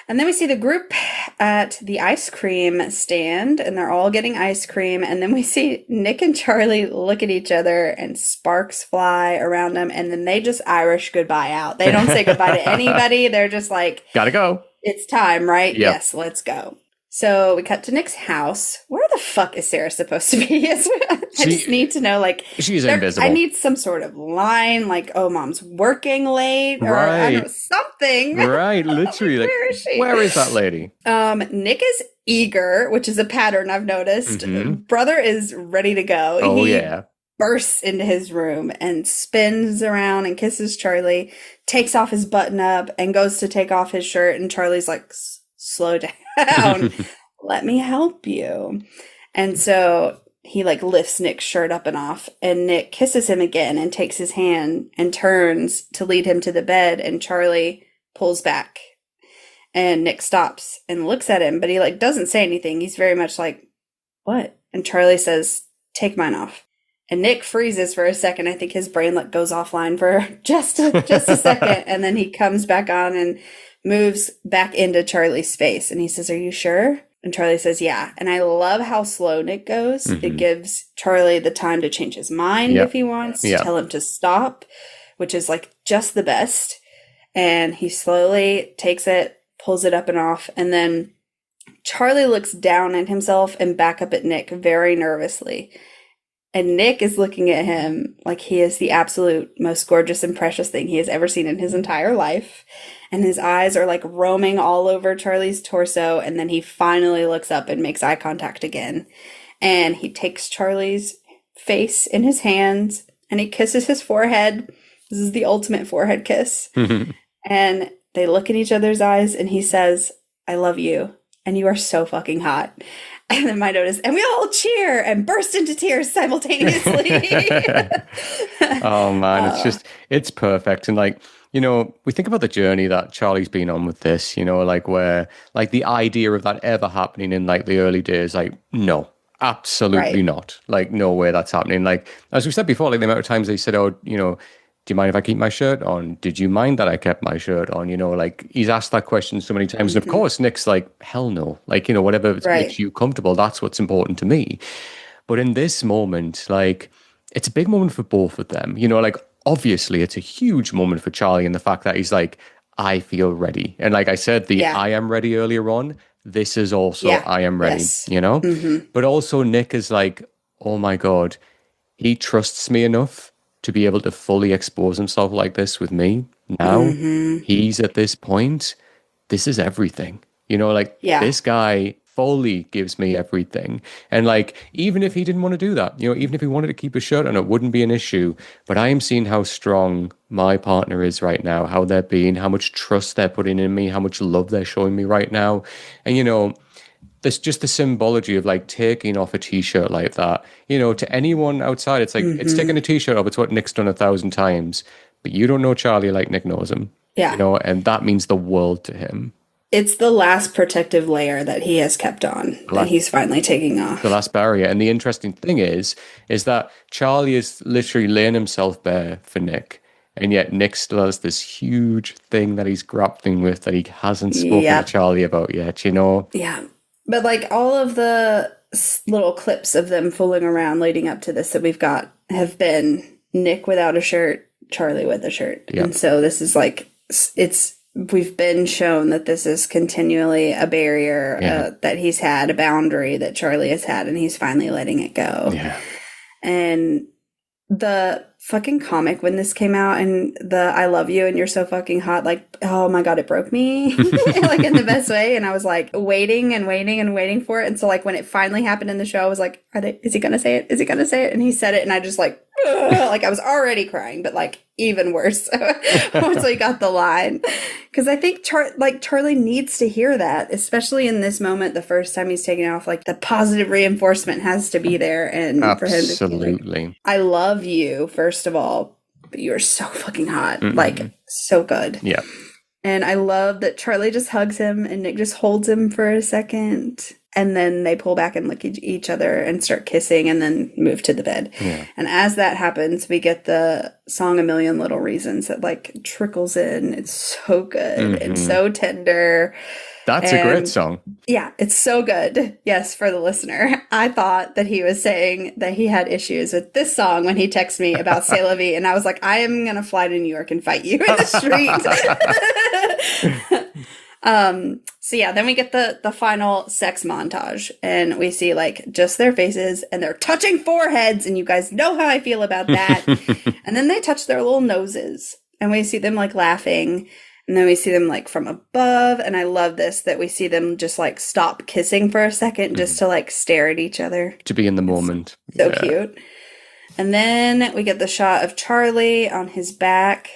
And then we see the group at the ice cream stand, and they're all getting ice cream. And then we see Nick and Charlie look at each other, and sparks fly around them. And then they just Irish goodbye out. They don't say goodbye to anybody. They're just like, gotta go. It's time, right? Yep. Yes, let's go. So we cut to Nick's house. Where the fuck is Sarah supposed to be? I just need to know, like... She's invisible. I need some sort of line, like, oh, mom's working late, or I don't know, something. Right, literally. Like, where is that lady? Nick is eager, which is a pattern I've noticed. Brother is ready to go. Oh, he bursts into his room and spins around and kisses Charlie, takes off his button-up, and goes to take off his shirt, and Charlie's like... slow down. Let me help you. And so he like lifts Nick's shirt up and off, and Nick kisses him again and takes his hand and turns to lead him to the bed, and Charlie pulls back, and Nick stops and looks at him, but he like doesn't say anything. He's very much like, what? And Charlie says, take mine off. And Nick freezes for a second. I think his brain like goes offline for just a second, and then he comes back on and moves back into Charlie's space, and he says, are you sure? And Charlie says, yeah. And I love how slow Nick goes. It gives Charlie the time to change his mind if he wants, to tell him to stop, which is like just the best. And he slowly takes it, pulls it up and off, and then Charlie looks down at himself and back up at Nick very nervously. And Nick is looking at him like he is the absolute most gorgeous and precious thing he has ever seen in his entire life. And his eyes are like roaming all over Charlie's torso. And then he finally looks up and makes eye contact again. And he takes Charlie's face in his hands and he kisses his forehead. This is the ultimate forehead kiss. And they look in each other's eyes and he says, I love you. And you are so fucking hot. And then my note is, and we all cheer and burst into tears simultaneously. Oh man, it's perfect. And like, we think about the journey that Charlie's been on with this, like where like the idea of that ever happening in like the early days, like, no, absolutely not. Like, no way that's happening. Like, as we said before, like the amount of times they said, oh, do you mind if I keep my shirt on? Did you mind that I kept my shirt on? Like he's asked that question so many times. And of course, Nick's like, hell no. Like, whatever makes you comfortable, that's what's important to me. But in this moment, like, it's a big moment for both of them. Like, obviously, it's a huge moment for Charlie in the fact that he's like, I feel ready. And like I said, I am ready earlier on. This is also I am ready, But also Nick is like, oh my God, he trusts me enough to be able to fully expose himself like this with me. Now he's at this point, this is everything. This guy fully gives me everything. And like, even if he didn't want to do that, even if he wanted to keep his shirt on, it wouldn't be an issue. But I am seeing how strong my partner is right now, how they're being, how much trust they're putting in me, how much love they're showing me right now. And there's just the symbology of like taking off a t-shirt like that, to anyone outside, it's like, it's taking a t-shirt off. It's what Nick's done 1,000 times, but you don't know Charlie like Nick knows him, and that means the world to him. It's the last protective layer that he has kept on that he's finally taking off. The last barrier. And the interesting thing is that Charlie is literally laying himself bare for Nick. And yet Nick still has this huge thing that he's grappling with that he hasn't spoken to Charlie about yet, you know? Yeah. But like all of the little clips of them fooling around leading up to this that we've got have been Nick without a shirt, Charlie with a shirt. Yep. And so this is like, we've been shown that this is continually a barrier that he's had, a boundary that Charlie has had, and he's finally letting it go. Yeah. And the fucking comic when this came out and the I love you and you're so fucking hot, like, oh my God, it broke me like in the best way. And I was like waiting and waiting and waiting for it. And so like when it finally happened in the show, I was like, is he going to say it? Is he going to say it? And he said it. And I just like I was already crying, but like even worse once I got the line. Because I think Charlie needs to hear that, especially in this moment, the first time he's taking off, like the positive reinforcement has to be there. And absolutely. For him to be like, I love you, first of all, but you're so fucking hot. Mm-hmm. Like so good. Yeah. And I love that Charlie just hugs him and Nick just holds him for a second. And then they pull back and look at each other and start kissing and then move to the bed. Yeah. And as that happens, we get the song A Million Little Reasons that like trickles in. It's so good. Mm-hmm. It's so tender. That's a great song. Yeah, it's so good. Yes, for the listener. I thought that he was saying that he had issues with this song when he texted me about C'est La Vie. And I was like, I am going to fly to New York and fight you in the street. So yeah, then we get the final sex montage and we see like just their faces and they're touching foreheads and you guys know how I feel about that. And then they touch their little noses and we see them like laughing and then we see them like from above. And I love this, that we see them just like stop kissing for a second just to like stare at each other. To be in the moment. So cute. And then we get the shot of Charlie on his back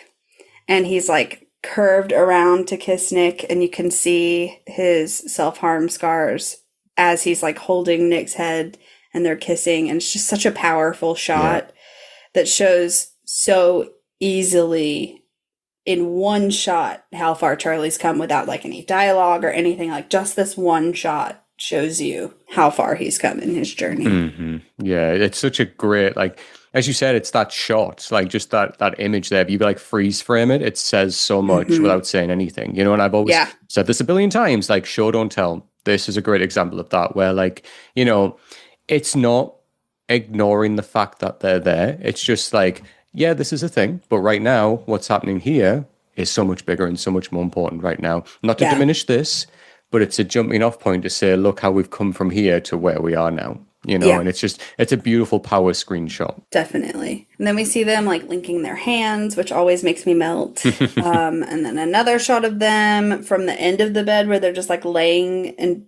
and he's like curved around to kiss Nick and you can see his self-harm scars as he's like holding Nick's head and they're kissing, and it's just such a powerful shot that shows so easily in one shot how far Charlie's come without like any dialogue or anything. Like just this one shot shows you how far he's come in his journey. Mm-hmm. Yeah, it's such a great, like, as you said, it's that shot, like just that image there. If you like freeze frame it, it says so much without saying anything, you know. And I've always said this a billion times, like show don't tell. This is a great example of that, where like, you know, it's not ignoring the fact that they're there. It's just like, yeah, this is a thing, but right now, what's happening here is so much bigger and so much more important right now. Not to diminish this, but it's a jumping off point to say, look how we've come from here to where we are now. You know, and it's a beautiful power screenshot. Definitely. And then we see them like linking their hands, which always makes me melt. And then another shot of them from the end of the bed where they're just like laying and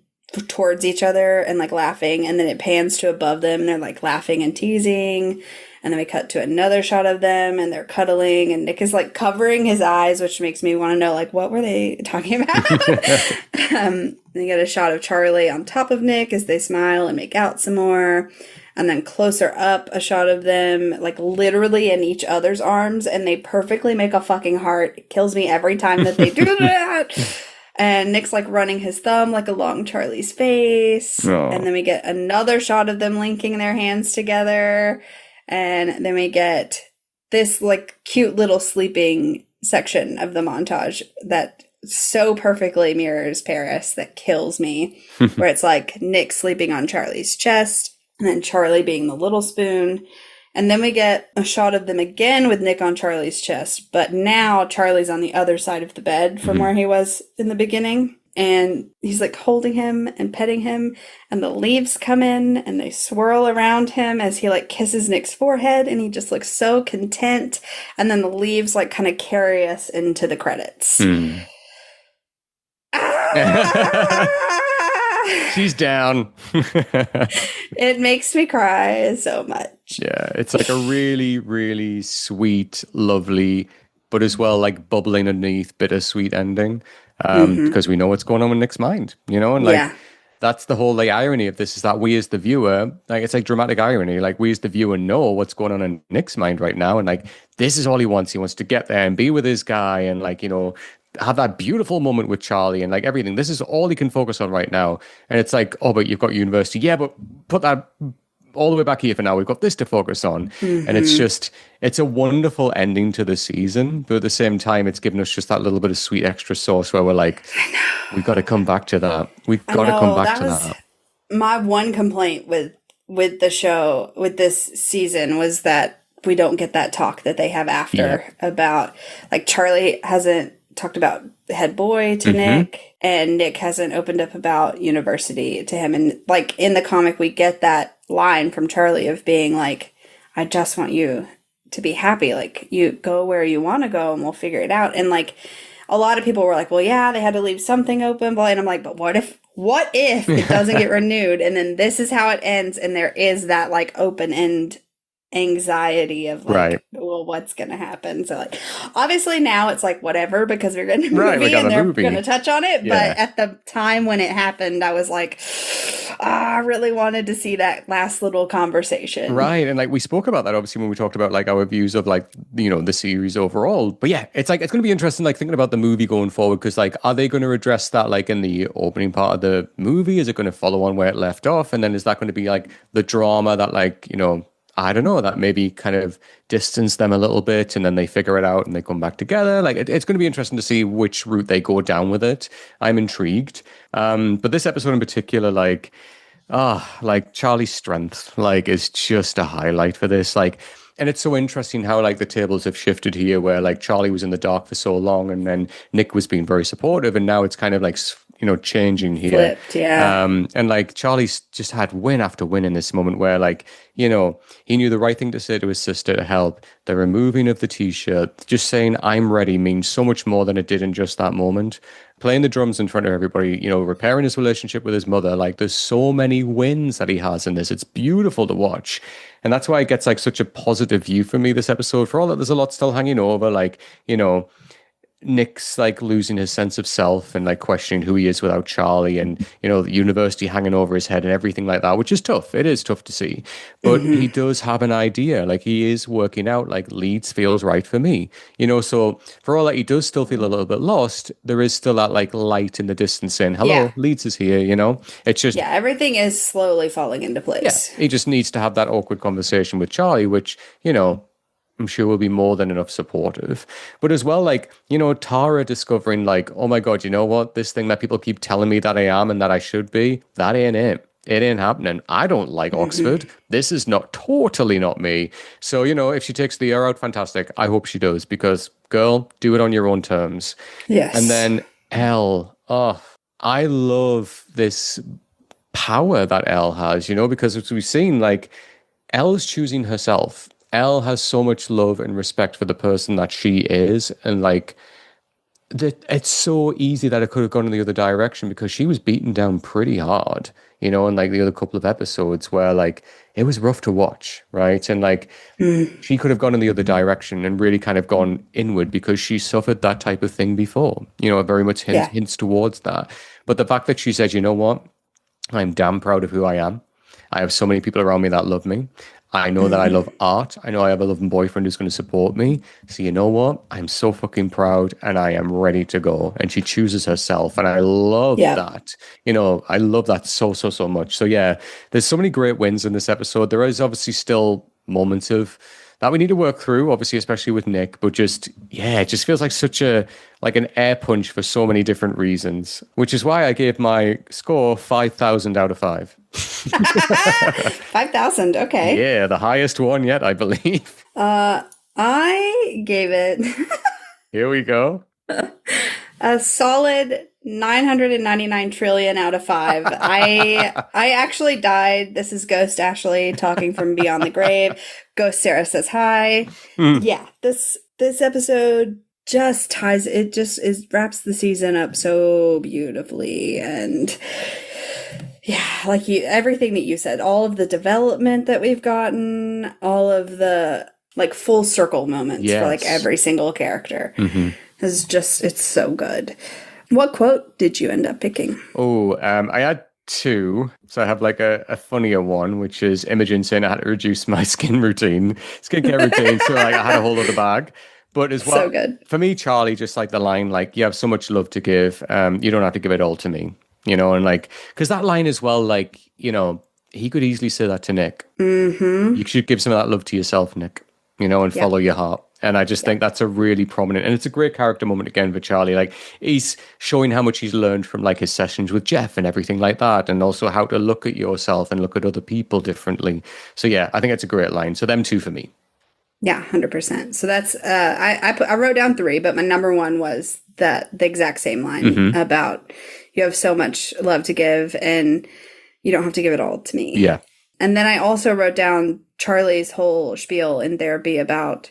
towards each other and like laughing. And then it pans to above them and they're like laughing and teasing. And then we cut to another shot of them and they're cuddling and Nick is like covering his eyes, which makes me want to know like, what were they talking about? Then you get a shot of Charlie on top of Nick as they smile and make out some more. And then closer up, a shot of them like literally in each other's arms and they perfectly make a fucking heart. It kills me every time that they do that. And Nick's like running his thumb like along Charlie's face. Oh. And then we get another shot of them linking their hands together. And then we get this like cute little sleeping section of the montage that so perfectly mirrors Paris that kills me, where it's like Nick sleeping on Charlie's chest and then Charlie being the little spoon. And then we get a shot of them again with Nick on Charlie's chest, but now Charlie's on the other side of the bed from where he was in the beginning. And he's like holding him and petting him and the leaves come in and they swirl around him as he like kisses Nick's forehead and he just looks so content. And then the leaves like kind of carry us into the credits. She's down. It makes me cry so much. Yeah, it's like a really, really sweet, lovely, but as well like bubbling underneath bittersweet ending. Because we know what's going on in Nick's mind, you know, and like that's the whole like irony of this, is that we as the viewer, like it's like dramatic irony, like we as the viewer know what's going on in Nick's mind right now, and like this is all he wants. He wants to get there and be with his guy, and like, you know, have that beautiful moment with Charlie and like everything. This is all he can focus on right now. And it's like, oh, but you've got university. Yeah, but put that all the way back here for now. We've got this to focus on. And it's a wonderful ending to the season. But at the same time, it's given us just that little bit of sweet extra sauce where we're like, we've got to come back to that. We've got to come back to that. My one complaint with the show, with this season, was that we don't get that talk that they have after about, like, Charlie hasn't talked about head boy to Nick, and Nick hasn't opened up about university to him. And like in the comic, we get that line from Charlie of being like, I just want you to be happy. Like, you go where you want to go and we'll figure it out. And like, a lot of people were like, well, yeah, they had to leave something open. Blah. And I'm like, but what if it doesn't get renewed? And then this is how it ends. And there is that like open end anxiety of like, well, what's going to happen? So like, obviously now it's like whatever, because we're getting a movie and they're going to touch on it. But at the time when it happened, I was like, I really wanted to see that last little conversation. Right. And like, we spoke about that obviously when we talked about like our views of like, you know, the series overall. But yeah, it's like, it's going to be interesting, like thinking about the movie going forward, because like, are they going to address that like in the opening part of the movie? Is it going to follow on where it left off? And then is that going to be like the drama that like, you know, I don't know, that maybe kind of distance them a little bit and then they figure it out and they come back together. Like it's going to be interesting to see which route they go down with it. I'm intrigued. But this episode in particular, like Charlie's strength, like, is just a highlight for this. Like, and it's so interesting how like the tables have shifted here, where like Charlie was in the dark for so long and then Nick was being very supportive, and now it's kind of like, you know, changing here. Flipped, yeah. And like Charlie's just had win after win in this moment where like, you know, he knew the right thing to say to his sister to help. The removing of the t-shirt, just saying I'm ready, means so much more than it did in just that moment. Playing the drums in front of everybody, you know, repairing his relationship with his mother. Like, there's so many wins that he has in this. It's beautiful to watch. And that's why it gets like such a positive view for me this episode, for all that there's a lot still hanging over. Like, you know, Nick's like losing his sense of self and like questioning who he is without Charlie, and you know, the university hanging over his head and everything like that, which is tough. It is tough to see, but he does have an idea. Like, he is working out, like, Leeds feels right for me, you know. So for all that he does still feel a little bit lost, there is still that like light in the distance saying, hello, Leeds is here, you know. It's just, everything is slowly falling into place. He just needs to have that awkward conversation with Charlie, which, you know, I'm sure will be more than enough supportive. But as well, like, you know, Tara discovering like, oh my God, you know what? This thing that people keep telling me that I am and that I should be, that ain't it. It ain't happening. I don't like Oxford. This is totally not me. So, you know, if she takes the year out, fantastic. I hope she does, because girl, do it on your own terms. Yes. And then Elle, I love this power that Elle has, you know, because as we've seen, like, Elle's choosing herself. Elle has so much love and respect for the person that she is, and like, it's so easy that it could have gone in the other direction, because she was beaten down pretty hard, you know, in like the other couple of episodes where like it was rough to watch, right? And like she could have gone in the other direction and really kind of gone inward, because she suffered that type of thing before, you know, very much hints towards that. But the fact that she said, you know what, I'm damn proud of who I am. I have so many people around me that love me. I know that I love art. I know I have a loving boyfriend who's going to support me. So you know what? I'm so fucking proud and I am ready to go. And she chooses herself. And I love that. You know, I love that so much. So yeah, there's so many great wins in this episode. There is obviously still moments of that we need to work through, obviously, especially with Nick. But just, yeah, it just feels like such a, like an air punch for so many different reasons, which is why I gave my score 5,000 out of 5. 5,000. Okay. Yeah, the highest one yet, I believe. I gave it. Here we go. A solid 999 trillion out of 5. I actually died. This is Ghost Ashley talking from beyond the grave. Ghost Sarah says hi. Yeah, this episode just ties, it just wraps the season up so beautifully. And yeah, like everything that you said, all of the development that we've gotten, all of the like full circle moments for like every single character. Is just, it's so good. What quote did you end up picking? Oh, I had 2. So I have like a funnier one, which is Imogen saying I had to reduce my skincare routine. So like I had a whole other bag. But as well, So good. For me, Charlie, just like the line, like, you have so much love to give. You don't have to give it all to me, and like, because that line as well, like, he could easily say that to Nick. Mm-hmm. You should give some of that love to yourself, Nick, and follow your heart. And I just think that's a really prominent, and it's a great character moment again for Charlie. Like, he's showing how much he's learned from like his sessions with Jeff and everything like that, and also how to look at yourself and look at other people differently. So yeah, I think it's a great line. So them two for me. Yeah, 100%. So that's I wrote down 3, but my number 1 was the exact same line about you have so much love to give and you don't have to give it all to me. Yeah. And then I also wrote down Charlie's whole spiel in therapy about,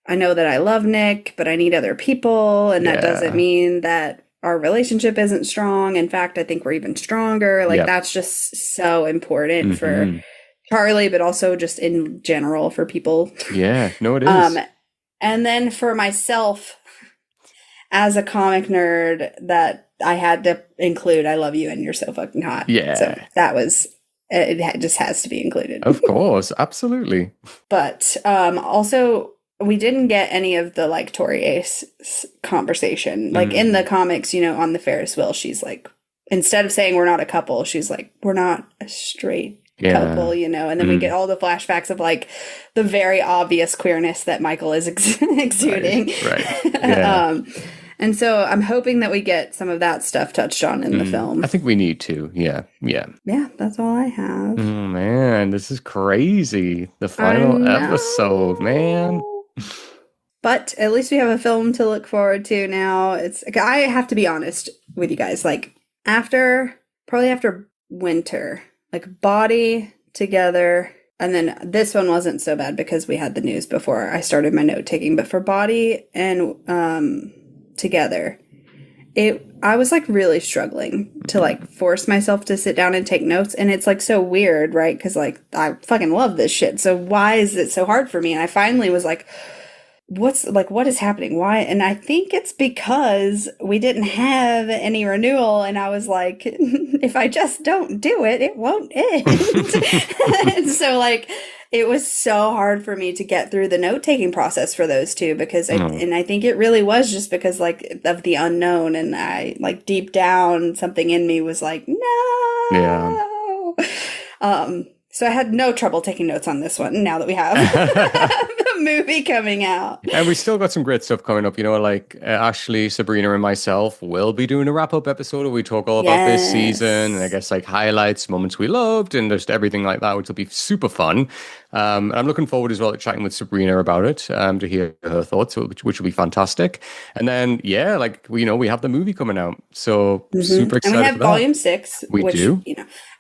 I know that I love Nick, but I need other people. And that doesn't mean that our relationship isn't strong. In fact, I think we're even stronger. Like, that's just so important for Charlie, but also just in general for people. Yeah, no, it is. And then for myself, as a comic nerd, that I had to include, I love you and you're so fucking hot. Yeah. So that was, it just has to be included. Of course, absolutely. But also, we didn't get any of the like Tori Ace conversation. Like in the comics, on the Ferris wheel, she's like, instead of saying we're not a couple, she's like, we're not a straight couple, and then we get all the flashbacks of like the very obvious queerness that Michael is exuding. Right. Yeah. And so I'm hoping that we get some of that stuff touched on in the film. I think we need to. Yeah. Yeah, that's all I have. Oh, man, this is crazy. The final episode, man. But at least we have a film to look forward to now. I have to be honest with you guys. Like, probably after winter, like Body, Together, and then this one wasn't so bad because we had the news before I started my note taking. But for Body and Together, I was like really struggling to like force myself to sit down and take notes, and it's like so weird, right? Because like I fucking love this shit, so why is it so hard for me? And I finally was like, what is happening? Why? And I think it's because we didn't have any renewal, and I was like, if I just don't do it, it won't end. And so like it was so hard for me to get through the note-taking process for those two because I think it really was just because like of the unknown, and I like deep down something in me was like, no. Yeah. So I had no trouble taking notes on this one now that we have the movie coming out. And we still got some great stuff coming up. Like Ashley, Sabrina, and myself will be doing a wrap-up episode where we talk all about this season, and I guess like highlights, moments we loved, and just everything like that, which will be super fun. And I'm looking forward as well to chatting with Sabrina about it, to hear her thoughts, which will be fantastic. And then, like, we have the movie coming out. So super excited. And we have volume 6. We do.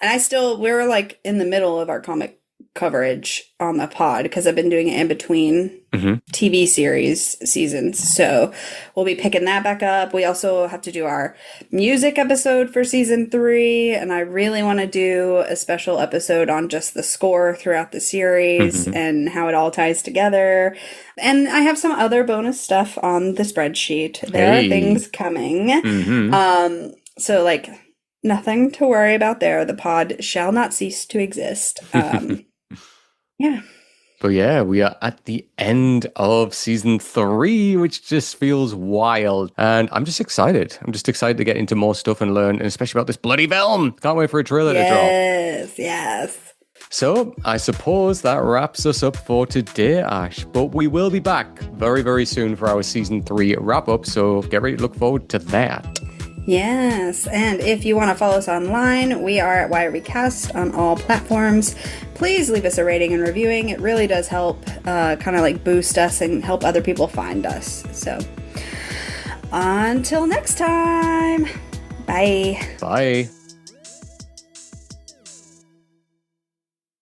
And we're like in the middle of our comic coverage on the pod because I've been doing it in between TV series seasons. So we'll be picking that back up. We also have to do our music episode for season 3. And I really want to do a special episode on just the score throughout the series and how it all ties together. And I have some other bonus stuff on the spreadsheet. There are things coming. So like nothing to worry about there. The pod shall not cease to exist. Yeah. But yeah, we are at the end of season 3, which just feels wild. And I'm just excited. I'm just excited to get into more stuff and learn, and especially about this bloody film. Can't wait for a trailer to drop. Yes. So I suppose that wraps us up for today, Ash. But we will be back very, very soon for our season 3 wrap-up. So get ready to look forward to that. Yes, and if you want to follow us online, we are at Why Are We Cast on all platforms. Please leave us a rating and reviewing. It really does help kind of like boost us and help other people find us. So until next time, bye. Bye.